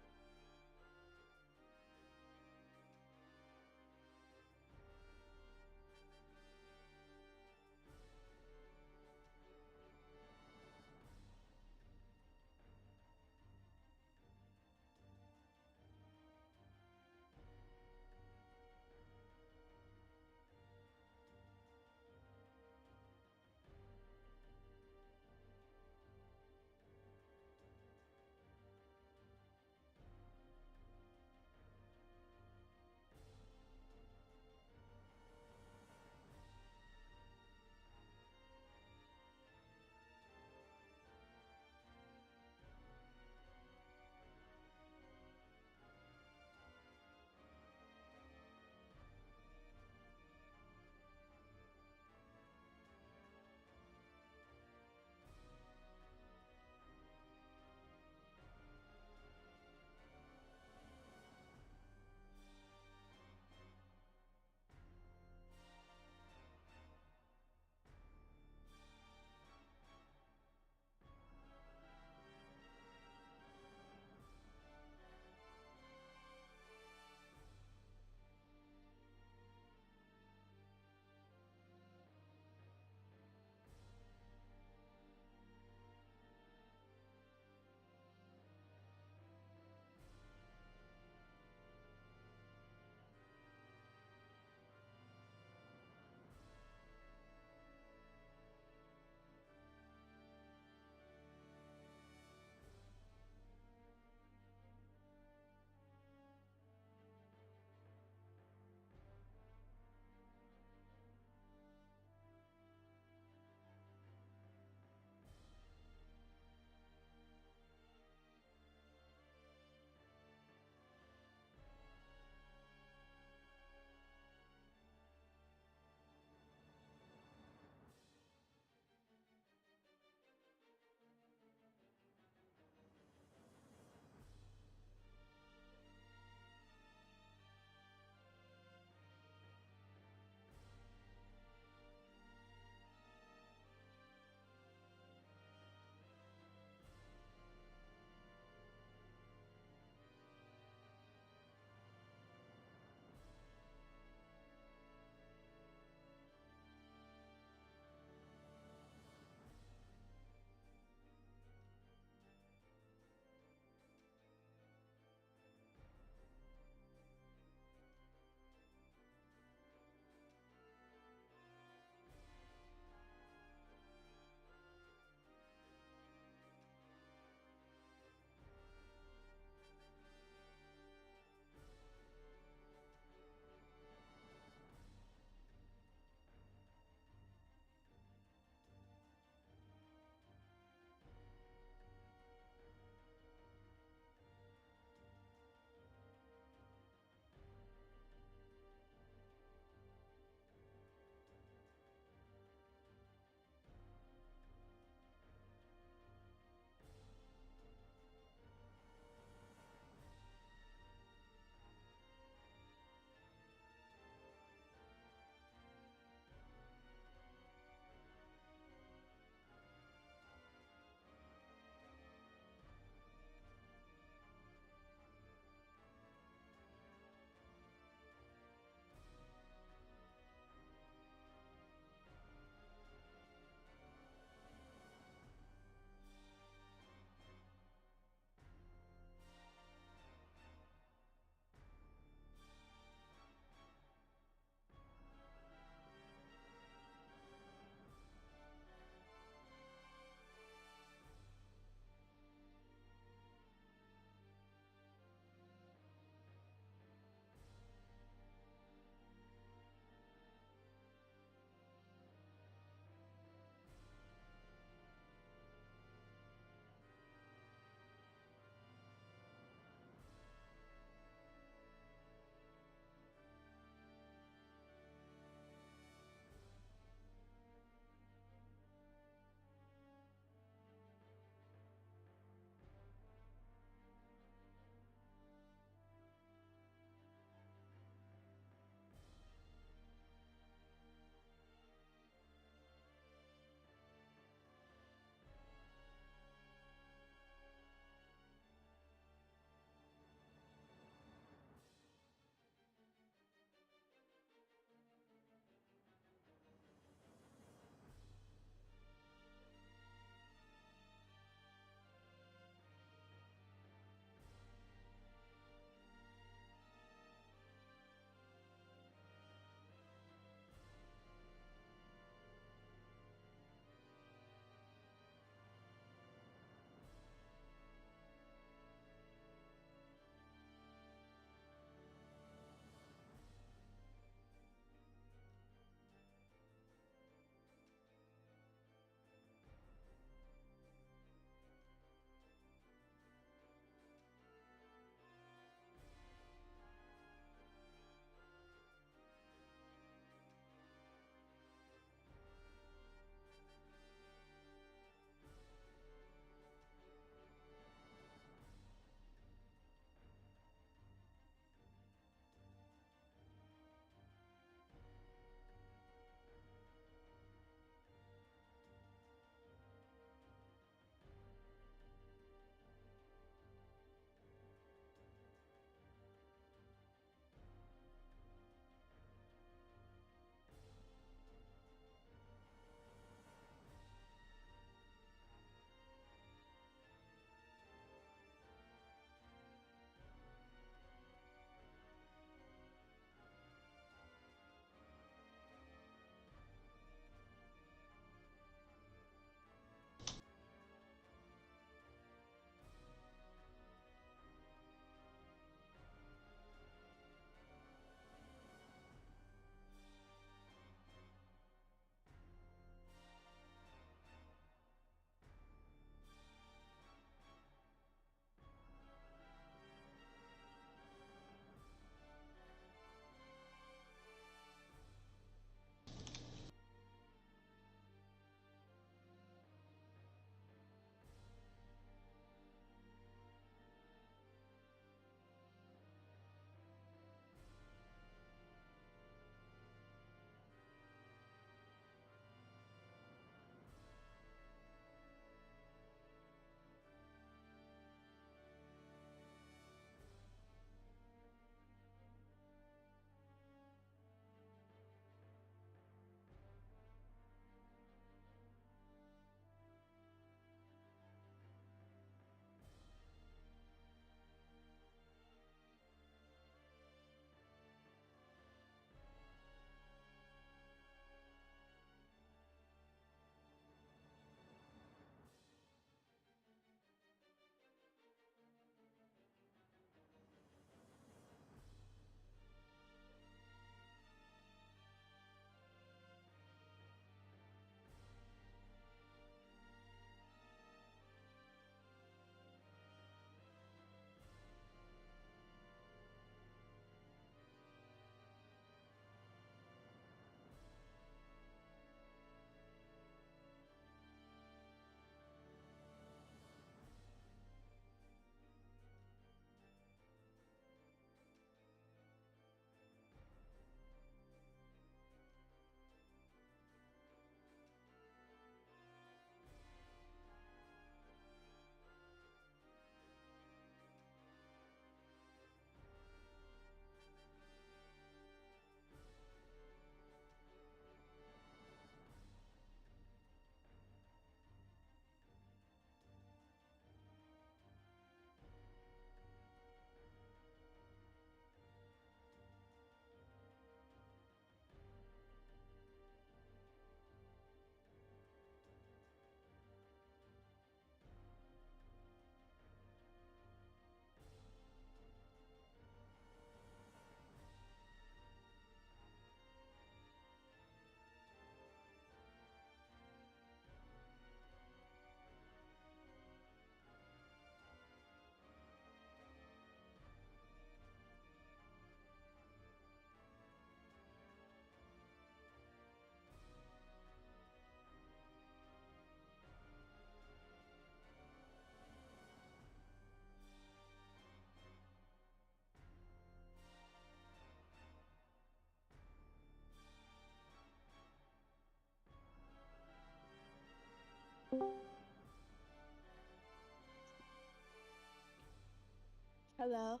Hello.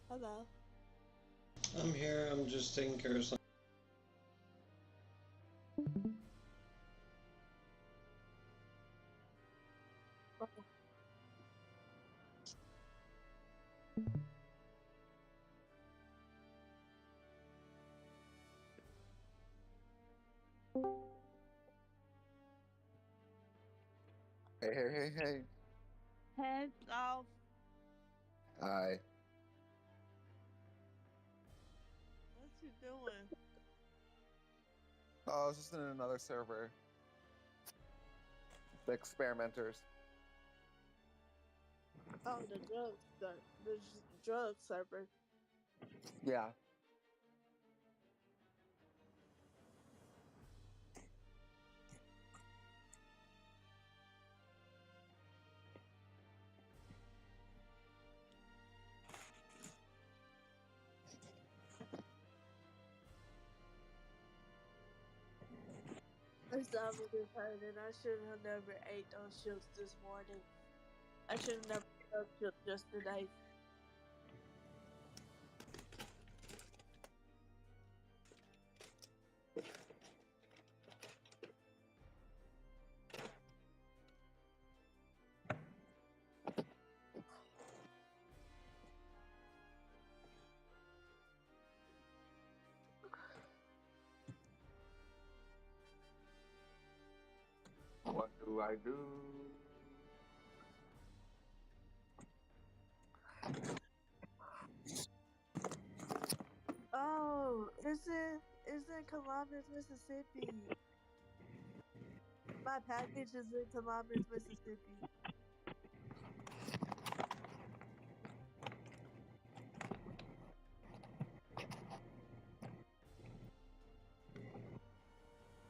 Hello. I'm here. I'm just taking care of something. Hey. Hands off. Hi. What you doing? Oh, I was just in another server. The experimenters. Oh, the drug server. Yeah. I'm sorry, and I should have never ate those chips this morning. I should have never ate those chips yesterday. What do I do? Oh, it's in Columbus, Mississippi. My package is in Columbus, Mississippi.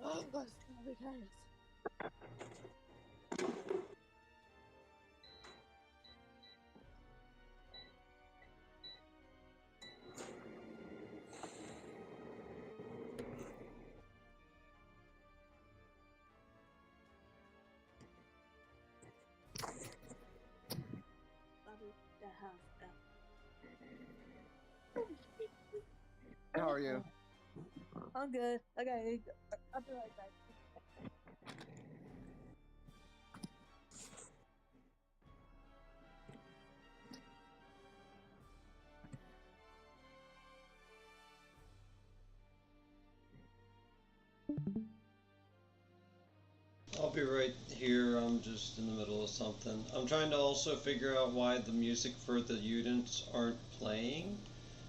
Oh, my stomach hurts. I need the house out. How are you? I'm good. Okay, I'll be right back. I'll be right here. I'm just in the middle of something. I'm trying to also figure out why the music for the units aren't playing.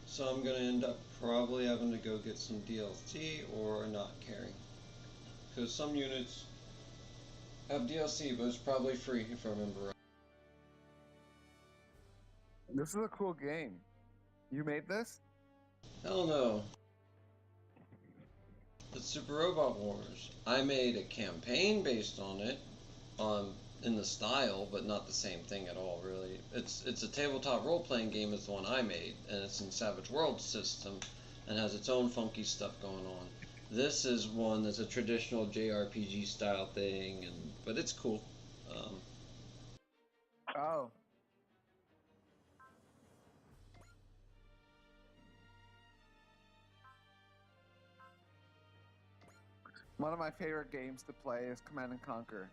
So I'm going to end up probably having to go get some DLC or not caring. Because some units have DLC, but it's probably free if I remember right. This is a cool game. You made this? Hell no. It's Super Robot Wars. I made a campaign based on it, in the style, but not the same thing at all, really. It's a tabletop role-playing game. Is the one I made, and it's in Savage World system, and has its own funky stuff going on. This is one that's a traditional JRPG style thing, but it's cool. Oh. One of my favorite games to play is Command and Conquer.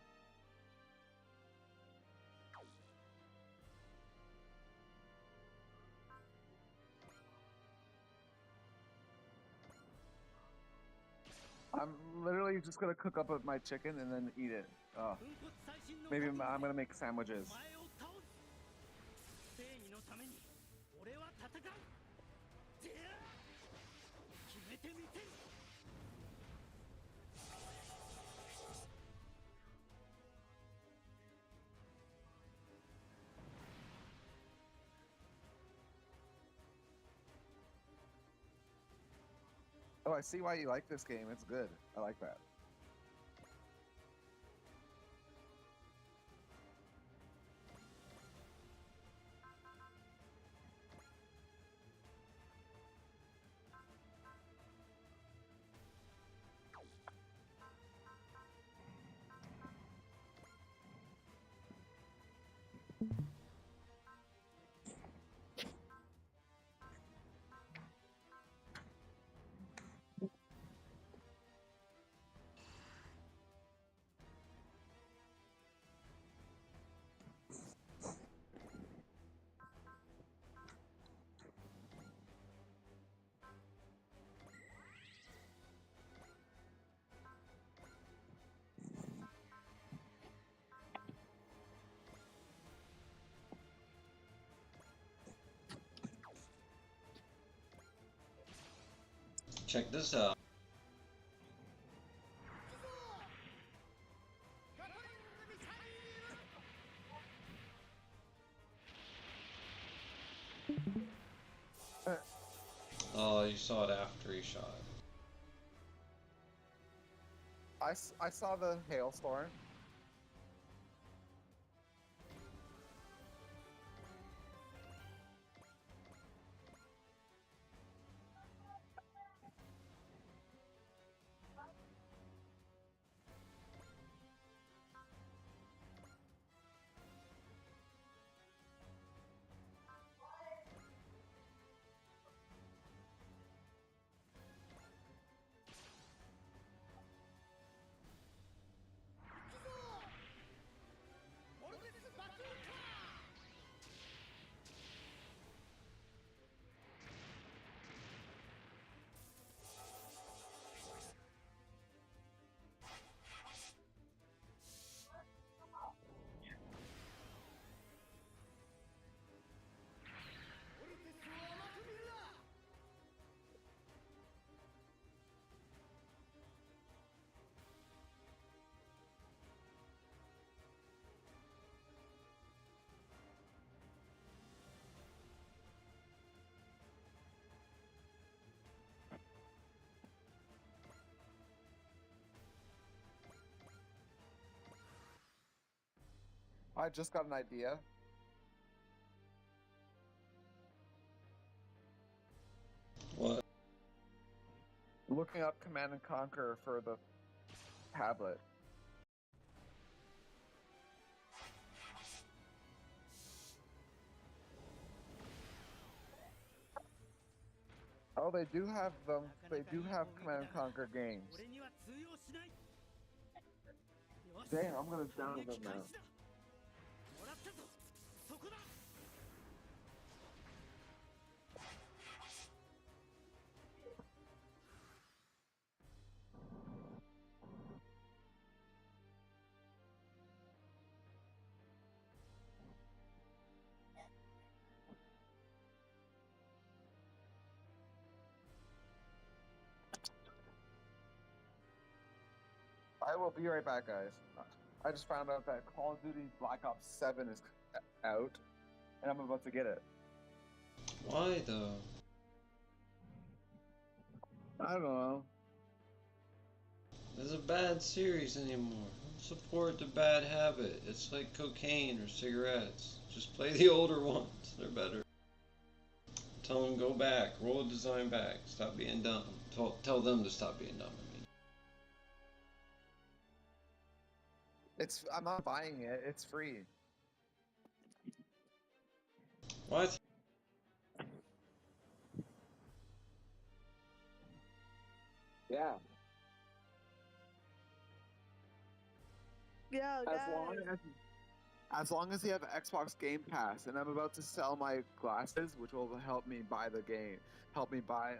I'm literally just gonna cook up my chicken and then eat it. Oh. Maybe I'm gonna make sandwiches. Oh, I see why you like this game. It's good. I like that. Check this out. Oh, you saw it after he shot. I saw the hailstorm. I just got an idea. What? Looking up Command and Conquer for the tablet. Oh, they do have them. They do have Command and Conquer games. Damn, I'm gonna download them now. I will be right back, guys. I just found out that Call of Duty Black Ops 7 is out, and I'm about to get it. Why though? I don't know. It's a bad series anymore. Don't support the bad habit. It's like cocaine or cigarettes. Just play the older ones. They're better. Tell them go back. Roll a design back. Stop being dumb. Tell them to stop being dumb. I'm not buying it. It's free. What? Yeah. Yeah, As long as you have Xbox Game Pass, and I'm about to sell my glasses, which will help me buy the game. Help me buy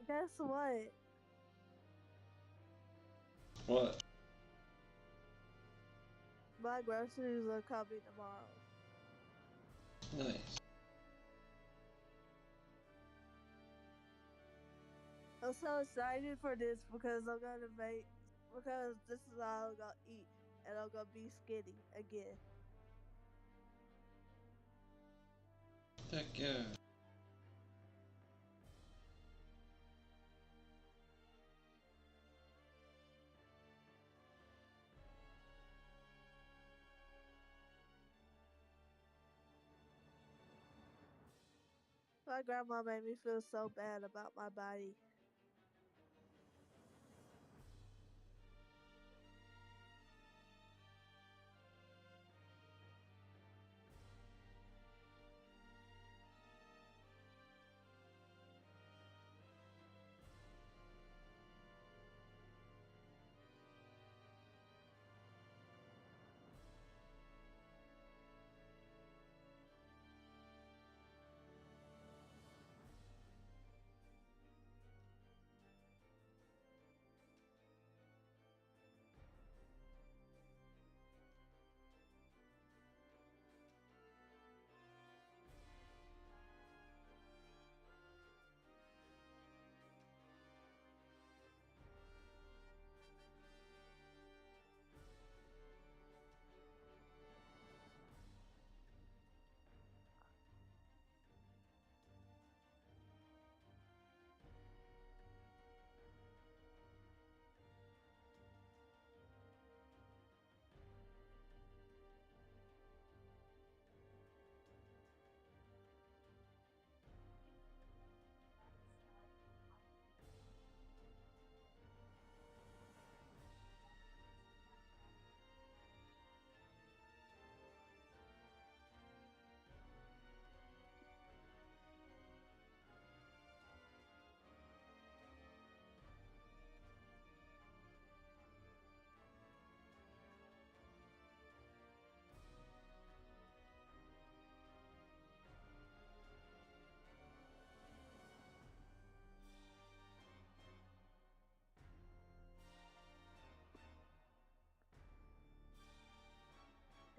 Guess what? What? My groceries are coming tomorrow. Nice. I'm so excited for this because because this is all I'm gonna eat and I'm gonna be skinny again. Heck yeah. My grandma made me feel so bad about my body.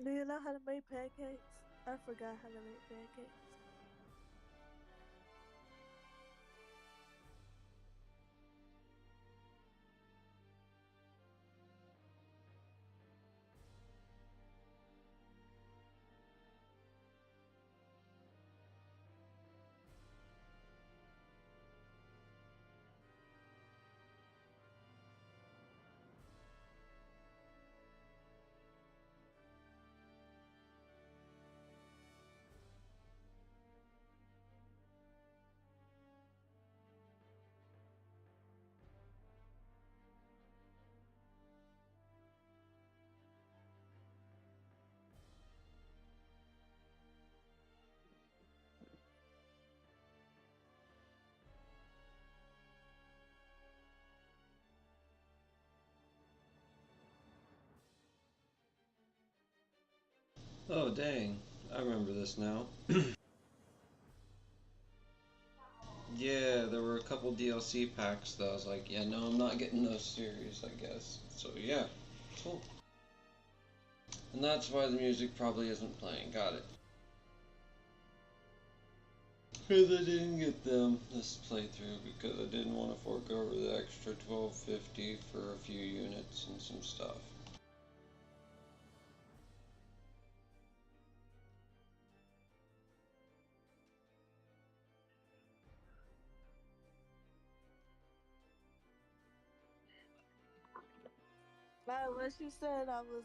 Do you know how to make pancakes? I forgot how to make pancakes. Oh, dang. I remember this now. Yeah, there were a couple DLC packs that I was like, yeah, no, I'm not getting those series, I guess. So, yeah. Cool. And that's why the music probably isn't playing. Got it. Because I didn't get them this playthrough because I didn't want to fork over the extra $12.50 for a few units and some stuff. But when she said I was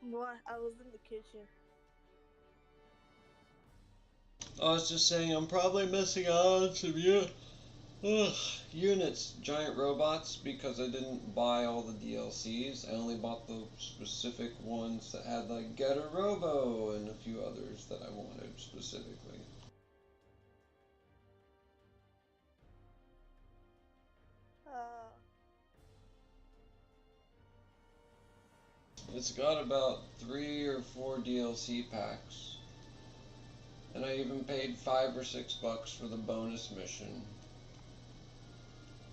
what? I was in the kitchen. I was just saying I'm probably missing out on some units, giant robots, because I didn't buy all the DLCs. I only bought the specific ones that had like Get a Robo and a few others that I wanted specifically. It's got about 3 or 4 DLC packs. And I even paid $5 or $6 for the bonus mission,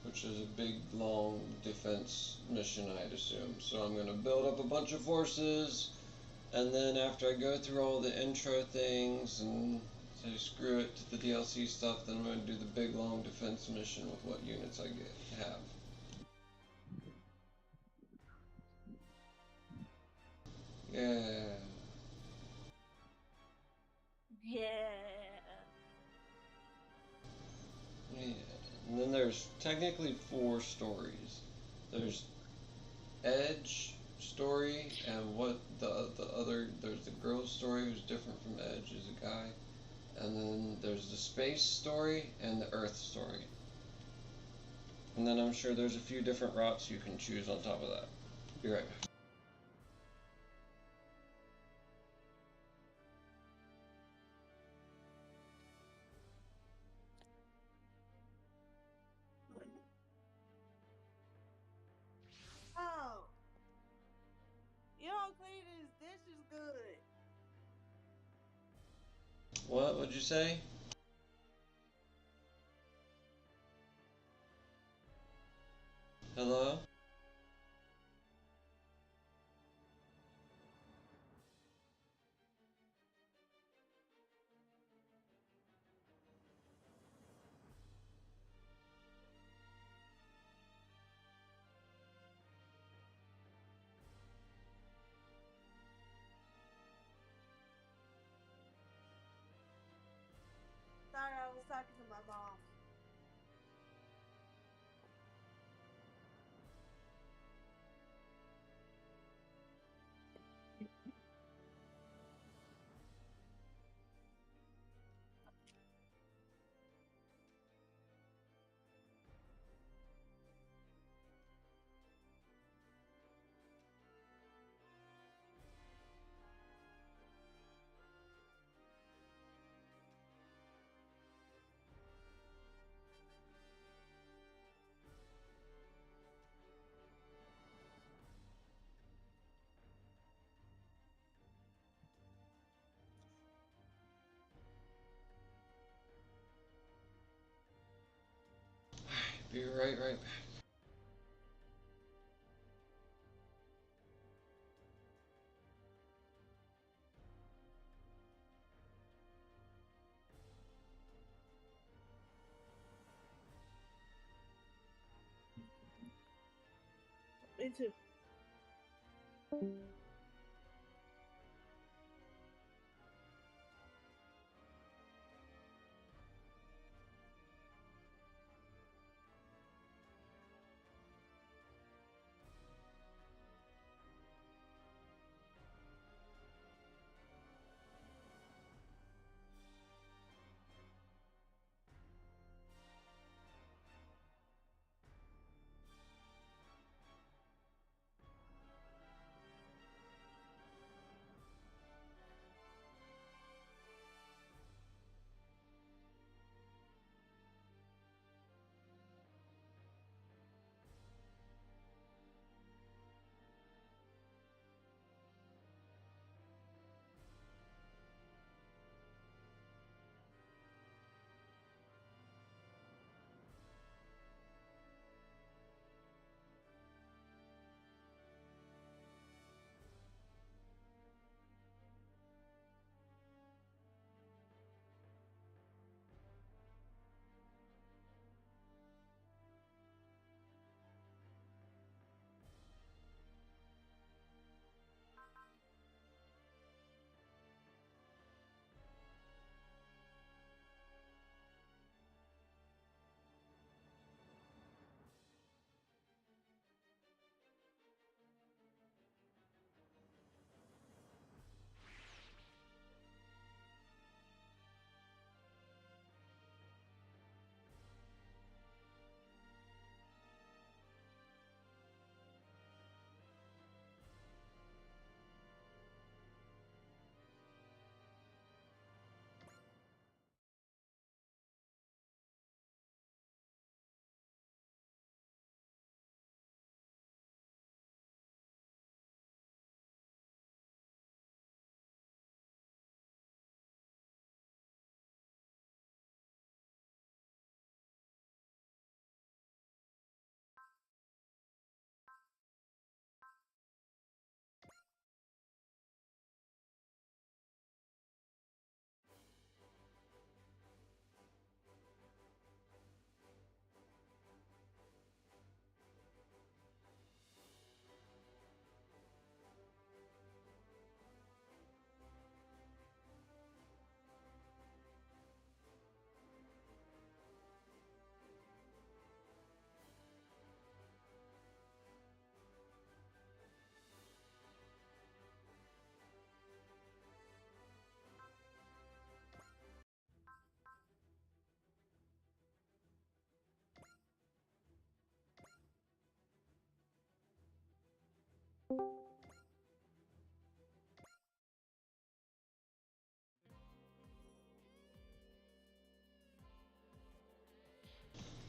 which is a big, long defense mission, I'd assume. So I'm going to build up a bunch of forces, and then after I go through all the intro things and say screw it to the DLC stuff, then I'm going to do the big, long defense mission with what units I have. Yeah. Yeah. Yeah. And then there's technically 4 stories. There's Edge story, and what the other, there's the girl's story who's different from Edge, is a guy. And then there's the space story and the Earth story. And then I'm sure there's a few different routes you can choose on top of that. Be right back. Oh, you don't clean his dishes good. What would you say? Hello? Sorry, I was talking to my mom. Be right back. Me too.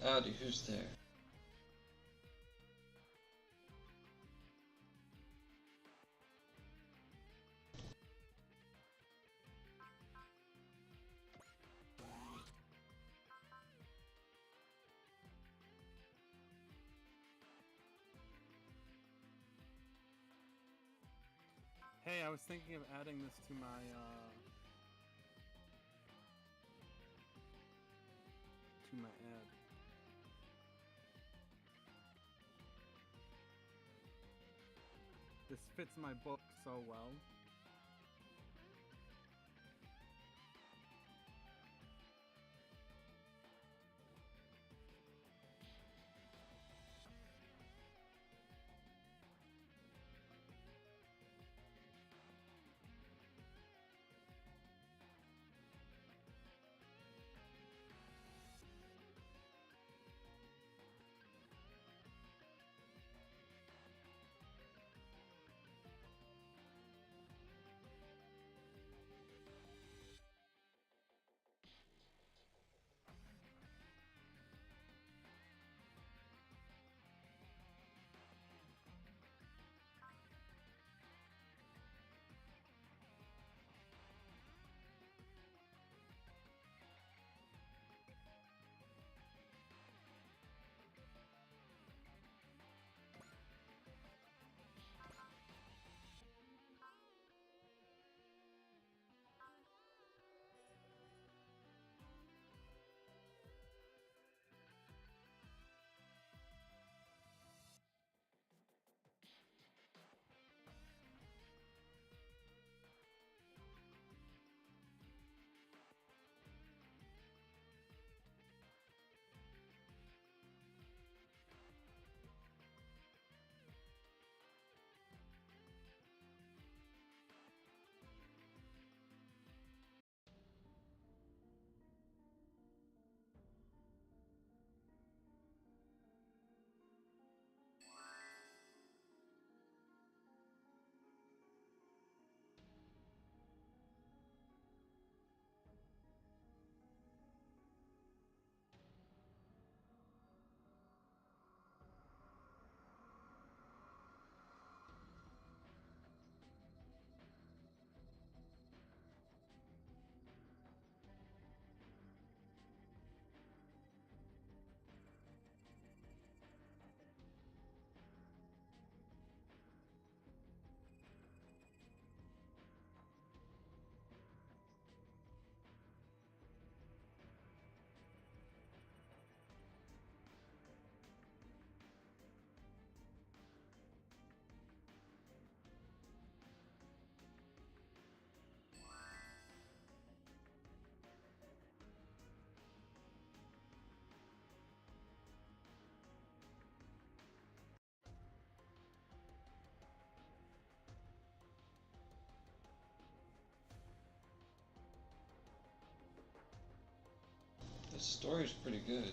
Howdy, who's there? Hey, I was thinking of adding this to my ad. This fits my book so well. story's pretty good.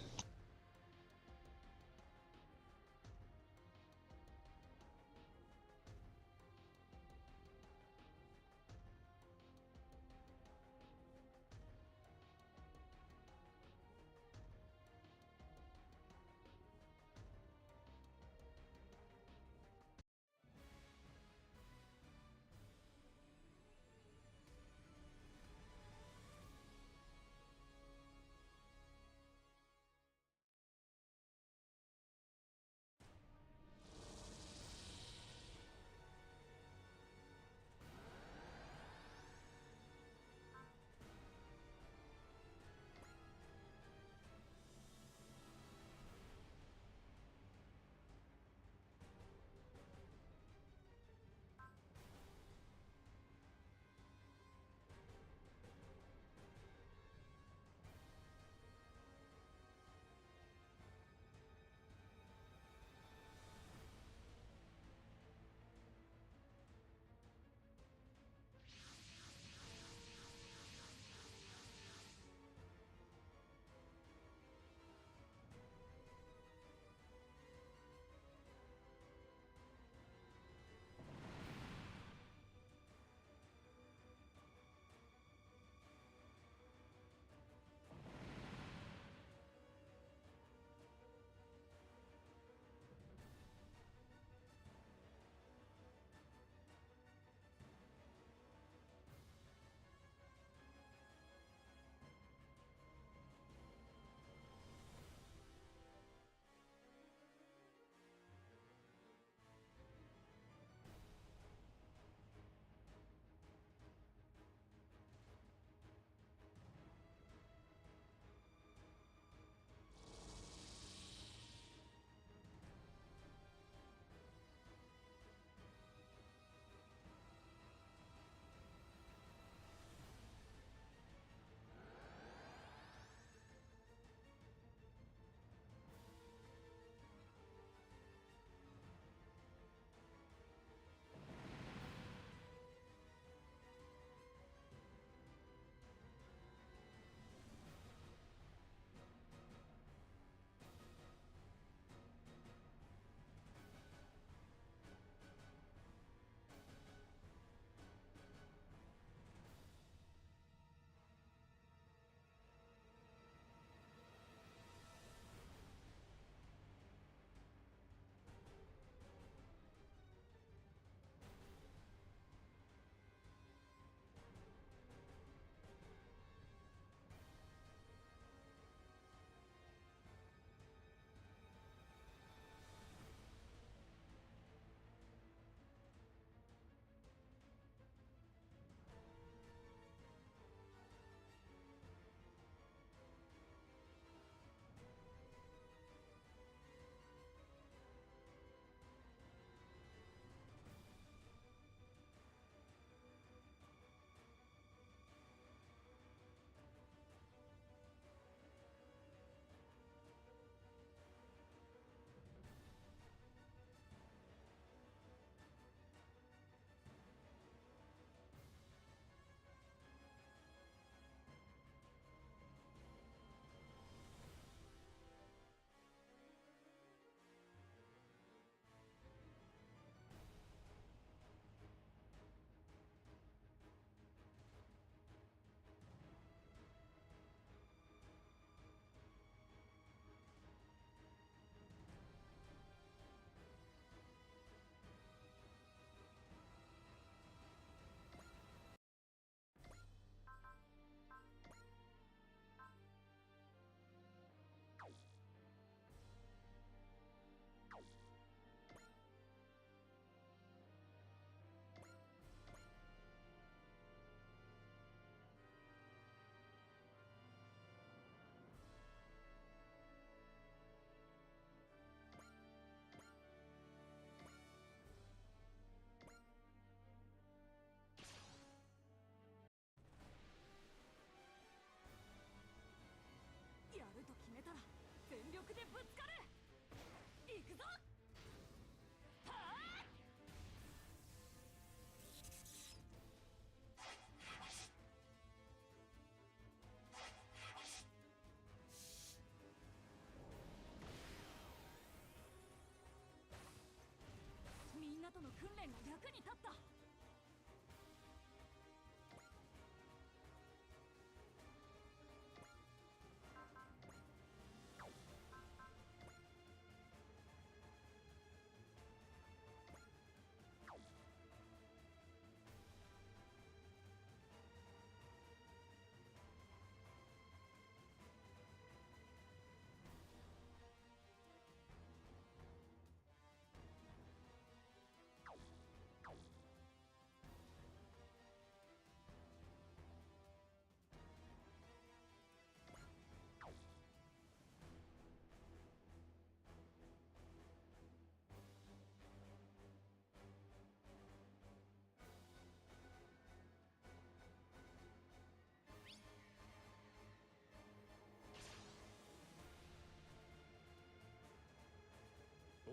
訓練が役に立った。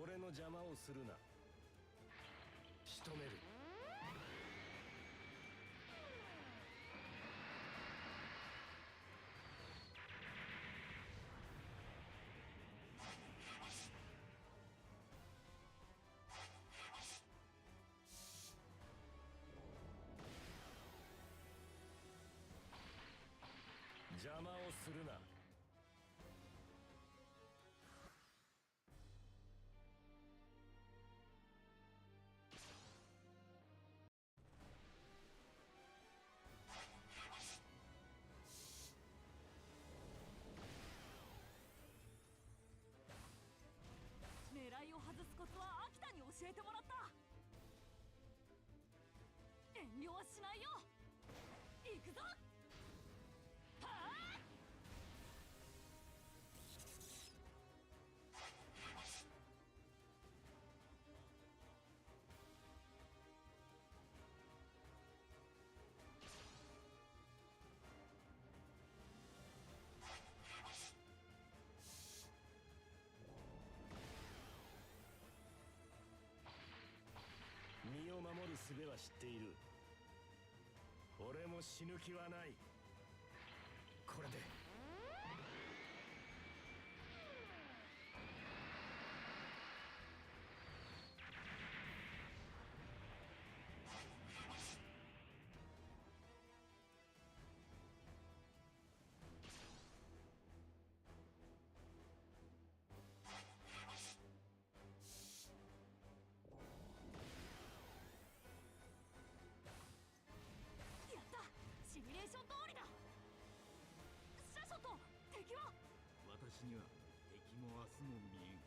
俺の邪魔をするな。仕留める。邪魔をするな。狙いを外すコツは秋田に教えてもらった。遠慮はしないよ。行くぞ。はあ。身を守る術は知っている。俺も死ぬ気はない。これでシミュレーション通りだ。シャショと敵は。私には敵も明日も見えん。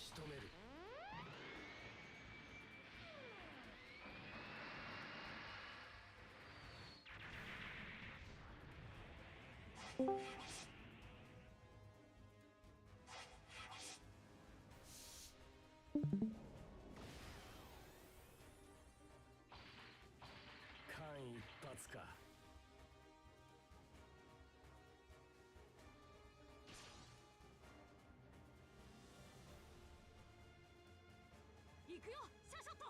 仕留める。間一髪か。行くよシャシャッと。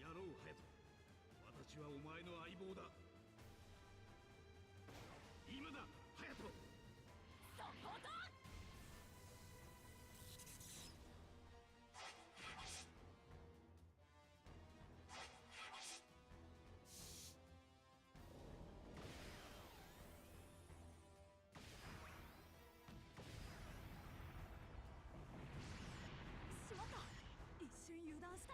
やろう隼人、私はお前の相棒だ。今だ隼人。サポート。しまった、一瞬油断した。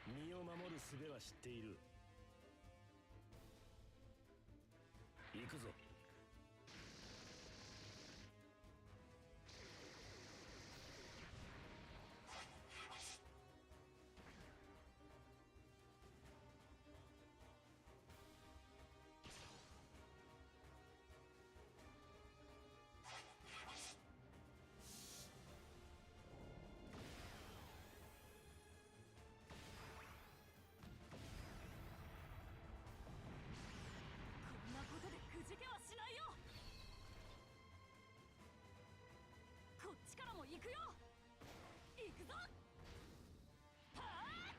身を守る術は知っている。行くぞ。こんなことでくじけはしないよ。こっちからも行くよ。行くぞ。はあ。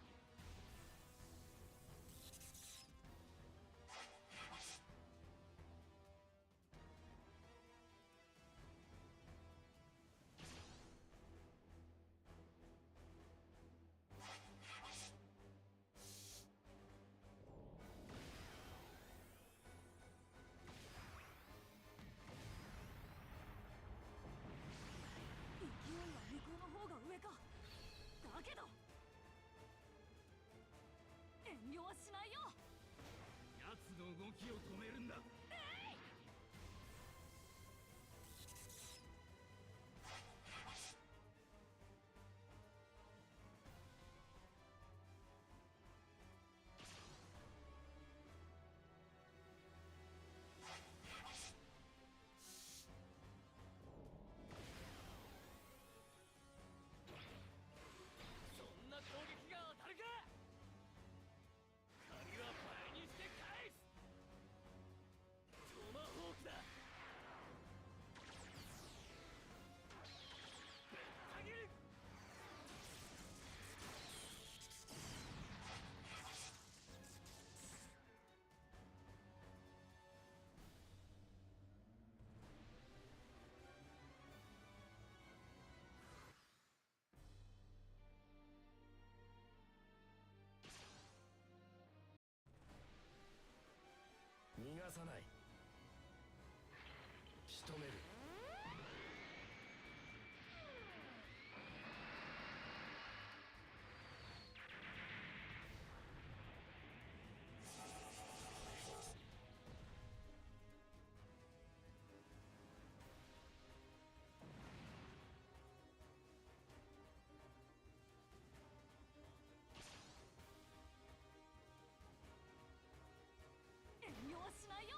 勢いは向こうの方が上か。だけど遠慮はしないよ。奴の動きを止めるんだ。そんな攻撃が当たるか。髪は倍にして返す。トマホークだ。ぶった切る。逃がさない。仕留める。遠慮はしないよ。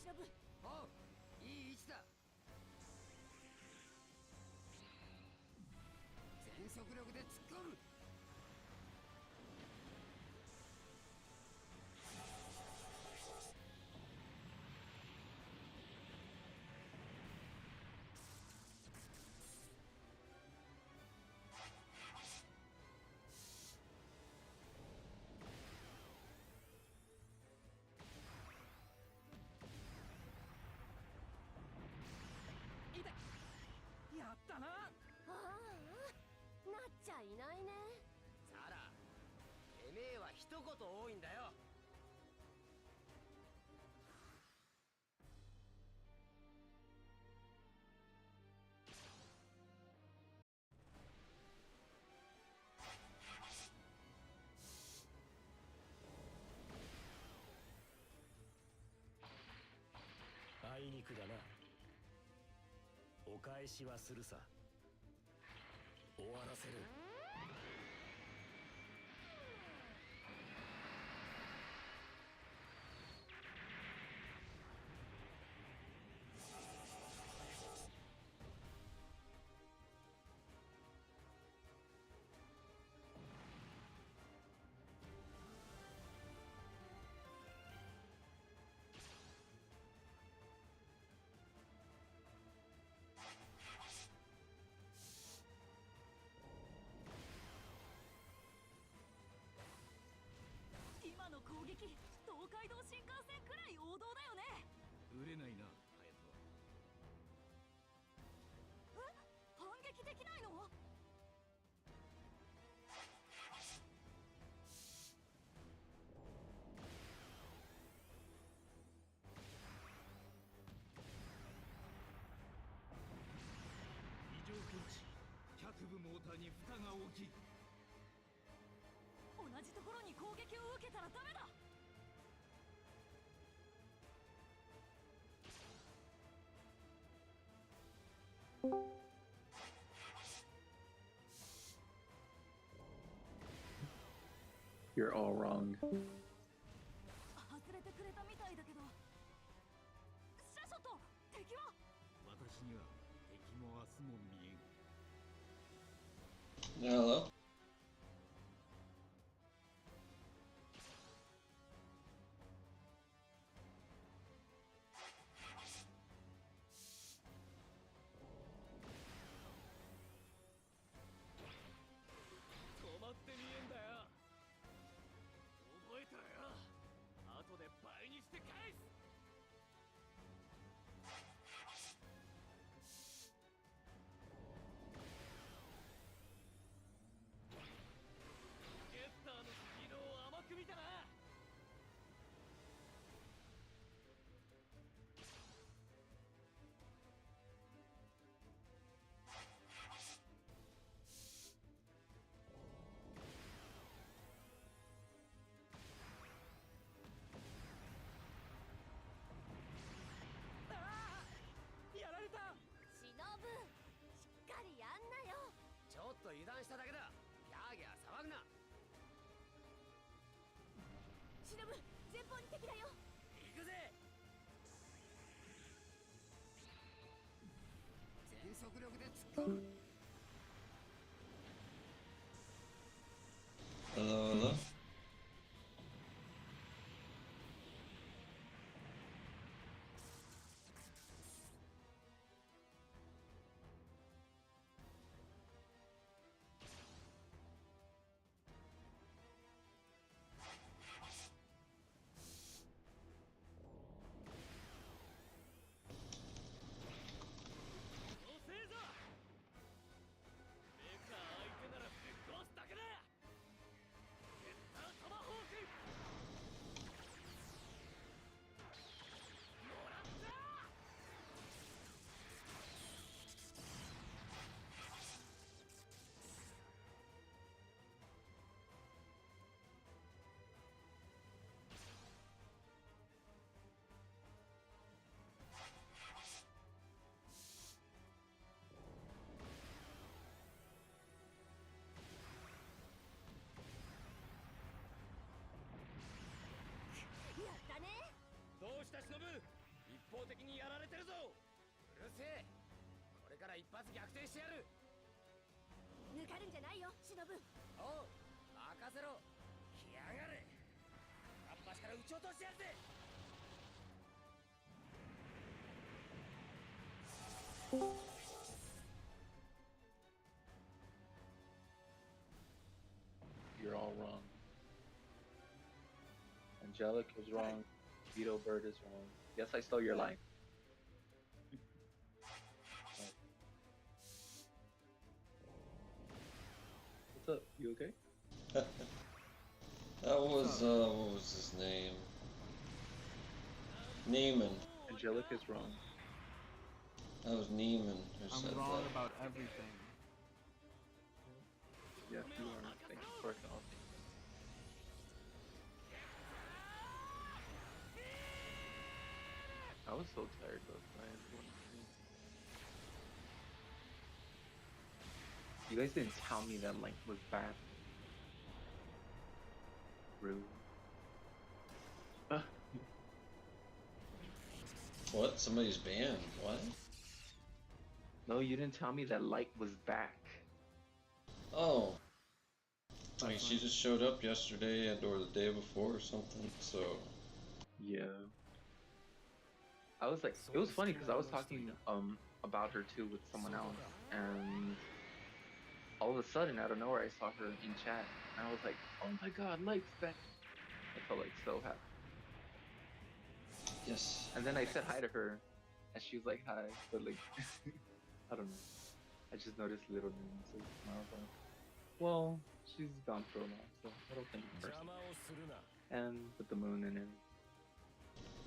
忍。おう、いい位置だ。全速力で突っ込む。やったな。ああ、なっちゃいないね。サラ、てめえは一言多いんだよ。あいにくだな。お返しはするさ。終わらせる。今の攻撃、東海道新幹線くらい王道だよね。売れないな、隼反撃できないの？異常検知。脚部モーターに負荷が大きい。同じところに攻撃を受けたらダメだ。You're all wrong. 外れてくれたみたいだけど。シャショと敵は？私には敵も明日も見えん。Hello?忍、しっかりやんなよ。ちょっと油断しただけだ。ギャーギャー騒ぐな。忍、前方に敵だよ。行くぜ。全速力で突っ込む。Hello, hello? 方的にやられてるぞ。うるせえ。これから一発逆転してやる。抜かるんじゃないよ、忍。おう、任せろ。来やがれ。片っ端から撃ち落としてやるぜ。You're all wrong. Angelic is wrong. BeetleBird is wrong. Yes, I stole your life. What's up? You okay? That was, what was his name? Neiman. Angelic is wrong. That was Neiman who said I'm wrong that. about everything. Yes, you are. Thank you for acknowledging. I was so tired last night. You guys didn't tell me that Link was bad. Rude. What? Somebody's banned? What? No, you didn't tell me that Light was back. Oh. I mean, she just showed up yesterday and or the day before or something, so... Yeah. I was like, it was funny because I was talking about her too with someone else, and all of a sudden, out of nowhere, I saw her in chat, and I was like, oh my god, Light's back. I felt like so happy. Yes. And then I said hi to her, and she was like, hi, but like, I don't know. I just noticed little names, and I was like, well, she's gone for a while, so I don't think it's personal. And with the moon in it.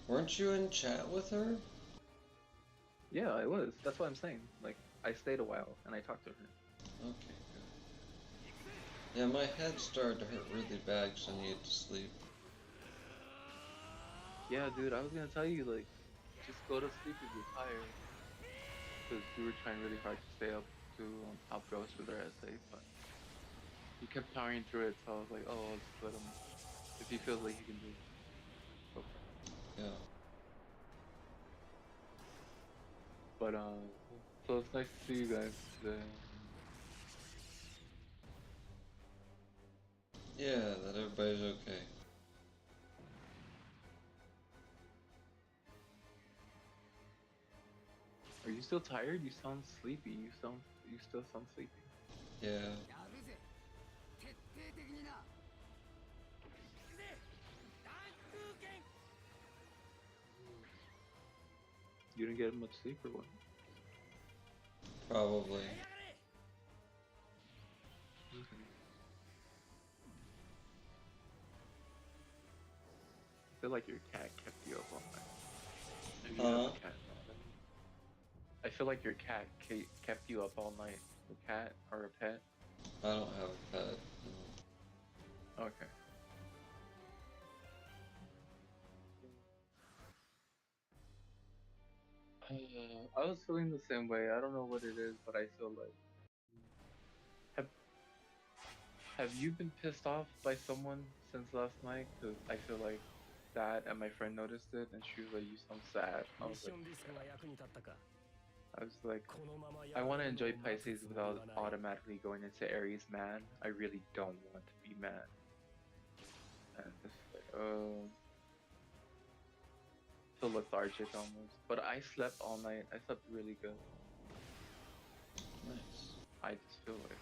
Weren't you in chat with her? Yeah, I was. That's what I'm saying. Like, I stayed a while, and I talked to her. Okay, good. Yeah, my head started to hurt really bad because I needed to sleep. Yeah, dude, I was gonna tell you, like, just go to sleep if you're tired. Because we were trying really hard to stay up to help Rose with her essay, but he kept powering through it, so I was like, oh, I'll just let him, if he feels like he can do it. Okay. Yeah. But, so it's nice to see you guys today. Yeah, that everybody's okay. Are you still tired? You sound sleepy. You still sound sleepy. Yeah. You didn't get much sleep or what? Probably. Okay. I feel like your cat kept you up all night. Maybe you have a cat. I feel like your cat kept you up all night. A cat or a pet? I don't have a pet. No. Okay. I was feeling the same way. I don't know what it is, but I feel like. Have you been pissed off by someone since last night? Because I feel like that, and my friend noticed it, and she was like, "You sound sad." I was like, I want to enjoy Pisces without automatically going into Aries mad. I really don't want to be mad. And it's like, feel lethargic almost. But I slept all night. I slept really good. Nice. I just feel like.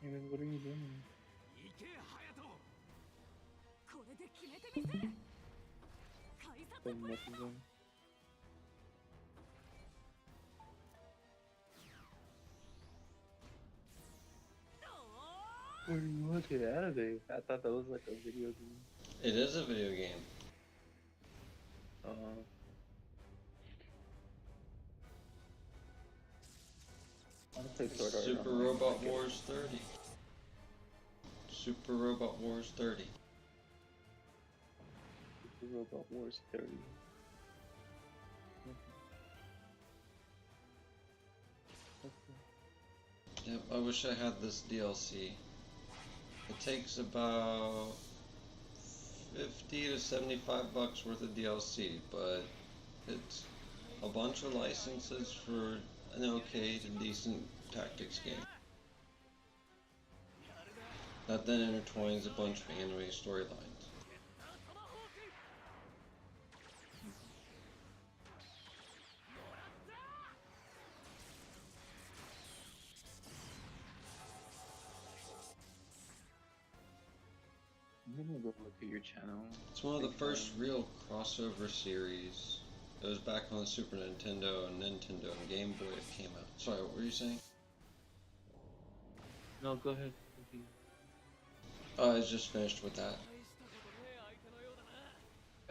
Even what are you doing? Been messaging. What are you watching anime? I thought that was like a video game. It is a video game. I want to play Sword Art Super Online. Robot Wars 30. Super Robot Wars 30. Super Robot Wars 30. Yep, I wish I had this DLC. It takes about 50 to 75 bucks worth of DLC, but it's a bunch of licenses for an okay to decent tactics game. That then intertwines a bunch of anime storylines. I'm gonna go look at your channel. It's one of the first real crossover series. It was back on the Super Nintendo and Nintendo and Game Boy it came out. Sorry, what were you saying? No, go ahead. I just finished with that.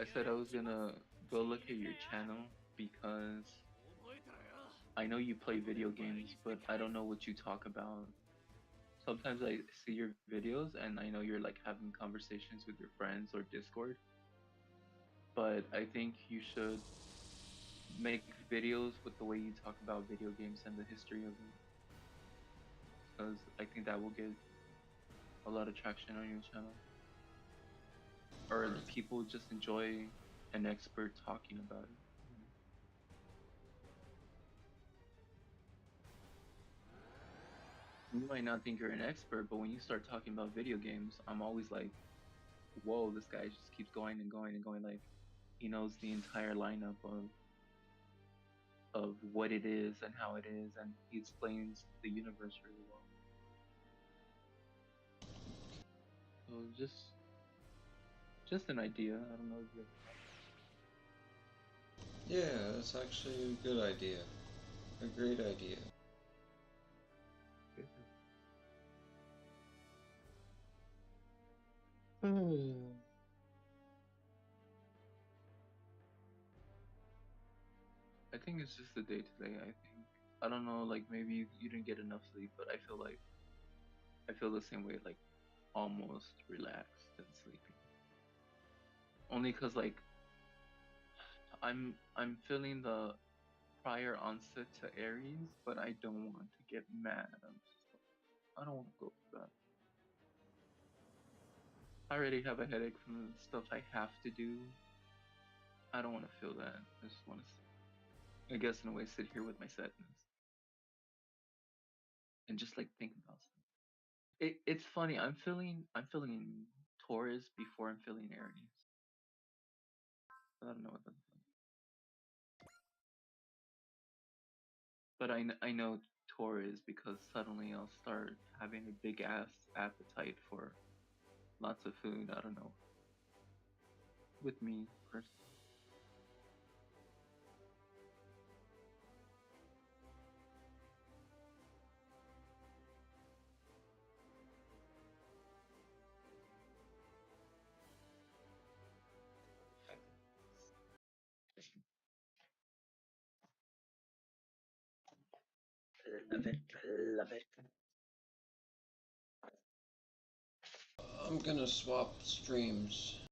I said I was gonna go look at your channel because I know you play video games, but I don't know what you talk about. Sometimes I see your videos and I know you're like having conversations with your friends or Discord. But I think you should make videos with the way you talk about video games and the history of it. Because I think that will get a lot of traction on your channel. Or people just enjoy an expert talking about it. You might not think you're an expert, but when you start talking about video games, I'm always like, whoa, this guy just keeps going and going and going. Like, he knows the entire lineup of what it is and how it is, and he explains the universe really well. So just an idea. I don't know if you Yeah, that's actually a good idea. A great idea. I think it's just the day today. I don't know, like maybe you didn't get enough sleep, but I feel the same way, like almost relaxed and sleepy. Only cause like I'm feeling the prior onset to Aries, but I don't want to get mad. I'm just like, I don't want to go through that. I already have a headache from the stuff I have to do. I don't want to feel that. I just want to, I guess in a way, sit here with my sadness and just like think about stuff. It's funny. I'm feeling Taurus before I'm feeling Aries. I don't know what that's like. But I know Taurus because suddenly I'll start having a big ass appetite for lots of food. I don't know. With me personally. Love it. I'm gonna swap streams.